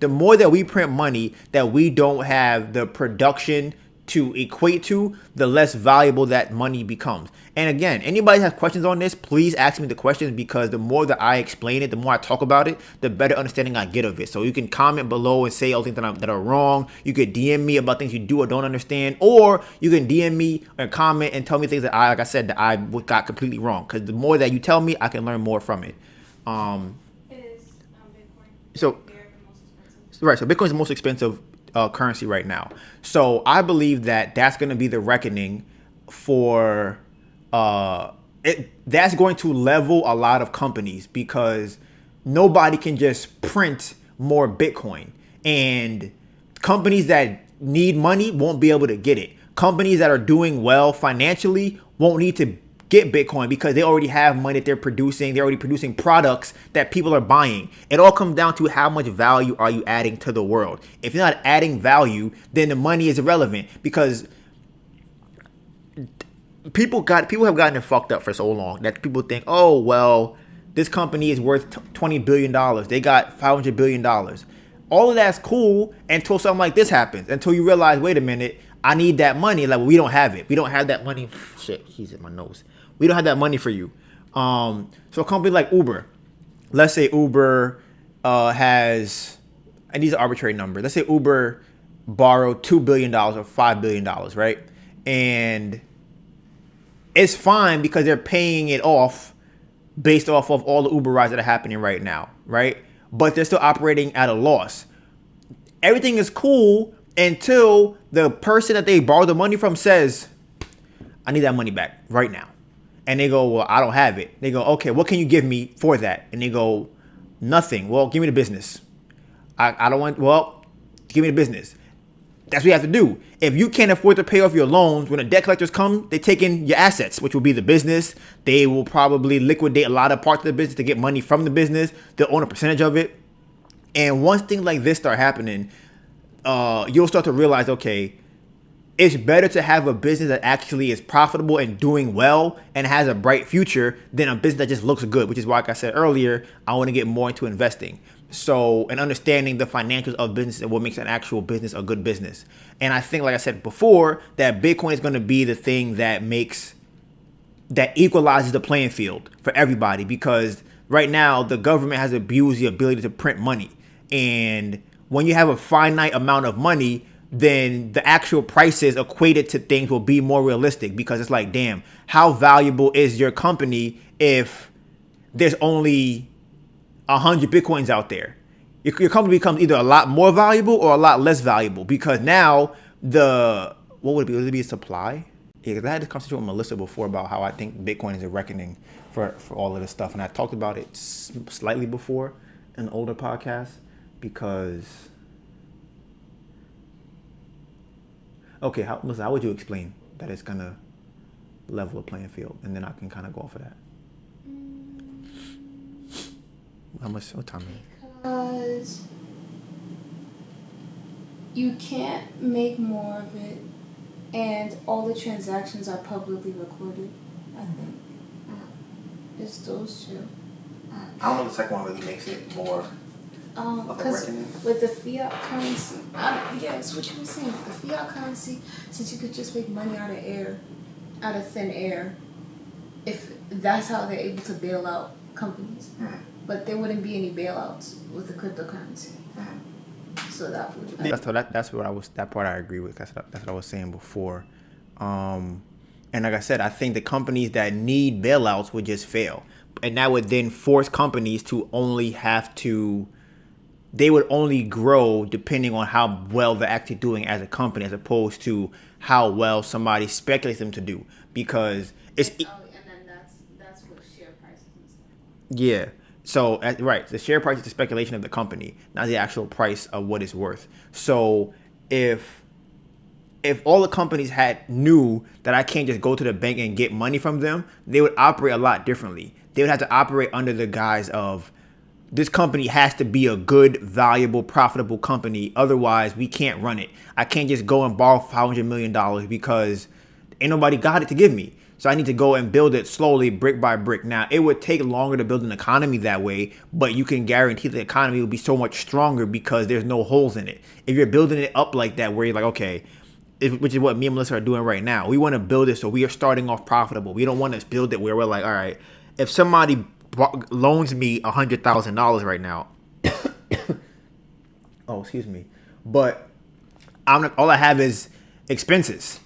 [SPEAKER 1] the more that we print money that we don't have the production to equate to, the less valuable that money becomes. And again, anybody has questions on this, please ask me the questions, because the more that I explain it, the more I talk about it, the better understanding I get of it. So you can comment below and say all things that are wrong. You could DM me about things you do or don't understand, or you can DM me or comment and tell me things that like I said, that I got completely wrong. Because the more that you tell me, I can learn more from it.
[SPEAKER 3] It is Bitcoin.
[SPEAKER 1] So,
[SPEAKER 3] They're the most expensive.
[SPEAKER 1] right. So Bitcoin is the most expensive currency right now. So I believe that that's going to be the reckoning for that's going to level a lot of companies, because nobody can just print more Bitcoin, and companies that need money won't be able to get it. Companies that are doing well financially won't need to get Bitcoin because they already have money that they're producing. They're already producing products that people are buying. It all comes down to how much value are you adding to the world. If you're not adding value, then the money is irrelevant, because people have gotten it fucked up for so long that people think, oh, well, this company is worth $20 billion. They got $500 billion. All of that's cool until something like this happens, until you realize, wait a minute, I need that money. Like, we don't have it. We don't have that money. Shit, he's in my nose. We don't have that money for you. So a company like Uber, let's say Uber has, and these are arbitrary numbers. Let's say Uber borrowed $2 billion or $5 billion, right? And it's fine because they're paying it off based off of all the Uber rides that are happening right now, right? But they're still operating at a loss. Everything is cool until the person that they borrowed the money from says, I need that money back right now. And they go, well, I don't have it. They go, okay, what can you give me for that? And they go, nothing. Well, give me the business. I don't want, well, give me the business. That's what you have to do. If you can't afford to pay off your loans, when the debt collectors come, they take in your assets, which will be the business. They will probably liquidate a lot of parts of the business to get money from the business. They'll own a percentage of it. And once things like this start happening, you'll start to realize, okay, it's better to have a business that actually is profitable and doing well and has a bright future than a business that just looks good, which is why, like I said earlier, I want to get more into investing. So, and understanding the financials of business and what makes an actual business a good business. And I think, like I said before, that Bitcoin is going to be the thing that equalizes the playing field for everybody, because right now the government has abused the ability to print money. And when you have a finite amount of money, then the actual prices equated to things will be more realistic, because it's like, damn, how valuable is your company if there's only 100 Bitcoins out there? Your company becomes either a lot more valuable or a lot less valuable, because now what would it be? Would it be a supply? Yeah, because I had this conversation with Melissa before about how I think Bitcoin is a reckoning for all of this stuff. And I talked about it slightly before in an older podcast, because... Okay, Melissa, how would you explain that it's gonna level of playing field, and then I can kind of go off of that. What time is it?
[SPEAKER 2] Because you can't make more of it, and all the transactions are publicly recorded, I think. It's those two.
[SPEAKER 1] I don't know if the second one really makes it more.
[SPEAKER 2] Because with the fiat currency, it's what you were saying. The fiat currency, since you could just make money out of thin air, if that's how they're able to bail out companies. But there wouldn't be any bailouts with the cryptocurrency. So that would.
[SPEAKER 1] That's what I was. That part I agree with. That's what I was saying before. And like I said, I think the companies that need bailouts would just fail, and that would then force companies to only have to. They would only grow depending on how well they're actually doing as a company, as opposed to how well somebody speculates them to do. Because it's
[SPEAKER 2] and then that's what share prices and stuff.
[SPEAKER 1] Yeah. So right, the share price is the speculation of the company, not the actual price of what it's worth. So if all the companies knew that I can't just go to the bank and get money from them, they would operate a lot differently. They would have to operate under the guise of, this company has to be a good, valuable, profitable company. Otherwise, we can't run it. I can't just go and borrow $500 million because ain't nobody got it to give me. So I need to go and build it slowly, brick by brick. Now, it would take longer to build an economy that way, but you can guarantee the economy will be so much stronger because there's no holes in it. If you're building it up like that, where you're like, okay, which is what me and Melissa are doing right now. We want to build it so we are starting off profitable. We don't want to build it where we're like, all right, if somebody loans me $100,000 right now, oh, excuse me, but all I have is expenses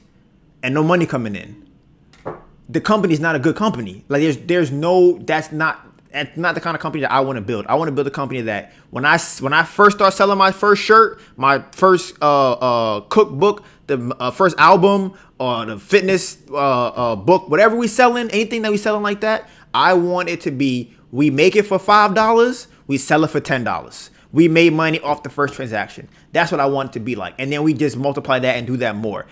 [SPEAKER 1] and no money coming in. The company's not a good company. Like that's not the kind of company that I want to build. I want to build a company that when I first start selling my first shirt, my first cookbook, the first album, or the fitness book, whatever we selling, anything that we selling like that, I want it to be, we make it for $5, we sell it for $10. We made money off the first transaction. That's what I want it to be like. And then we just multiply that and do that more.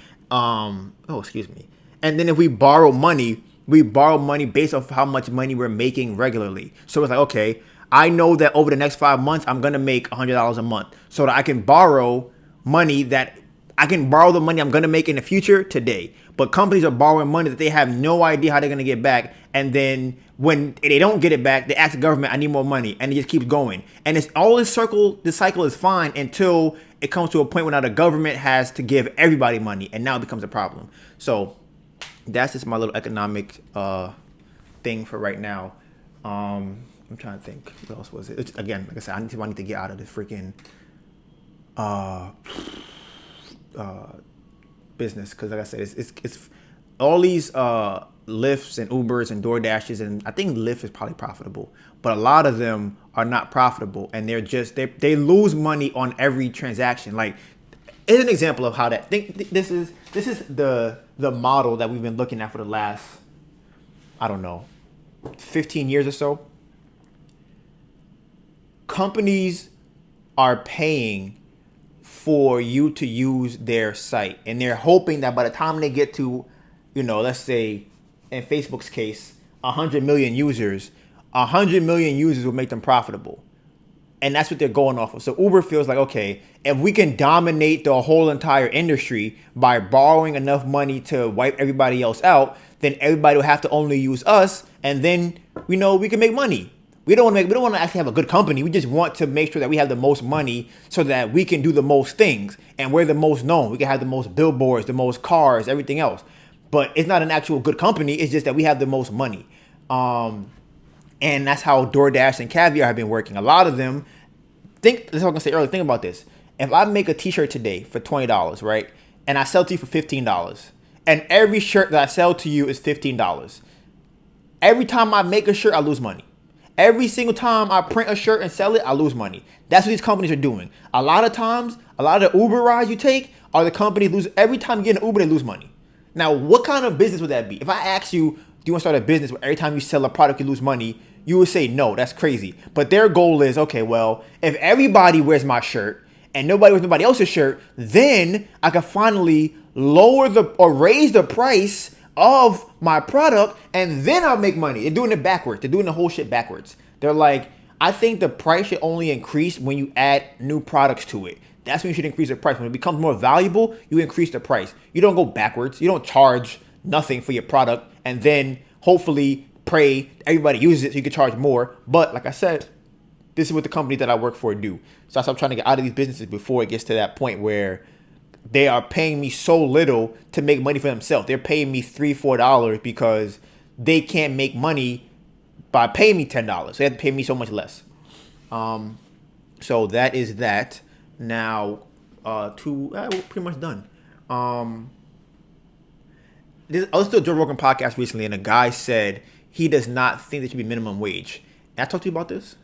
[SPEAKER 1] Excuse me. And then if we borrow money based off how much money we're making regularly. So it's like, okay, I know that over the next 5 months, I'm going to make $100 a month so that I can borrow the money I'm going to make in the future today. But companies are borrowing money that they have no idea how they're going to get back. And then when they don't get it back, they ask the government, I need more money. And it just keeps going. And it's all this cycle is fine until it comes to a point where now the government has to give everybody money. And now it becomes a problem. So that's just my little economic thing for right now. I'm trying to think. What else was it? Again, like I said, I need to get out of this freaking business, because like I said, it's all these Lyfts and Ubers and Doordashes, and I think Lyft is probably profitable, but a lot of them are not profitable, and they lose money on every transaction. Like, it's an example of how that. This is the model that we've been looking at for the last, I don't know, 15 years or so. Companies are paying for you to use their site, and they're hoping that by the time they get to, let's say in Facebook's case, 100 million users will make them profitable. And that's what they're going off of. So Uber feels like, okay, if we can dominate the whole entire industry by borrowing enough money to wipe everybody else out, then everybody will have to only use us, and then we can make money. We don't want to actually have a good company. We just want to make sure that we have the most money so that we can do the most things, and we're the most known. We can have the most billboards, the most cars, everything else. But it's not an actual good company. It's just that we have the most money. And that's how Doordash and Caviar have been working. A lot of them that's what I was gonna say earlier. Think about this. If I make a t-shirt today for $20, right? And I sell to you for $15, and every shirt that I sell to you is $15. Every time I make a shirt, I lose money. Every single time I print a shirt and sell it, I lose money. That's what these companies are doing. A lot of times, a lot of the Uber rides you take are the companies lose. Every time you get an Uber, they lose money. Now, what kind of business would that be? If I ask you, do you want to start a business where every time you sell a product, you lose money? You would say, no, that's crazy. But their goal is, okay, well, if everybody wears my shirt and nobody wears nobody else's shirt, then I can finally raise the price of my product, and then I'll make money. They're doing it backwards. They're doing the whole shit backwards. They're like, I think the price should only increase when you add new products to it. That's when you should increase the price. When it becomes more valuable, you increase the price. You don't go backwards. You don't charge nothing for your product and then hopefully pray everybody uses it so you can charge more. But like I said, this is what the company that I work for do. So I'm trying to get out of these businesses before it gets to that point where they are paying me so little to make money for themselves. They're paying me $3-4 because they can't make money by paying me $10. So they have to pay me so much less. So that is that. Now, we're pretty much done. I listened to a Joe Rogan podcast recently, and a guy said he does not think there should be minimum wage. And I talked to you about this.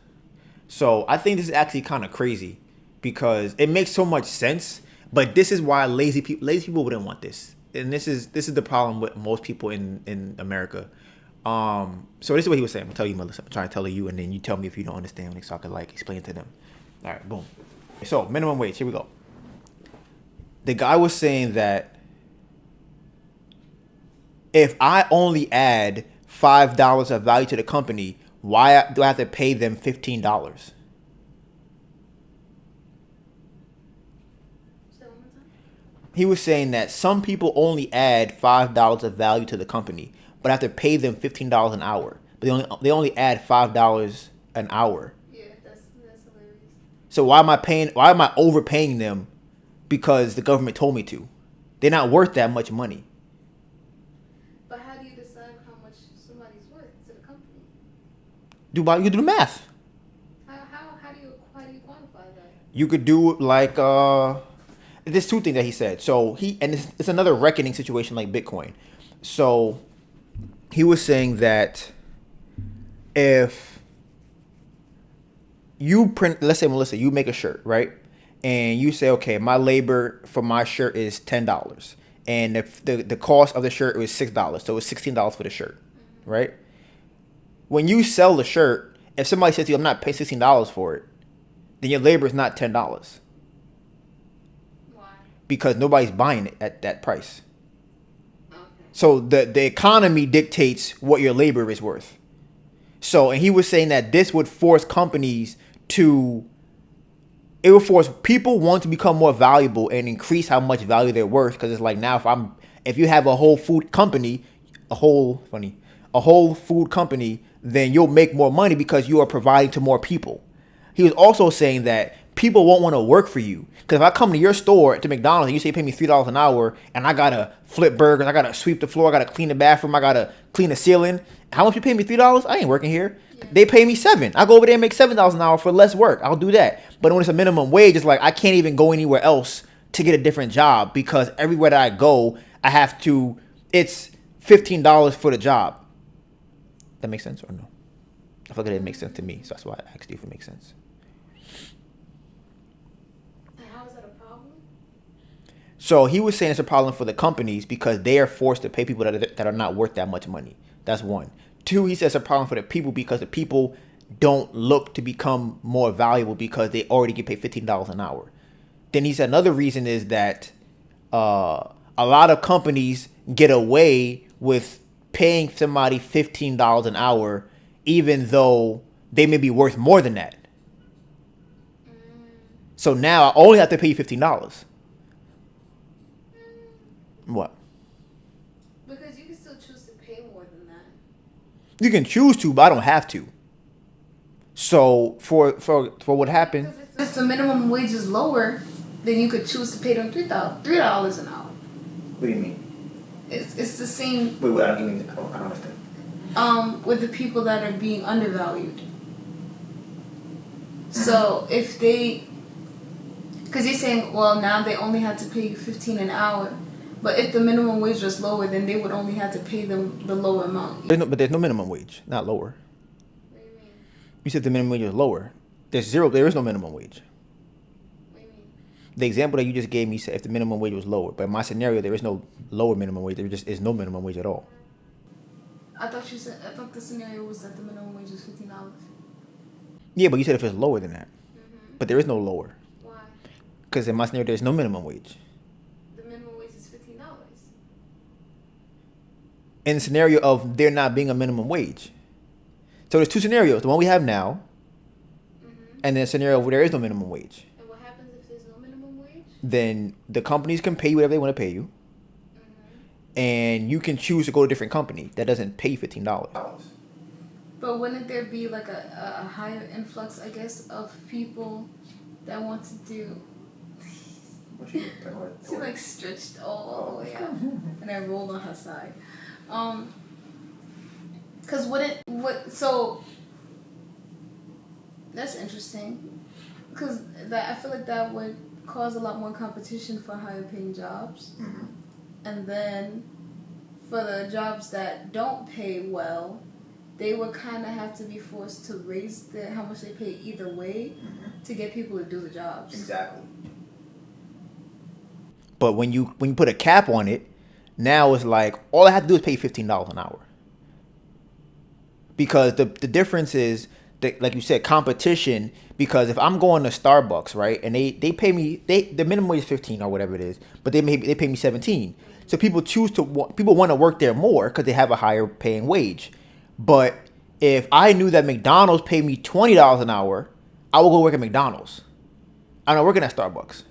[SPEAKER 1] So I think this is actually kind of crazy because it makes so much sense. But this is why lazy people wouldn't want this, and this is the problem with most people in America. So this is what he was saying. I'll tell you, Melissa. I'm trying to tell you, and then you tell me if you don't understand, so I can explain it to them. All right, boom. So minimum wage. Here we go. The guy was saying that if I only add $5 of value to the company, why do I have to pay them $15? He was saying that some people only add $5 of value to the company, but I have to pay them $15 an hour. But they only add $5 an hour.
[SPEAKER 3] Yeah, that's hilarious.
[SPEAKER 1] So why am I overpaying them because the government told me to? They're not worth that much money.
[SPEAKER 3] But how do you decide how much somebody's worth to the company?
[SPEAKER 1] You do the math.
[SPEAKER 3] How do you quantify that?
[SPEAKER 1] You could do there's two things that he said. So it's another reckoning situation like Bitcoin. So he was saying that if you print, let's say, Melissa, you make a shirt, right? And you say, okay, my labor for my shirt is $10. And if the cost of the shirt was $6. So it's $16 for the shirt, right? When you sell the shirt, if somebody says to you, I'm not paying $16 for it, then your labor is not $10. Because nobody's buying it at that price. Okay. So the economy dictates what your labor is worth. So, and he was saying that this would force companies it would force people want to become more valuable and increase how much value they're worth. Because it's like now if you have a whole food company, then you'll make more money because you are providing to more people. He was also saying that people won't want to work for you. Because if I come to your store, to McDonald's, and you say pay me $3 an hour, and I got to flip burgers, I got to sweep the floor, I got to clean the bathroom, I got to clean the ceiling. How much you pay me? $3? I ain't working here. Yeah. They pay me $7. I go over there and make $7 an hour for less work. I'll do that. But when it's a minimum wage, it's like I can't even go anywhere else to get a different job because everywhere that I go, it's $15 for the job. That makes sense or no? I feel like it didn't make sense to me, so that's why I asked you if it makes sense. So he was saying it's a problem for the companies because they are forced to pay people that are not worth that much money. That's one. Two, he says it's a problem for the people because the people don't look to become more valuable because they already get paid $15 an hour. Then he said another reason is that a lot of companies get away with paying somebody $15 an hour even though they may be worth more than that. So now I only have to pay you $15. What?
[SPEAKER 3] Because you can still choose to pay more than that.
[SPEAKER 1] You can choose to, but I don't have to. So for what happened,
[SPEAKER 2] if the minimum wage is lower, then you could choose to pay them $3 an hour.
[SPEAKER 1] What do you mean?
[SPEAKER 2] It's the same.
[SPEAKER 1] Wait, I don't understand.
[SPEAKER 2] With the people that are being undervalued. So if because you're saying, well, now they only have to pay you $15 an hour. But if the minimum wage was lower, then they would only have to pay them the lower amount.
[SPEAKER 1] There's no minimum wage, not lower.
[SPEAKER 3] What do you mean?
[SPEAKER 1] You said the minimum wage was lower. There is no minimum wage.
[SPEAKER 3] What do you mean?
[SPEAKER 1] The example that you just gave me said if the minimum wage was lower. But in my scenario, there is no lower minimum wage. There just is no minimum wage at all.
[SPEAKER 2] I thought the scenario was that the minimum wage was $15.
[SPEAKER 1] Yeah, but you said if it's lower than that.
[SPEAKER 3] Mm-hmm.
[SPEAKER 1] But there is no lower.
[SPEAKER 3] Why?
[SPEAKER 1] Because in my scenario, there's no minimum wage. in the scenario of there not being a minimum wage. So there's two scenarios: the one we have now, and then a scenario where there is no minimum wage.
[SPEAKER 3] And what happens if there's no minimum wage?
[SPEAKER 1] Then the companies can pay you whatever they want to pay you, and you can choose to go to a different company that doesn't pay $15.
[SPEAKER 2] But wouldn't there be like a higher influx, I guess, of people that want to do? She like stretched all the way out, and I rolled on her side. Cause so that's interesting. Cause I feel like that would cause a lot more competition for higher paying jobs, and then for the jobs that don't pay well, they would kind of have to be forced to raise how much they pay either way to get people to do the jobs.
[SPEAKER 1] Exactly. But when you put a cap on it, now it's like all I have to do is pay $15 an hour. Because the difference is that, like you said, competition. Because if I'm going to Starbucks, right, and they pay me the minimum wage is 15 or whatever it is, but they pay me 17. So people want to work there more because they have a higher paying wage. But if I knew that McDonald's paid me $20 an hour, I would go work at McDonald's. I'm not working at Starbucks.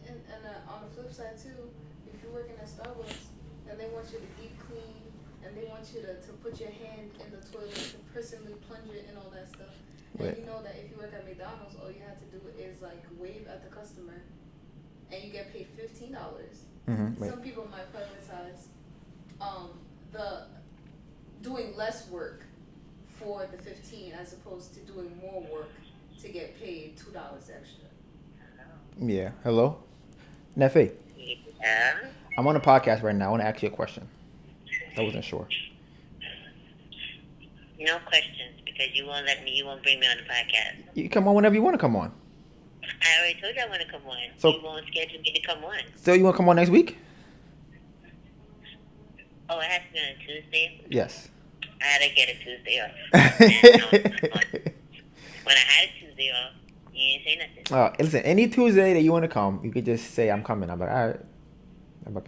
[SPEAKER 2] And on the flip side too, if you're working at Starbucks and they want you to deep clean and they want you to put your hand in the toilet to personally plunge it and all that stuff, and you know that if you work at McDonald's, all you have to do is like wave at the customer, and you get paid $15. Some people might prioritize the doing less work for the 15 as opposed to doing more work to get paid $2 extra.
[SPEAKER 1] Yeah. Hello? Nefe.
[SPEAKER 4] Yeah.
[SPEAKER 1] I'm on a podcast right now. I want to ask you a question. I wasn't sure.
[SPEAKER 4] No questions because you won't bring me on the podcast.
[SPEAKER 1] You come on whenever you want to come on.
[SPEAKER 4] I already told you I want to come on.
[SPEAKER 1] So,
[SPEAKER 4] you won't schedule me to come on.
[SPEAKER 1] So you want to come on next week?
[SPEAKER 4] Oh, it has to be on a Tuesday?
[SPEAKER 1] Yes.
[SPEAKER 4] I had to get a Tuesday off. When I had a Tuesday off, you didn't say nothing.
[SPEAKER 1] Listen, any Tuesday that you want to come, you could just say I'm coming. I'm like, all right. Cool.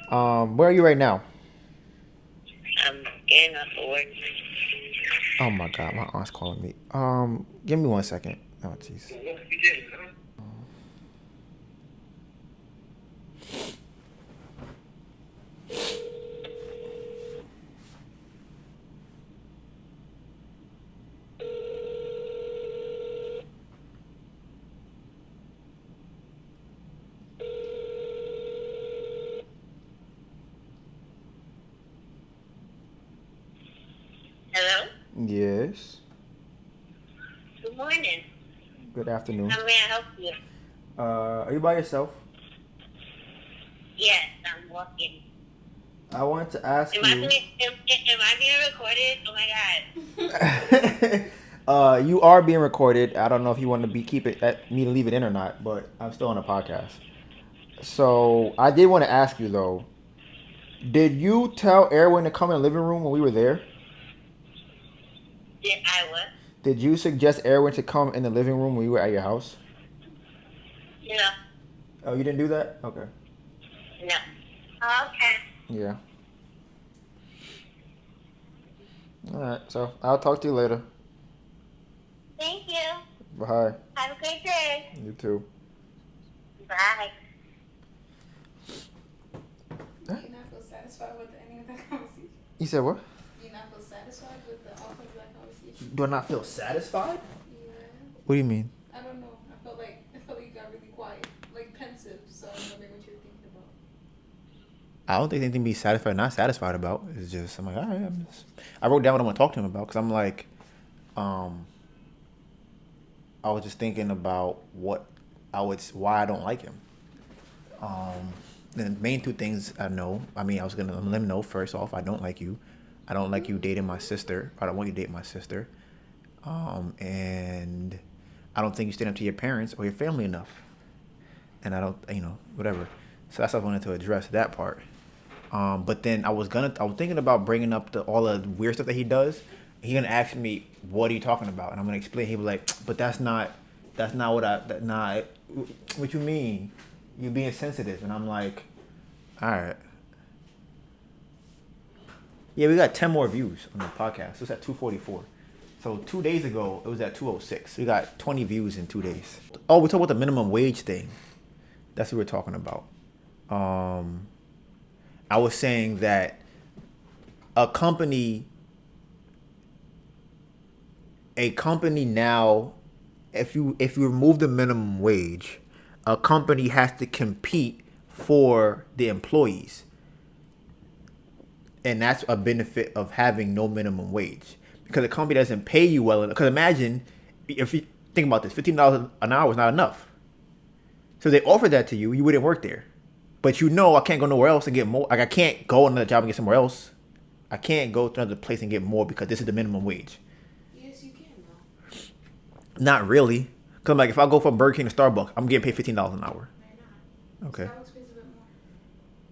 [SPEAKER 4] Fine.
[SPEAKER 1] Where are you right now?
[SPEAKER 4] I'm getting off of work.
[SPEAKER 1] Oh my God, my aunt's calling me. Give me 1 second. Oh jeez.
[SPEAKER 4] Hello?
[SPEAKER 1] Yes.
[SPEAKER 4] Good morning.
[SPEAKER 1] Good afternoon.
[SPEAKER 4] How may I help you?
[SPEAKER 1] Are you by yourself?
[SPEAKER 4] Yes, I'm walking.
[SPEAKER 1] I want to ask
[SPEAKER 4] Am
[SPEAKER 1] you.
[SPEAKER 4] I being recorded? Oh my God.
[SPEAKER 1] You are being recorded. I don't know if you want to me to leave it in or not, but I'm still on a podcast. So I did want to ask you though. Did you tell Erwin to come in the living room when we were there?
[SPEAKER 4] Did I what?
[SPEAKER 1] Did you suggest Erwin to come in the living room when we were at your house?
[SPEAKER 4] No.
[SPEAKER 1] Oh, you didn't do that? Okay.
[SPEAKER 4] No. Oh, okay.
[SPEAKER 1] Yeah. All right. So I'll talk to you later.
[SPEAKER 4] Thank you.
[SPEAKER 1] Bye.
[SPEAKER 4] Have a great day.
[SPEAKER 1] You too.
[SPEAKER 4] Bye.
[SPEAKER 2] Do you not feel satisfied with the ending of that conversation?
[SPEAKER 1] You said what?
[SPEAKER 2] Do you not feel satisfied with the outcome of that conversation?
[SPEAKER 1] Do I not feel satisfied?
[SPEAKER 2] Yeah.
[SPEAKER 1] What do you mean?
[SPEAKER 2] I don't know. I felt like you got really quiet, like pensive. So I'm wondering what you're thinking about.
[SPEAKER 1] I don't think anything to be satisfied or not satisfied about. It's just, I'm like, all right, I wrote down what I want to talk to him about because I'm like, I was just thinking about why I don't like him. The main two things I know, I was going to let him know first off, I don't like you. I don't like you dating my sister. I don't want you to date my sister. And I don't think you stand up to your parents or your family enough. And I don't, whatever. So that's why I wanted to address that part. But then I was thinking about bringing up all the weird stuff that he does. He's gonna ask me, "What are you talking about?" And I'm gonna explain. He'll be like, "But that's not what you mean? You're being sensitive." And I'm like, "All right." Yeah, we got 10 more views on the podcast. So it's at 244. So 2 days ago, it was at 206. We got 20 views in 2 days. Oh, we talked about the minimum wage thing. That's what we're talking about. I was saying that a company now, if you remove the minimum wage, a company has to compete for the employees. And that's a benefit of having no minimum wage, because a company doesn't pay you well enough. Because imagine if you think about this, $15 an hour is not enough. So they offered that to you, you wouldn't work there. But I can't go nowhere else and get more. Like, I can't go another job and get somewhere else. I can't go to another place and get more because this is the minimum wage.
[SPEAKER 3] Yes, you can though.
[SPEAKER 1] Not really. Because like if I go from Burger King to Starbucks, I'm getting paid $15 an hour.
[SPEAKER 3] They're not.
[SPEAKER 1] Okay.
[SPEAKER 3] Starbucks pays a bit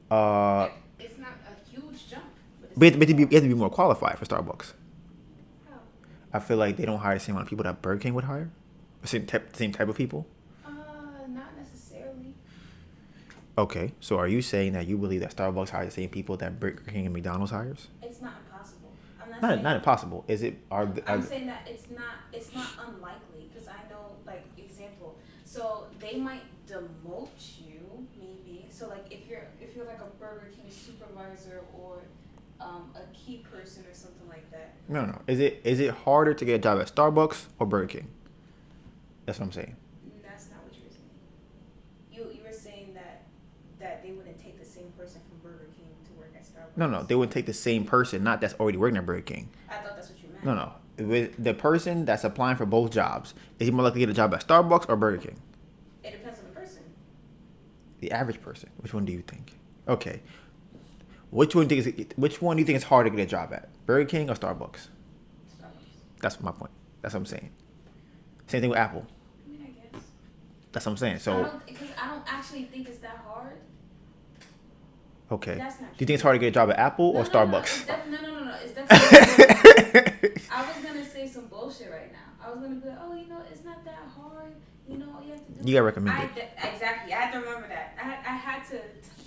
[SPEAKER 3] more. It's not a huge jump.
[SPEAKER 1] But you have to be more qualified for Starbucks.
[SPEAKER 3] How?
[SPEAKER 1] I feel like they don't hire the same amount of people that Burger King would hire. The same type of people.
[SPEAKER 3] Not necessarily.
[SPEAKER 1] Okay, so are you saying that you believe that Starbucks hires the same people that Burger King and McDonald's hires?
[SPEAKER 3] It's not impossible. I'm not
[SPEAKER 1] Not
[SPEAKER 3] saying
[SPEAKER 1] impossible. Is it?
[SPEAKER 3] I'm saying that it's not unlikely, because I know, like, example. So they might demote you, maybe. So like if you're like a Burger King supervisor or a key person or something like that.
[SPEAKER 1] No. Is it harder to get a job at Starbucks or Burger King? That's what I'm saying.
[SPEAKER 3] That's not what you were saying. You were saying that they wouldn't take the same person from Burger King to work at Starbucks.
[SPEAKER 1] No, they would take the same person, not that's already working at Burger King.
[SPEAKER 3] I thought that's what you meant.
[SPEAKER 1] No. With the person that's applying for both jobs, is he more likely to get a job at Starbucks or Burger King?
[SPEAKER 3] It depends on the person.
[SPEAKER 1] The average person. Which one do you think? Okay. Which one do you think is harder to get a job at? Burger King or Starbucks?
[SPEAKER 3] Starbucks.
[SPEAKER 1] That's my point. That's what I'm saying. Same thing with Apple.
[SPEAKER 3] I mean, I guess.
[SPEAKER 1] That's what I'm saying. So
[SPEAKER 3] Because I don't actually think it's that hard.
[SPEAKER 1] okay.
[SPEAKER 3] That's not
[SPEAKER 1] Do you think it's harder to get a job at Apple or Starbucks?
[SPEAKER 3] No. It's definitely. I was gonna say some bullshit right now. I was gonna be like, it's not that hard. All you have to do.
[SPEAKER 1] You got recommended.
[SPEAKER 3] Exactly. I had to remember that. I had to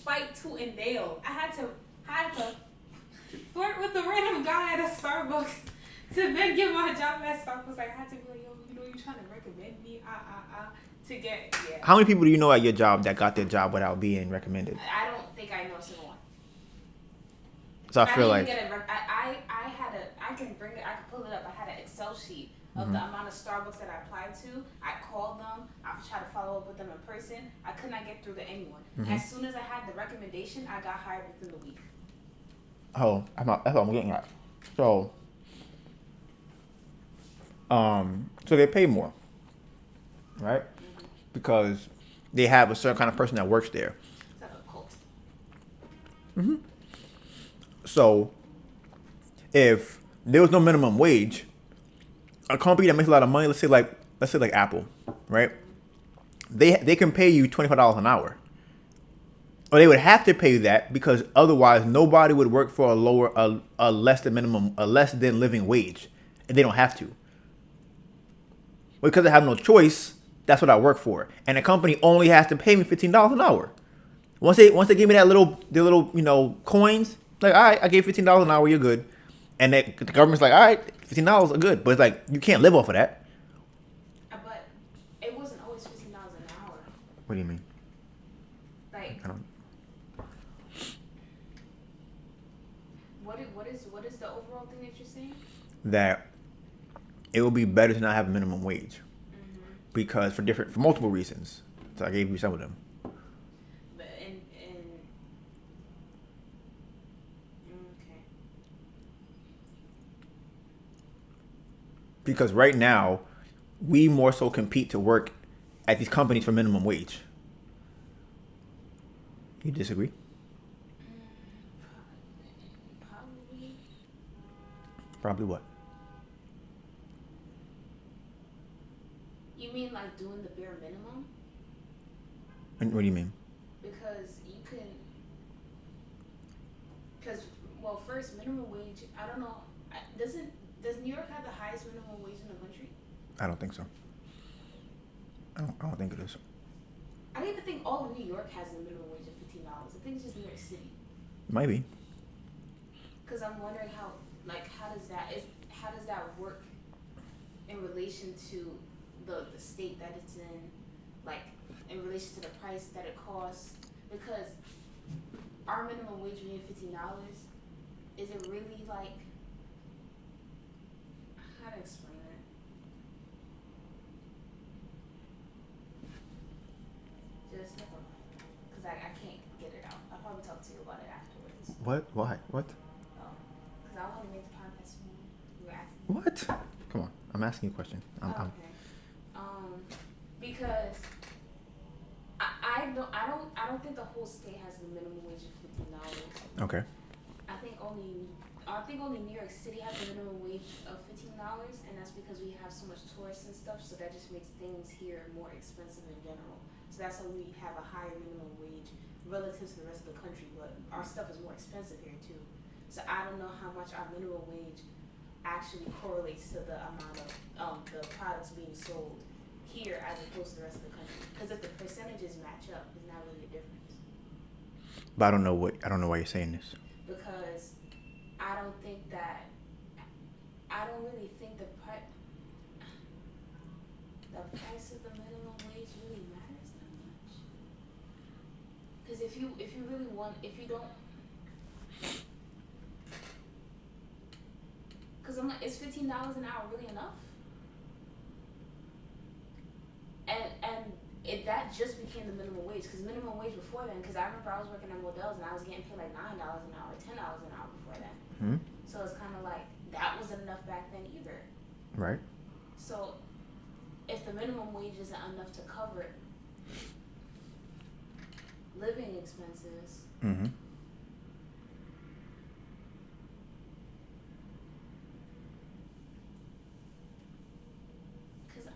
[SPEAKER 3] fight tooth and nail. I had to flirt with a random guy at a Starbucks to then get my job at Starbucks. Like, I had to be like, you trying to recommend me? To get, yeah.
[SPEAKER 1] How many people do you know at your job that got their job without being recommended?
[SPEAKER 3] I don't think I know a single one.
[SPEAKER 1] So I feel like
[SPEAKER 3] I can bring it. I can pull it up. I had an Excel sheet of the amount of Starbucks that I applied to. I called them. I tried to follow up with them in person. I could not get through to anyone. As soon as I had the recommendation, I got hired within the week.
[SPEAKER 1] that's what I'm getting at. So they pay more, right? Because they have a certain kind of person that works there.
[SPEAKER 3] It's like a cult.
[SPEAKER 1] So if there was no minimum wage, a company that makes a lot of money, let's say like Apple, right? They can pay you $25 an hour. Or they would have to pay you that, because otherwise nobody would work for a less than living wage, and they don't have to. Because I have no choice, that's what I work for. And the company only has to pay me $15 an hour. Once they give me their little coins, like, all right, I gave $15 an hour, you're good. And the government's like, all right, $15 are good. But it's like, you can't live off of that.
[SPEAKER 3] But it wasn't always $15 an hour.
[SPEAKER 1] What do you mean?
[SPEAKER 3] Like, what is the overall thing that you're saying?
[SPEAKER 1] That it would be better to not have a minimum wage. Because for multiple reasons. So I gave you some of them.
[SPEAKER 3] But okay.
[SPEAKER 1] Because right now, we more so compete to work at these companies for minimum wage. You disagree?
[SPEAKER 3] Probably.
[SPEAKER 1] Probably what?
[SPEAKER 3] You mean like doing the bare minimum?
[SPEAKER 1] And what do you mean?
[SPEAKER 3] Because you can. Well, first, minimum wage. I don't know. Does New York have the highest minimum wage in the country?
[SPEAKER 1] I don't think so. I don't think it is.
[SPEAKER 3] I don't even think all of New York has a minimum wage of $15. I think it's just New York City.
[SPEAKER 1] Might be.
[SPEAKER 2] Because I'm wondering how does that work in relation to the state that it's in, like in relation to the price that it costs? Because our minimum wage being $15, is it really like, how to explain it? Just because I can't get it out. I'll probably talk to you about it afterwards.
[SPEAKER 1] What? Why? What?
[SPEAKER 2] Oh, because I want to make the podcast more. You were asking.
[SPEAKER 1] What? Come on. I'm asking you a question.
[SPEAKER 2] Okay. Because I don't think the whole state has the minimum wage of $15.
[SPEAKER 1] Okay.
[SPEAKER 2] I think only New York City has a minimum wage of $15, and that's because we have so much tourists and stuff. So that just makes things here more expensive in general. So that's why we have a higher minimum wage relative to the rest of the country. But our stuff is more expensive here too. So I don't know how much our minimum wage actually correlates to the amount of the products being sold here as opposed to the rest of the country. Because if the percentages match up, there's not really a difference.
[SPEAKER 1] But I don't know why you're saying this.
[SPEAKER 2] Because I don't really think the price of the minimum wage really matters that much. Because if you don't, because I'm like, is $15 an hour really enough? And that just became the minimum wage, because minimum wage before then, because I remember I was working at Modell's and I was getting paid like $9 an hour, $10 an hour before then.
[SPEAKER 1] Hmm?
[SPEAKER 2] So it's kind of like, that wasn't enough back then either.
[SPEAKER 1] Right.
[SPEAKER 2] So if the minimum wage isn't enough to cover living expenses,
[SPEAKER 1] Mm-hmm.
[SPEAKER 2] because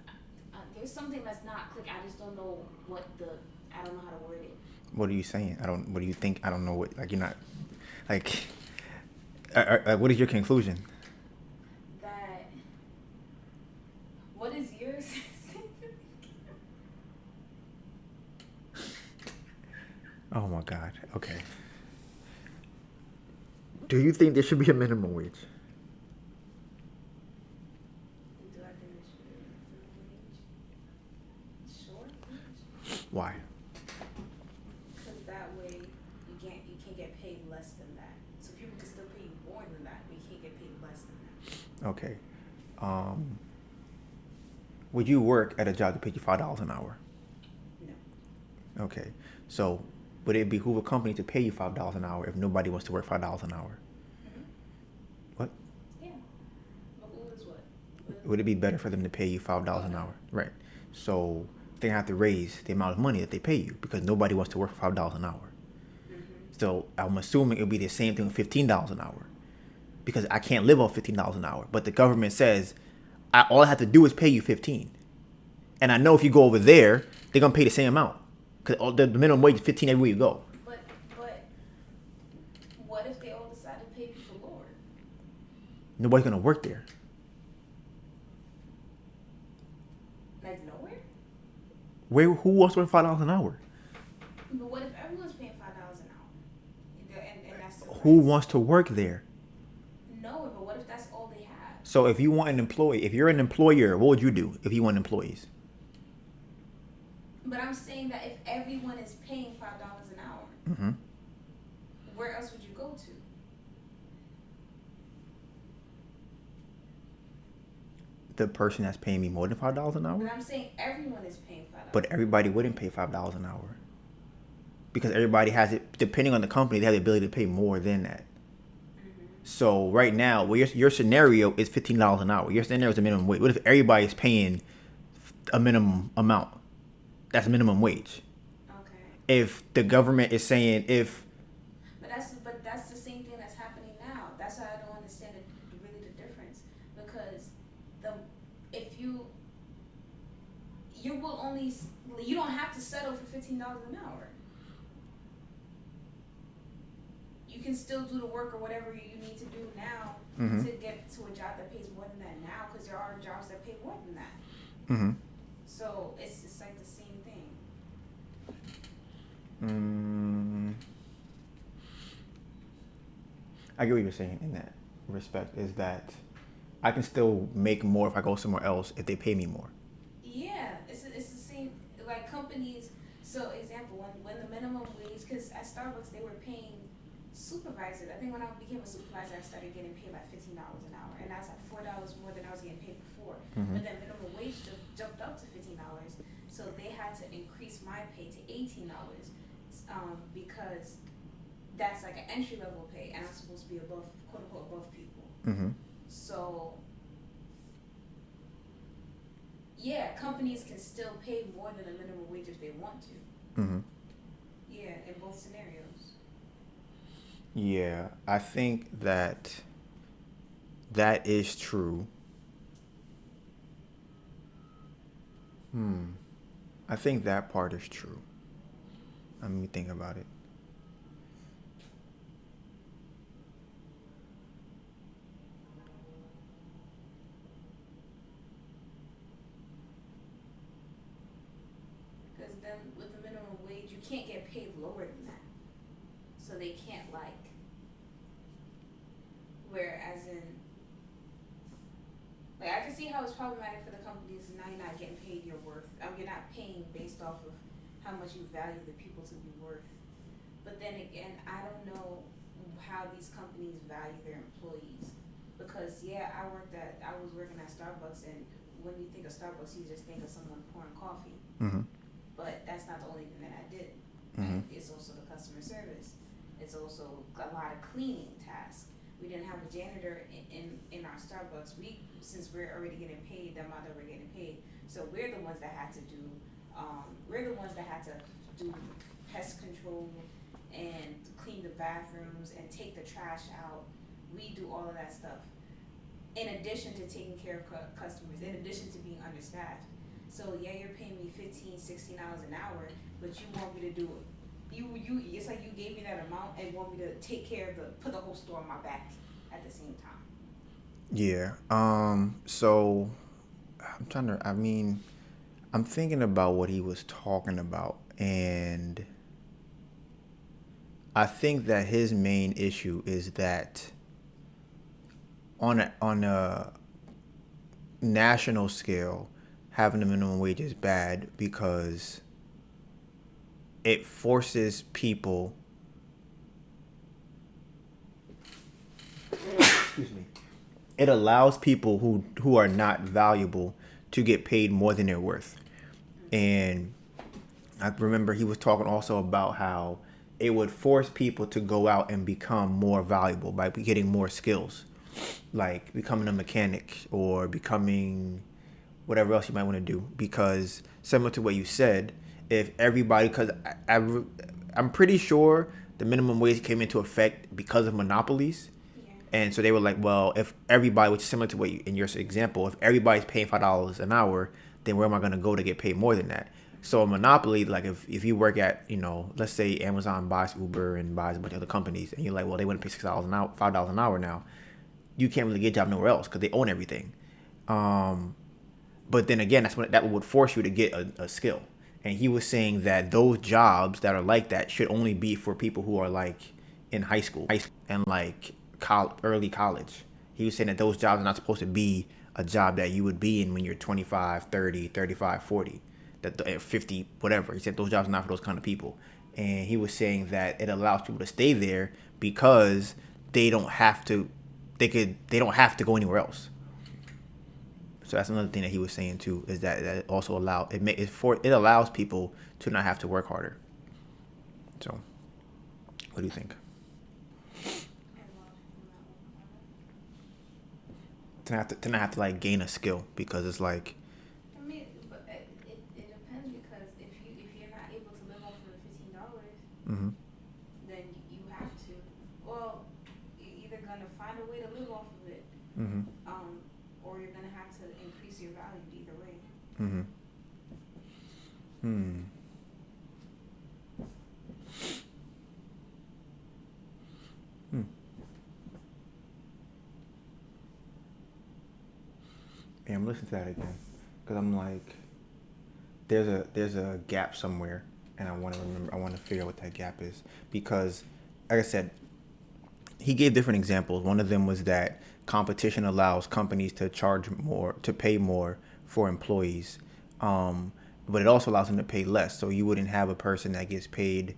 [SPEAKER 2] there's something that's not click. I just don't know I don't know how to word it.
[SPEAKER 1] What are you saying? What do you think? I don't know what, like, you're not, like, what is your conclusion?
[SPEAKER 2] That, what is yours?
[SPEAKER 1] Oh my God. Okay. Do you think there should be a minimum wage?
[SPEAKER 2] Do I think it should be a minimum wage? Sure.
[SPEAKER 1] Why?
[SPEAKER 2] Because that way you can't get paid less than that. So people can still pay you more than that, but you can't get paid less than that.
[SPEAKER 1] Okay. Would you work at a job that paid you $5 an hour?
[SPEAKER 2] No.
[SPEAKER 1] Okay. So would it behoove a company to pay you $5 an hour if nobody wants to work $5 an hour?
[SPEAKER 2] Mm-hmm.
[SPEAKER 1] What?
[SPEAKER 2] Yeah. But who is what?
[SPEAKER 1] Would it be better for them to pay you $5 an hour? Right. So they have to raise the amount of money that they pay you because nobody wants to work for $5 an hour.
[SPEAKER 2] Mm-hmm.
[SPEAKER 1] So I'm assuming it'll be the same thing with $15 an hour because I can't live off $15 an hour. But the government says all I have to do is pay you $15, and I know if you go over there, they're gonna pay the same amount because the minimum wage is $15 everywhere you go.
[SPEAKER 2] But what if they all decide to pay people lower?
[SPEAKER 1] Nobody's gonna work there.
[SPEAKER 2] Like nowhere?
[SPEAKER 1] Who wants to work $5 an hour?
[SPEAKER 2] But what if everyone's paying $5 an hour? And that's the
[SPEAKER 1] Who
[SPEAKER 2] price?
[SPEAKER 1] wants to work there?
[SPEAKER 2] Nowhere, but what if that's all they have?
[SPEAKER 1] So if you want an employee, if you're an employer, what would you do if you want employees?
[SPEAKER 2] But I'm saying that if everyone is paying $5 an hour,
[SPEAKER 1] Mm-hmm.
[SPEAKER 2] where else would you go to?
[SPEAKER 1] The person that's paying me more than $5 an hour?
[SPEAKER 2] But I'm saying everyone is paying $5.
[SPEAKER 1] But everybody wouldn't pay $5 an hour because everybody has it. Depending on the company, they have the ability to pay more than that.
[SPEAKER 2] Mm-hmm.
[SPEAKER 1] So right now, well, your scenario is $15 an hour. Your scenario is the minimum wage. What if everybody's paying a minimum amount? That's minimum wage.
[SPEAKER 2] Okay.
[SPEAKER 1] If the government is saying
[SPEAKER 2] But that's the same thing that's happening now. That's why I don't understand really the difference, because you don't have to settle for $15 an hour. You can still do the work or whatever you need to do now
[SPEAKER 1] Mhm.
[SPEAKER 2] to get to a job that pays more than that now, because there are jobs that pay more than that.
[SPEAKER 1] mm-hmm.
[SPEAKER 2] So it's like the same thing.
[SPEAKER 1] I get what you're saying in that respect. Is that I can still make more if I go somewhere else if they pay me more.
[SPEAKER 3] Yeah, it's the same. Like companies. So example, when the minimum wage, because at Starbucks they were paying supervisors. I think when I became a supervisor, I started getting paid like $15 an hour, and that's like $4 more than I was getting paid before. But then minimum wage jumped up to $15, so they had to increase my pay to $18, because that's like an entry level pay, and I'm supposed to be above, quote unquote, above people. So yeah, companies can still pay more than the minimum wage if they want to. Yeah, in both scenarios.
[SPEAKER 1] Yeah, I think that is true. I think that part is true. Let me think about it.
[SPEAKER 3] Because then with the minimum wage, you can't get paid lower than that. So they can't like, whereas in, like I can see how it's problematic for the companies. Now you're not getting paid your worth. You're not paying based off of how much you value the people to be worth. But then again, I don't know how these companies value their employees. Because yeah, I was working at Starbucks, and when you think of Starbucks, you just think of someone pouring coffee. But that's not the only thing that I did. It's also the customer service. It's also a lot of cleaning tasks. We didn't have a janitor in our Starbucks. Since we're already getting paid the amount that we're getting paid, so we're the ones that had to do. Pest control and clean the bathrooms and take the trash out. We do all of that stuff. In addition to taking care of customers, in addition to being understaffed. So yeah, you're paying me $15, $16 an hour, but you want me to do it. It's like you gave me that amount and want me to take care of put the whole store on my back at the same time.
[SPEAKER 1] Yeah. So I'm thinking about what he was talking about, and I think that his main issue is that on a national scale, having a minimum wage is bad because it forces people. Excuse me. It allows people who are not valuable to get paid more than they're worth. And I remember he was talking also about how it would force people to go out and become more valuable by getting more skills, like becoming a mechanic or becoming whatever else you might want to do. Because similar to what you said, if everybody, because I'm pretty sure the minimum wage came into effect because of monopolies. And so they were like, well, if everybody, which is similar to what you, in your example, if everybody's paying $5 an hour, then where am I going to go to get paid more than that? So a monopoly, like if you work at, let's say Amazon buys Uber and buys a bunch of other companies, and you're like, well, they want to pay $6 an hour, $5 an hour now, you can't really get a job nowhere else because they own everything. But then again, that would force you to get a skill. And he was saying that those jobs that are like that should only be for people who are like in high school and like early college. He was saying that those jobs are not supposed to be a job that you would be in when you're 25, 30, 35, 40, that 50, whatever. He said those jobs are not for those kind of people. And he was saying that it allows people to stay there because they don't have to they don't have to go anywhere else. So that's another thing that he was saying too, is that it also it allows people to not have to work harder. So what do you think? To not have to like gain a skill, because it's like,
[SPEAKER 3] I mean, but it depends, because if you're not able to live off of the $15, then you have to. Well, you're either gonna find a way to live off of it, or you're gonna have to increase your value either way.
[SPEAKER 1] Yeah, I'm listening to that again because I'm like, there's a gap somewhere, and I want to figure out what that gap is, because, like I said, he gave different examples. One of them was that competition allows companies to charge more, to pay more for employees, but it also allows them to pay less. So you wouldn't have a person that gets paid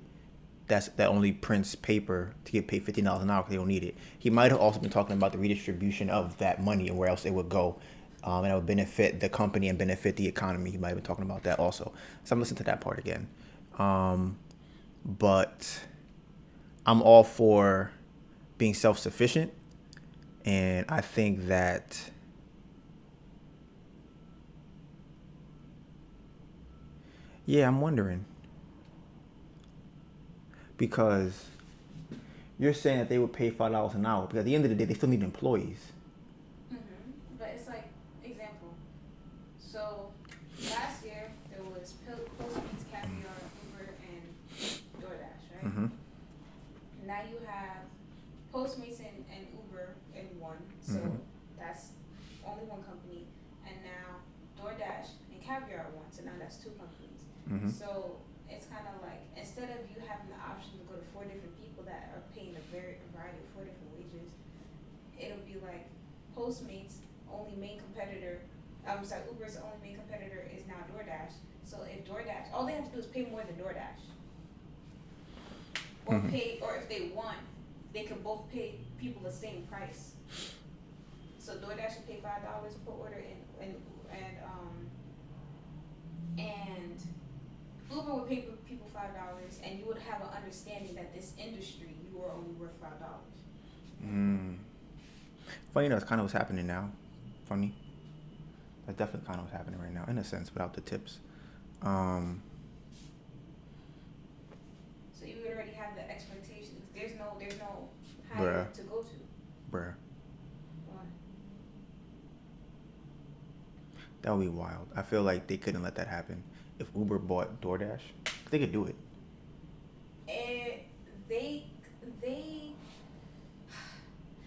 [SPEAKER 1] that only prints paper to get paid $15 an hour because they don't need it. He might have also been talking about the redistribution of that money and where else it would go, and it would benefit the company and benefit the economy. He might have been talking about that also. So I'm listening to that part again. But I'm all for being self-sufficient, and I think that I'm wondering, because you're saying that they would pay $5 an hour, but at the end of the day, they still need employees.
[SPEAKER 3] But it's like, example. So last year there was Postmates, Caviar, Uber, and Doordash, right?
[SPEAKER 1] Mm-hmm.
[SPEAKER 3] Now you have Postmates and Uber in one, so that's only one company. And now Doordash and Caviar are one, so now that's two companies. So it's kind of like, instead of you having the option to go to 4 different people that are paying a variety of 4 different wages, it'll be like Postmates only main competitor. Uber's only main competitor is now Doordash. So if Doordash, all they have to do is pay more than Doordash, or or if they want, they can both pay people the same price. So Doordash will pay $5 per order, and Uber would pay people $5, and you would have an understanding that this industry, you are only worth $5.
[SPEAKER 1] Funny enough, it's kind of what's happening now. Funny. That's definitely kind of what's happening right now, in a sense, without the tips.
[SPEAKER 3] So you would already have the expectations. There's no higher to go to.
[SPEAKER 1] Bruh.
[SPEAKER 3] Why?
[SPEAKER 1] That would be wild. I feel like they couldn't let that happen. If Uber bought DoorDash, they could do it.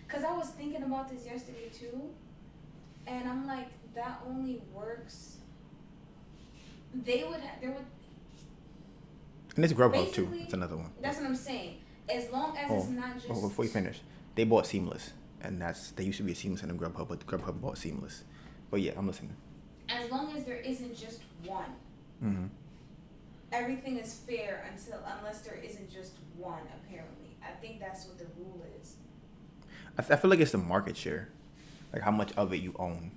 [SPEAKER 3] Because I was thinking about this yesterday too, and I'm like, that only works. There would.
[SPEAKER 1] And it's Grubhub too. It's another one.
[SPEAKER 3] That's what I'm saying. As long as it's not just.
[SPEAKER 1] Before you finish, they bought Seamless, and they used to be a Seamless and a Grubhub, but Grubhub bought Seamless. But yeah, I'm listening.
[SPEAKER 3] As long as there isn't just one. Everything is fair unless there isn't just one. Apparently, I think that's what the rule is.
[SPEAKER 1] I feel like it's the market share, like how much of it you own.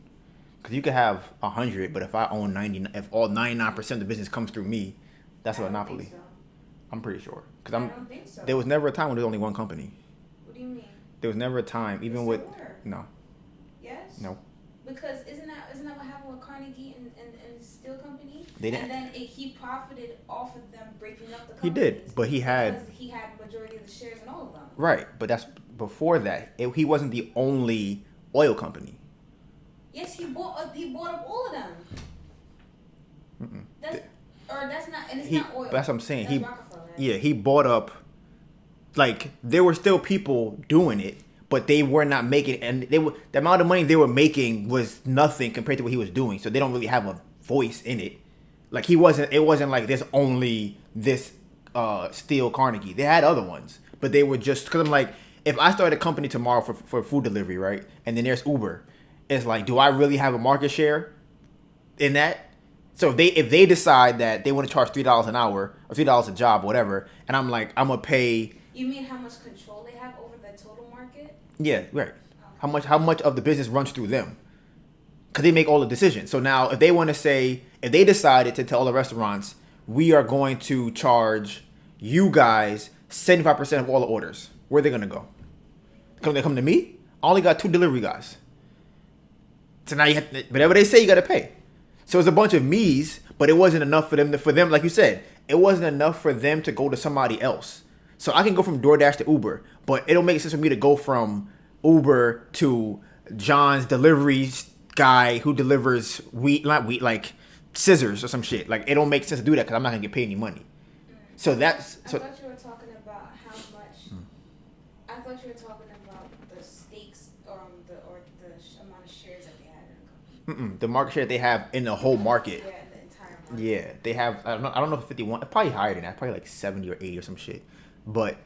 [SPEAKER 1] Because you could have 100, but if I own 90, if all 99% of the business comes through me, that's a monopoly.
[SPEAKER 3] So.
[SPEAKER 1] I'm pretty sure.
[SPEAKER 3] I don't think so.
[SPEAKER 1] There was never a time when there was only one company.
[SPEAKER 3] What do you mean?
[SPEAKER 1] There was never a time, even
[SPEAKER 3] yes,
[SPEAKER 1] with
[SPEAKER 3] no. Yes.
[SPEAKER 1] No.
[SPEAKER 3] Because isn't that what happened with Carnegie and the steel company?
[SPEAKER 1] They didn't.
[SPEAKER 3] And then he profited off of them breaking up the companies.
[SPEAKER 1] He did, but he had
[SPEAKER 3] majority of the shares in all of them.
[SPEAKER 1] Right, but that's before that. He wasn't the only oil company.
[SPEAKER 3] Yes, he bought up all of them. That's not, and it's not oil.
[SPEAKER 1] That's what I'm saying.
[SPEAKER 3] That's Rockefeller, right?
[SPEAKER 1] Yeah, he bought up. Like there were still people doing it, but they were not making, and the amount of money they were making was nothing compared to what he was doing. So they don't really have a voice in it. Like it wasn't like there's only this Steel Carnegie. They had other ones, but they were just, because I'm like, if I start a company tomorrow for food delivery, right, and then there's Uber, it's like, do I really have a market share in that? So if they decide that they want to charge $3 an hour or $3 a job, or whatever, and I'm like, I'm gonna pay.
[SPEAKER 3] You mean how much control they have over the total market?
[SPEAKER 1] Yeah, right. How much of the business runs through them? Because they make all the decisions. So now, if they want to say, if they decided to tell the restaurants, we are going to charge you guys 75% of all the orders, where are they gonna go? They come to me? I only got 2 delivery guys. So now you have to, whatever they say, you gotta pay. So it's a bunch of me's, but it wasn't enough for them. Like you said, it wasn't enough for them to go to somebody else. So I can go from DoorDash to Uber, but it don't make sense for me to go from Uber to John's deliveries guy who delivers like scissors or some shit. Like it don't make sense to do that because I'm not gonna get paid any money. So that's.
[SPEAKER 3] I thought you were talking about how much. I thought you were talking about the stakes, the amount of shares that they had in the company.
[SPEAKER 1] The market share they have in the whole market.
[SPEAKER 3] Yeah, in the entire market.
[SPEAKER 1] Yeah, they have. I don't know if 51. Probably higher than that. Probably like 70 or 80 or some shit. But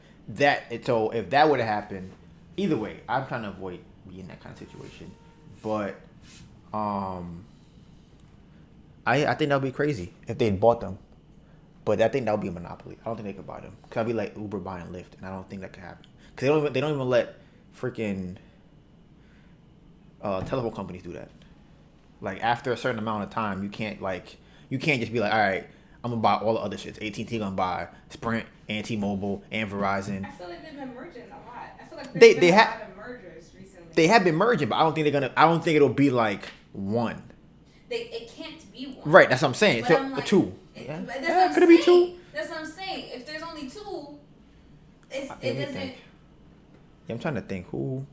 [SPEAKER 1] so if that would have happened, either way, I'm trying to avoid being in that kind of situation. But I think that would be crazy if they bought them. But I think that would be a monopoly. I don't think they could buy them. Because I'd be like Uber buying Lyft, and I don't think that could happen. Because they don't even let freaking telephone companies do that. Like, after a certain amount of time, you can't just be like, all right, I'm going to buy all the other shits. AT&T going to buy Sprint and T-Mobile and Verizon.
[SPEAKER 3] I feel like they've been merging a lot. I feel like
[SPEAKER 1] They
[SPEAKER 3] been a
[SPEAKER 1] ha-
[SPEAKER 3] lot of mergers recently.
[SPEAKER 1] They have been merging, but I don't think it'll be like one.
[SPEAKER 3] It can't be one.
[SPEAKER 1] Right, that's what I'm saying.
[SPEAKER 3] But I'm like,
[SPEAKER 1] two.
[SPEAKER 3] But that's
[SPEAKER 1] Yeah,
[SPEAKER 3] what I'm
[SPEAKER 1] could it be
[SPEAKER 3] saying.
[SPEAKER 1] two?
[SPEAKER 3] That's what I'm saying. If there's only two, it
[SPEAKER 1] Let me
[SPEAKER 3] doesn't.
[SPEAKER 1] think. Yeah, I'm trying to think who.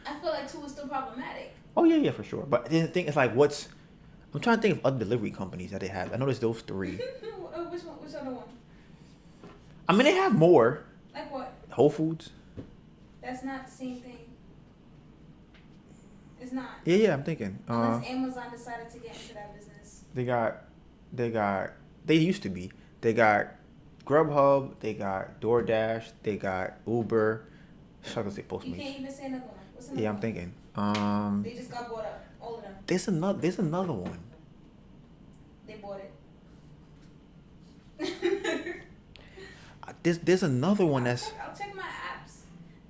[SPEAKER 3] I feel like two is still problematic.
[SPEAKER 1] Oh yeah, for sure. But the thing is, like, I'm trying to think of other delivery companies that they have. I know there's those three.
[SPEAKER 3] Which other one?
[SPEAKER 1] I mean, they have more.
[SPEAKER 3] Like what?
[SPEAKER 1] Whole Foods.
[SPEAKER 3] That's not the same thing. It's not.
[SPEAKER 1] Yeah, I'm thinking.
[SPEAKER 3] Unless Amazon decided to get into that business.
[SPEAKER 1] They used to be. They got Grubhub. They got Doordash. They got Uber. I was gonna say Postmates.
[SPEAKER 3] You can't even say another one. What's another
[SPEAKER 1] Yeah, I'm
[SPEAKER 3] one?
[SPEAKER 1] thinking.
[SPEAKER 3] They just got bought up. All of them.
[SPEAKER 1] There's another one.
[SPEAKER 3] They bought it.
[SPEAKER 1] There's another one that's.
[SPEAKER 3] I'll check my apps.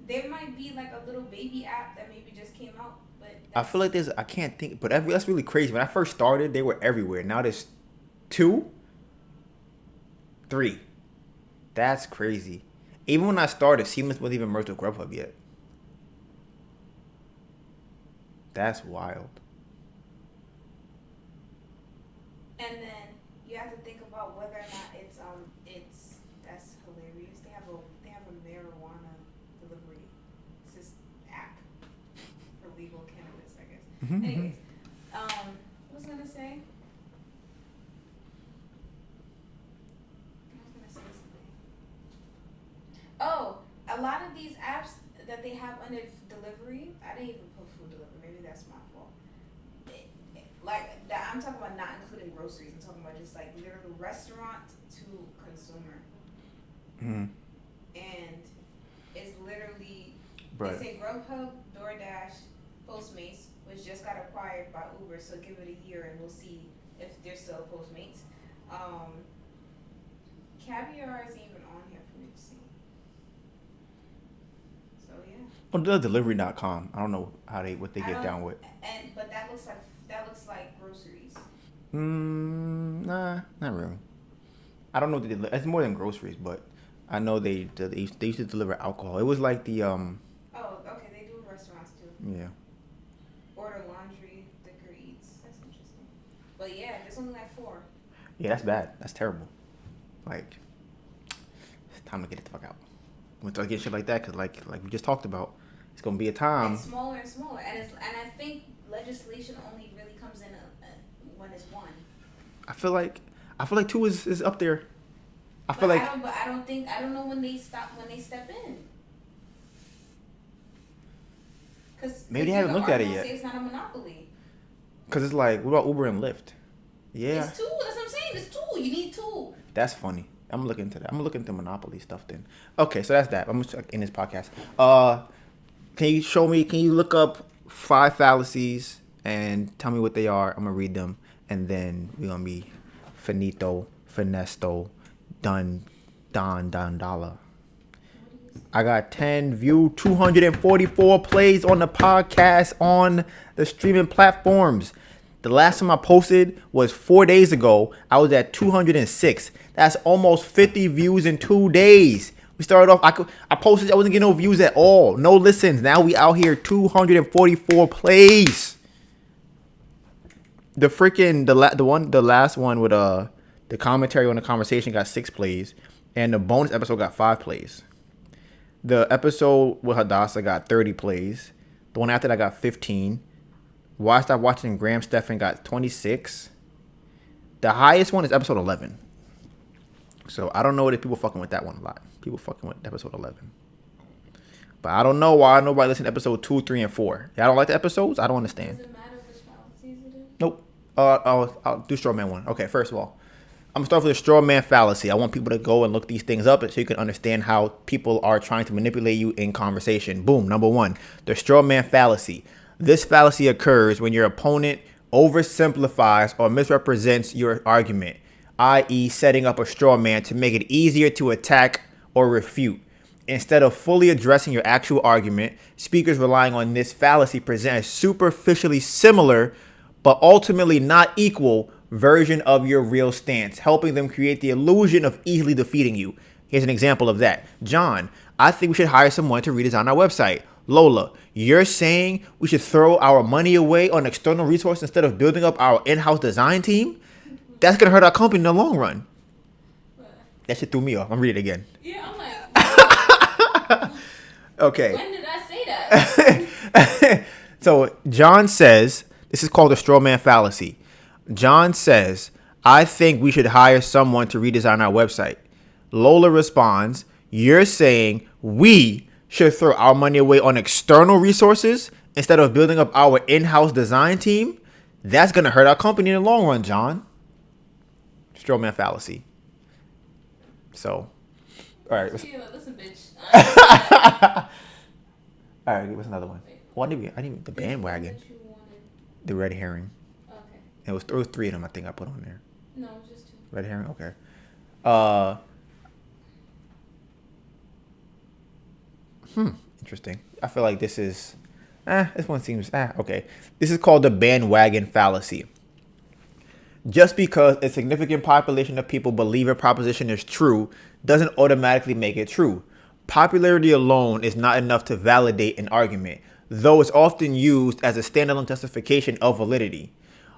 [SPEAKER 3] There might be like a little baby app that maybe just came out, but
[SPEAKER 1] I feel like I can't think, but that's really crazy. When I first started, they were everywhere. Now there's 2, 3. That's crazy. Even when I started, Siemens wasn't even merged with Grubhub yet. That's wild.
[SPEAKER 3] And then you have to think about whether or not it's that's hilarious. They have a marijuana delivery app for legal cannabis, I guess.
[SPEAKER 1] Mm-hmm.
[SPEAKER 3] Anyways, what was I gonna say? Something. Oh, a lot of these apps that they have under delivery, I didn't even put food delivery. Maybe that's my fault. Like that, I'm talking about not including groceries. I'm talking about just like literally restaurant to consumer.
[SPEAKER 1] Mm-hmm.
[SPEAKER 3] And it's literally
[SPEAKER 1] Right.
[SPEAKER 3] they say Grubhub, Doordash, Postmates, which just got acquired by Uber. So give it a year and we'll see if they're still Postmates. Caviar isn't even on here for me to see. So yeah.
[SPEAKER 1] Oh, the delivery.com. I don't know what they get down with.
[SPEAKER 3] But that looks like groceries.
[SPEAKER 1] Nah, not really. I don't know what they did. It's more than groceries, but I know they used to deliver alcohol. It was like the
[SPEAKER 3] Oh, okay, they do restaurants too.
[SPEAKER 1] Yeah.
[SPEAKER 3] Order laundry, Liquor Eats. That's interesting. But yeah, there's only like 4.
[SPEAKER 1] Yeah, that's bad. That's terrible. Like, it's time to get it the fuck out. When we start getting shit like that, because like we just talked about, it's gonna be a time.
[SPEAKER 3] It's smaller and smaller, and I think legislation only really comes in when it's 1.
[SPEAKER 1] I feel like 2 is up there. I
[SPEAKER 3] But
[SPEAKER 1] feel
[SPEAKER 3] I don't know when they step in. Cause
[SPEAKER 1] Maybe they haven't looked at it yet.
[SPEAKER 3] It's not a monopoly.
[SPEAKER 1] Because it's like, what about Uber and Lyft? Yeah.
[SPEAKER 3] It's 2. That's what I'm saying. It's 2. You need 2.
[SPEAKER 1] That's funny. I'm gonna look into that. I'm gonna look into Monopoly stuff then. Okay, so that's that. I'm gonna in this podcast. Can you look up 5 fallacies and tell me what they are? I'm gonna read them, and then we're gonna be finito, finesto, done, dollar. I got 10 view, 244 plays on the podcast on the streaming platforms. The last time I posted was 4 days ago. I was at 206. That's almost 50 views in 2 days. We started off, I posted, I wasn't getting no views at all. No listens. Now we out here 244 plays. The last one with the commentary on the conversation got 6 plays. And the bonus episode got 5 plays. The episode with Hadassah got 30 plays. The one after that got 15. Why I Stopped Watching Graham Stephan got 26. The highest one is episode 11. So I don't know if people fucking with that one a lot. People fucking with episode 11. But I don't know why nobody listened to episode 2, 3, and 4. Y'all don't like the episodes? I don't understand.
[SPEAKER 3] Does it matter which fallacies it is?
[SPEAKER 1] Nope. I'll do straw man one. Okay, first of all, I'm gonna start with the straw man fallacy. I want people to go and look these things up so you can understand how people are trying to manipulate you in conversation. Boom. Number one, the straw man fallacy. This fallacy occurs when your opponent oversimplifies or misrepresents your argument, i.e., setting up a straw man to make it easier to attack or refute. Instead of fully addressing your actual argument, speakers relying on this fallacy present a superficially similar but ultimately not equal version of your real stance, helping them create the illusion of easily defeating you. Here's an example of that. John, I think we should hire someone to redesign our website. Lola, you're saying we should throw our money away on external resources instead of building up our in-house design team? That's going to hurt our company in the long run. That shit threw me off. I'm reading it again.
[SPEAKER 3] Yeah, I'm like,
[SPEAKER 1] okay.
[SPEAKER 3] when did I say that?
[SPEAKER 1] So John says, this is called the straw man fallacy. John says, I think we should hire someone to redesign our website. Lola responds, you're saying we should throw our money away on external resources instead of building up our in-house design team? That's going to hurt our company in the long run, John. Straw man fallacy. So, all right.
[SPEAKER 3] Listen, bitch.
[SPEAKER 1] All right, what's another one? Well, I need the bandwagon. The red herring.
[SPEAKER 3] Okay.
[SPEAKER 1] It was 3 of them, I think I put on there.
[SPEAKER 3] No, just 2.
[SPEAKER 1] Red herring, okay. Interesting. I feel like this is, this one seems, okay. This is called the bandwagon fallacy. Just because a significant population of people believe a proposition is true doesn't automatically make it true. Popularity alone is not enough to validate an argument, though it's often used as a standalone justification of validity.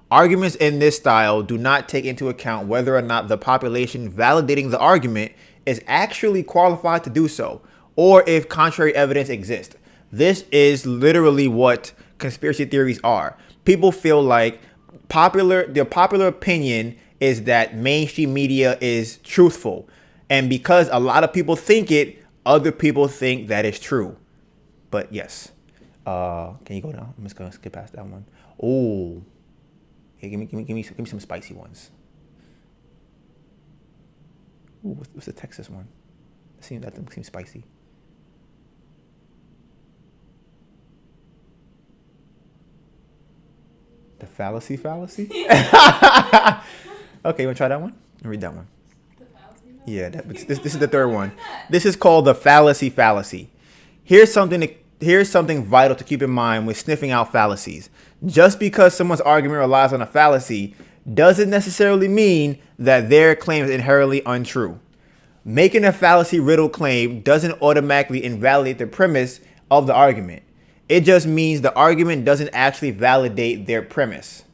[SPEAKER 1] Arguments in this style do not take into account whether or not the population validating the argument is actually qualified to do so, or if contrary evidence exists. This is literally what conspiracy theories are. People feel like the popular opinion is that mainstream media is truthful. And because a lot of people think it, other people think that is true. But yes. Can you go down? I'm just gonna skip past that one. Oh. Hey, give me some spicy ones. Ooh, what's the Texas one? That seems spicy. The fallacy? Okay, you wanna try that one? Read that one.
[SPEAKER 3] The fallacy?
[SPEAKER 1] Yeah, this is the third one. This is called the fallacy. Here's something vital to keep in mind when sniffing out fallacies. Just because someone's argument relies on a fallacy doesn't necessarily mean that their claim is inherently untrue. Making a fallacy-riddled claim doesn't automatically invalidate the premise of the argument. It just means the argument doesn't actually validate their premise.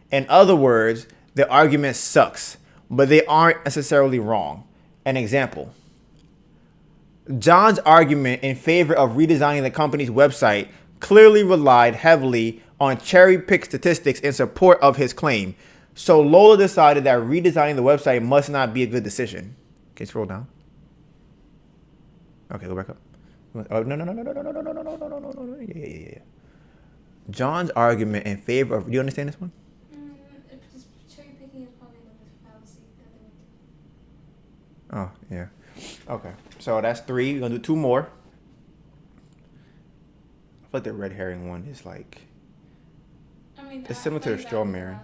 [SPEAKER 1] In other words, the argument sucks, but they aren't necessarily wrong. An example. John's argument in favor of redesigning the company's website clearly relied heavily on cherry-picked statistics in support of his claim. So Lola decided that redesigning the website must not be a good decision. Okay, scroll down. Okay, go back up. Oh, no. Yeah. John's argument in favor of... Do you understand this one?
[SPEAKER 3] Just cherry picking is probably the fallacy that
[SPEAKER 1] Oh, yeah. Okay. So that's 3. We're going to do 2 more. I feel like the red herring one is like... it's similar to the straw man.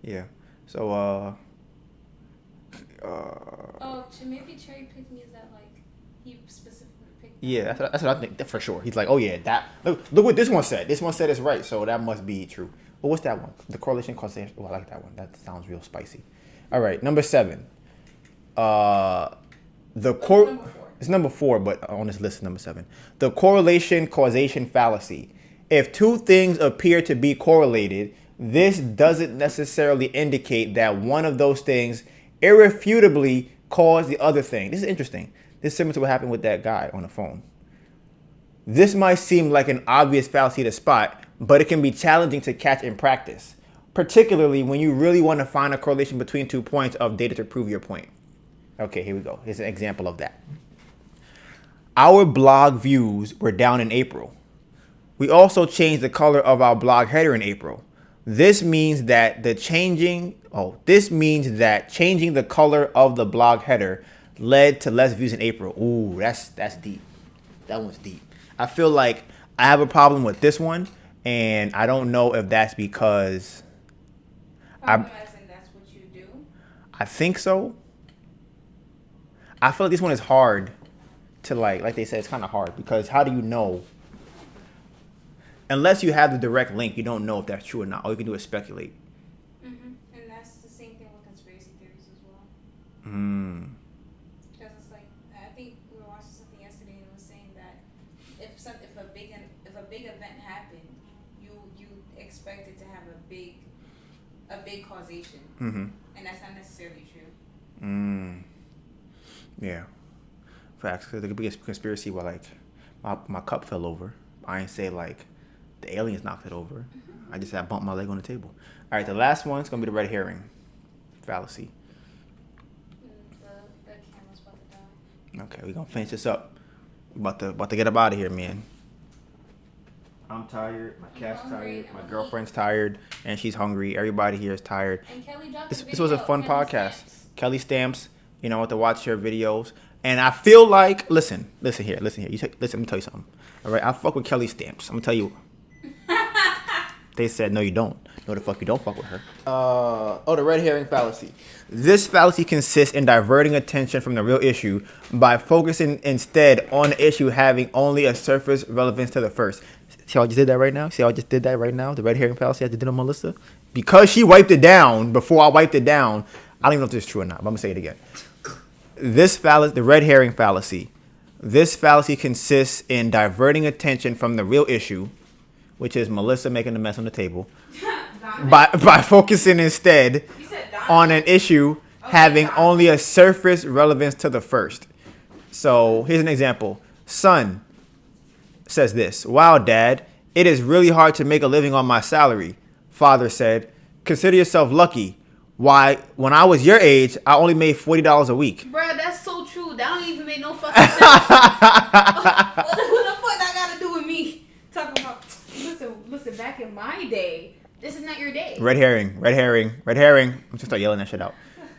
[SPEAKER 1] Yeah. So,
[SPEAKER 3] maybe cherry picking is that like he specifically picked.
[SPEAKER 1] Yeah, that's what I think for sure. He's like, oh yeah, that look what this one said. This one said it's right, so that must be true. Well, what's that one? The correlation causation. Oh, I like that one. That sounds real spicy. All right, number 7. It's number 4, but on this list is number 7. The correlation causation fallacy. If 2 things appear to be correlated, this doesn't necessarily indicate that one of those things irrefutably caused the other thing. This is interesting. This is similar to what happened with that guy on the phone. This might seem like an obvious fallacy to spot, but it can be challenging to catch in practice, particularly when you really want to find a correlation between 2 points of data to prove your point. Okay, here we go. Here's an example of that. Our blog views were down in April. We also changed the color of our blog header in April. This means that changing the color of the blog header led to less views in April. Ooh, that's deep. That one's deep. I feel like I have a problem with this one, and I don't know if that's because
[SPEAKER 3] Recognizing that's what you do.
[SPEAKER 1] I think so. I feel like this one is hard to like they said, it's kind of hard because how do you know? Unless you have the direct link, you don't know if that's true or not. All you can do is speculate.
[SPEAKER 3] And that's the same thing with conspiracy theories as well. Because it's like, I think we were watching something yesterday and it was saying that if a big event happened, you expect it to have a big causation, and that's not necessarily true.
[SPEAKER 1] Yeah, facts. Cause there could be a conspiracy where like my cup fell over. I ain't say like the aliens knocked it over. I just had bumped my leg on the table. All right, the last one's gonna be the red herring fallacy.
[SPEAKER 3] The camera's about to die.
[SPEAKER 1] Okay, we're gonna finish this up. We about to get up out of here, man. I'm tired. My cat's tired. My girlfriend's tired, and she's hungry. Everybody here is tired.
[SPEAKER 3] And Kelly dropped
[SPEAKER 1] This was a fun podcast. Kelly Stamps. You know, to watch her videos, and I feel like listen here. Listen, let me tell you something. All right, I fuck with Kelly Stamps. I'm gonna tell you. They said no, you don't. No, the fuck you don't fuck with her. The red herring fallacy. This fallacy consists in diverting attention from the real issue by focusing instead on the issue having only a surface relevance to the first. See how I just did that right now? The red herring fallacy I just did on Melissa? Because she wiped it down before I wiped it down, I don't even know if this is true or not, but I'm going to say it again. The red herring fallacy. This fallacy consists in diverting attention from the real issue, which is Melissa making a mess on the table, by focusing instead on an issue having only a surface relevance to the first. So here's an example. Son says this. Wow, Dad, it is really hard to make a living on my salary. Father said, consider yourself lucky. Why, when I was your age, I only made $40 a week.
[SPEAKER 3] Bro, that's so true. That don't even make no fucking sense. What the fuck that got to do with me? Talking about, listen, back in my day, this is not your day.
[SPEAKER 1] Red herring. I'm just start yelling that shit out.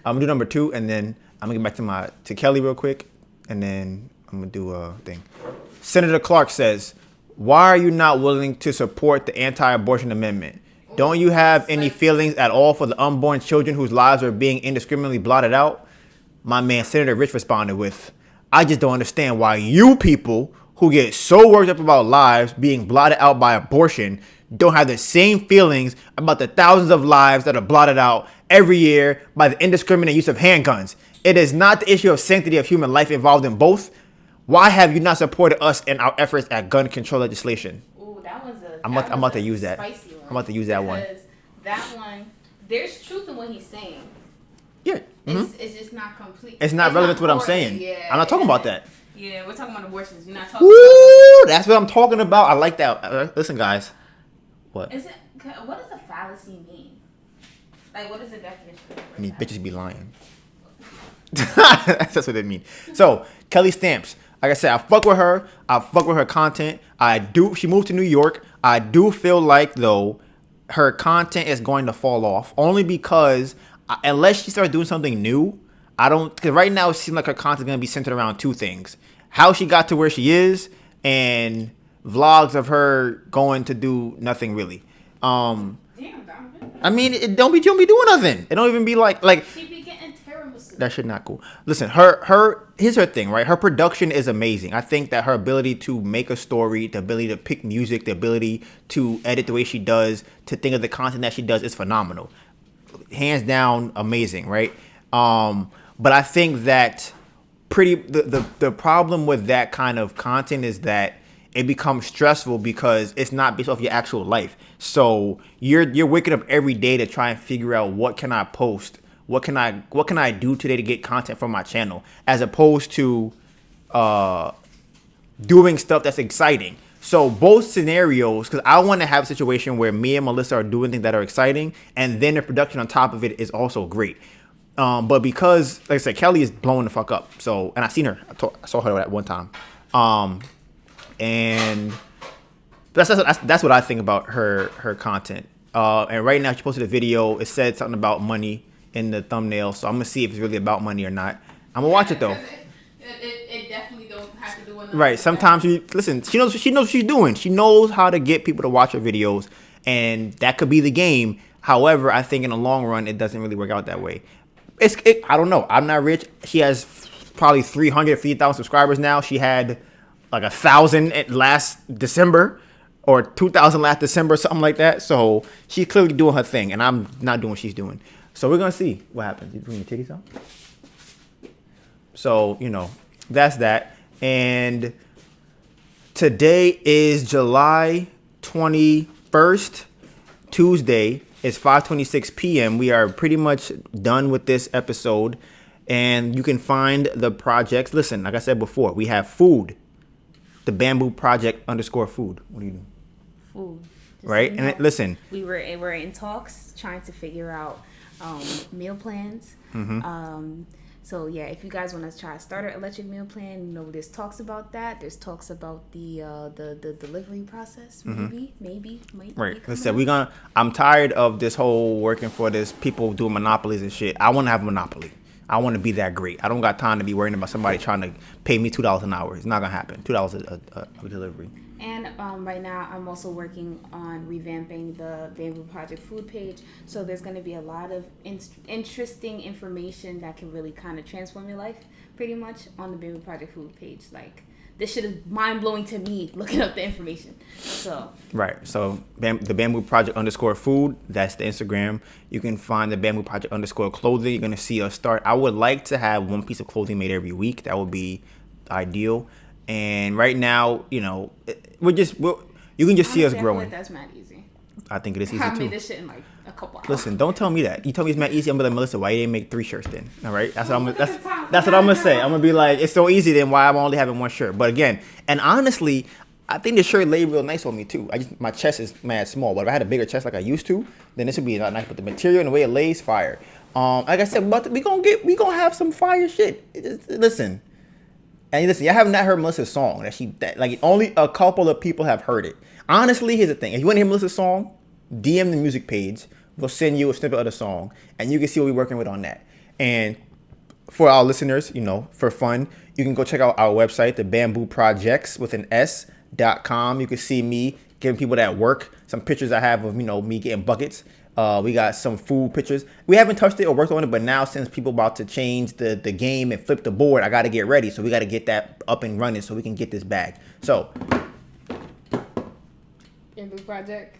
[SPEAKER 1] I'm gonna do number 2, and then I'm gonna get back to Kelly real quick, and then I'm gonna do a thing. Senator Clark says, why are you not willing to support the anti-abortion amendment? Don't you have any feelings at all for the unborn children whose lives are being indiscriminately blotted out? My man, Senator Rich, responded with, I just don't understand why you people who get so worked up about lives being blotted out by abortion don't have the same feelings about the thousands of lives that are blotted out every year by the indiscriminate use of handguns. It is not the issue of sanctity of human life involved in both. Why have you not supported us in our efforts at gun control legislation?
[SPEAKER 3] Ooh, that was a.
[SPEAKER 1] I'm about to use that.
[SPEAKER 3] Spicy one.
[SPEAKER 1] I'm about to use that one.
[SPEAKER 3] Because that one, there's truth in what he's saying.
[SPEAKER 1] Yeah.
[SPEAKER 3] It's just not complete.
[SPEAKER 1] It's not relevant to what I'm saying.
[SPEAKER 3] Yeah,
[SPEAKER 1] I'm not talking about that.
[SPEAKER 3] Yeah, we're talking about abortions. We're not talking
[SPEAKER 1] Woo! That's what I'm talking about. I like that. Listen, guys. What?
[SPEAKER 3] What does a fallacy mean? Like, what is the definition of
[SPEAKER 1] I mean, bitches be lying. That's what it means. So, Kelly Stamps. Like I said, I fuck with her. I fuck with her content. She moved to New York. I do feel like, though, her content is going to fall off. Only because, unless she starts doing something new, because right now it seems like her content is going to be centered around 2 things. How she got to where she is, and vlogs of her going to do nothing really.
[SPEAKER 3] Damn,
[SPEAKER 1] I mean, it don't be doing nothing. It don't even be like
[SPEAKER 3] she be getting tiramisu.
[SPEAKER 1] that shit not cool. Listen, here's her thing, right? Her production is amazing. I think that her ability to make a story, the ability to pick music, the ability to edit the way she does, to think of the content that she does is phenomenal. Hands down, amazing, right? But I think that the problem with that kind of content is that it becomes stressful because it's not based off your actual life. So you're waking up every day to try and figure out what can I post, what can I do today to get content from my channel, as opposed to doing stuff that's exciting. So both scenarios, because I want to have a situation where me and Melissa are doing things that are exciting, and then the production on top of it is also great. But because, like I said, Kelly is blowing the fuck up. So, and I seen her. I saw her at one time. And that's what I think about her content. And right now she posted a video. It said something about money in the thumbnail, so I'm gonna see if it's really about money or not. I'm gonna watch it though.
[SPEAKER 3] It definitely don't have to do with
[SPEAKER 1] Right. Sometimes she knows what she's doing. She knows how to get people to watch her videos, and that could be the game. However, I think in the long run, it doesn't really work out that way. I don't know. I'm not rich. She has probably 350,000 subscribers now. She had like 1,000 at last December, or 2,000 last December, something like that. So she's clearly doing her thing, and I'm not doing what she's doing. So we're gonna see what happens. You bring your titties out. So that's that. And today is July 21st, Tuesday. It's 5:26 p.m. We are pretty much done with this episode, and you can find the projects. Listen, like I said before, we have food, the Bamboo Project _food. What are you doing?
[SPEAKER 2] Food.
[SPEAKER 1] Right? And listen,
[SPEAKER 2] we're in talks trying to figure out meal plans. So yeah, if you guys want to try a starter electric meal plan, there's talks about that. There's talks about the delivery process. Maybe might
[SPEAKER 1] right.
[SPEAKER 2] be
[SPEAKER 1] Listen, I'm tired of this whole working for this people doing monopolies and shit. I want to have a monopoly. I want to be that great. I don't got time to be worrying about somebody trying to pay me $2 an hour. It's not gonna happen. $2 a delivery.
[SPEAKER 2] And right now, I'm also working on revamping the Bamboo Project food page. So there's going to be a lot of interesting information that can really kind of transform your life, pretty much, on the Bamboo Project food page. Like, this shit is mind-blowing to me, looking up the information. So
[SPEAKER 1] right. So the Bamboo Project _food, that's the Instagram. You can find the Bamboo Project _clothing. You're going to see us start. I would like to have one piece of clothing made every week. That would be ideal. And right now, you can just see us growing.
[SPEAKER 2] That's mad easy.
[SPEAKER 1] I think it is easy
[SPEAKER 2] I
[SPEAKER 1] too.
[SPEAKER 2] made this shit in like a couple hours.
[SPEAKER 1] Listen, don't tell me that. You tell me it's not easy. I'm gonna be like, Melissa, why you didn't make 3 shirts then? All right, that's what I'm gonna say. I'm gonna be like, it's so easy. Then why I'm only having 1 shirt? But again, and honestly, I think the shirt laid real nice on me too. My chest is mad small, but if I had a bigger chest like I used to, then this would be not nice. But the material and the way it lays, fire. Like I said, but we gonna have some fire shit. Listen. And listen, y'all have not heard Melissa's song. Like only a couple of people have heard it. Honestly, here's the thing: if you want to hear Melissa's song, DM the music page. We'll send you a snippet of the song, and you can see what we're working with on that. And for our listeners, for fun, you can go check out our website, the Bamboo Projects with an S.com. You can see me giving people that work some pictures I have of me getting buckets. We got some food pictures. We haven't touched it or worked on it, but now since people about to change the game and flip the board, I got to get ready. So we got to get that up and running so we can get this bag. So,
[SPEAKER 2] Bamboo Project.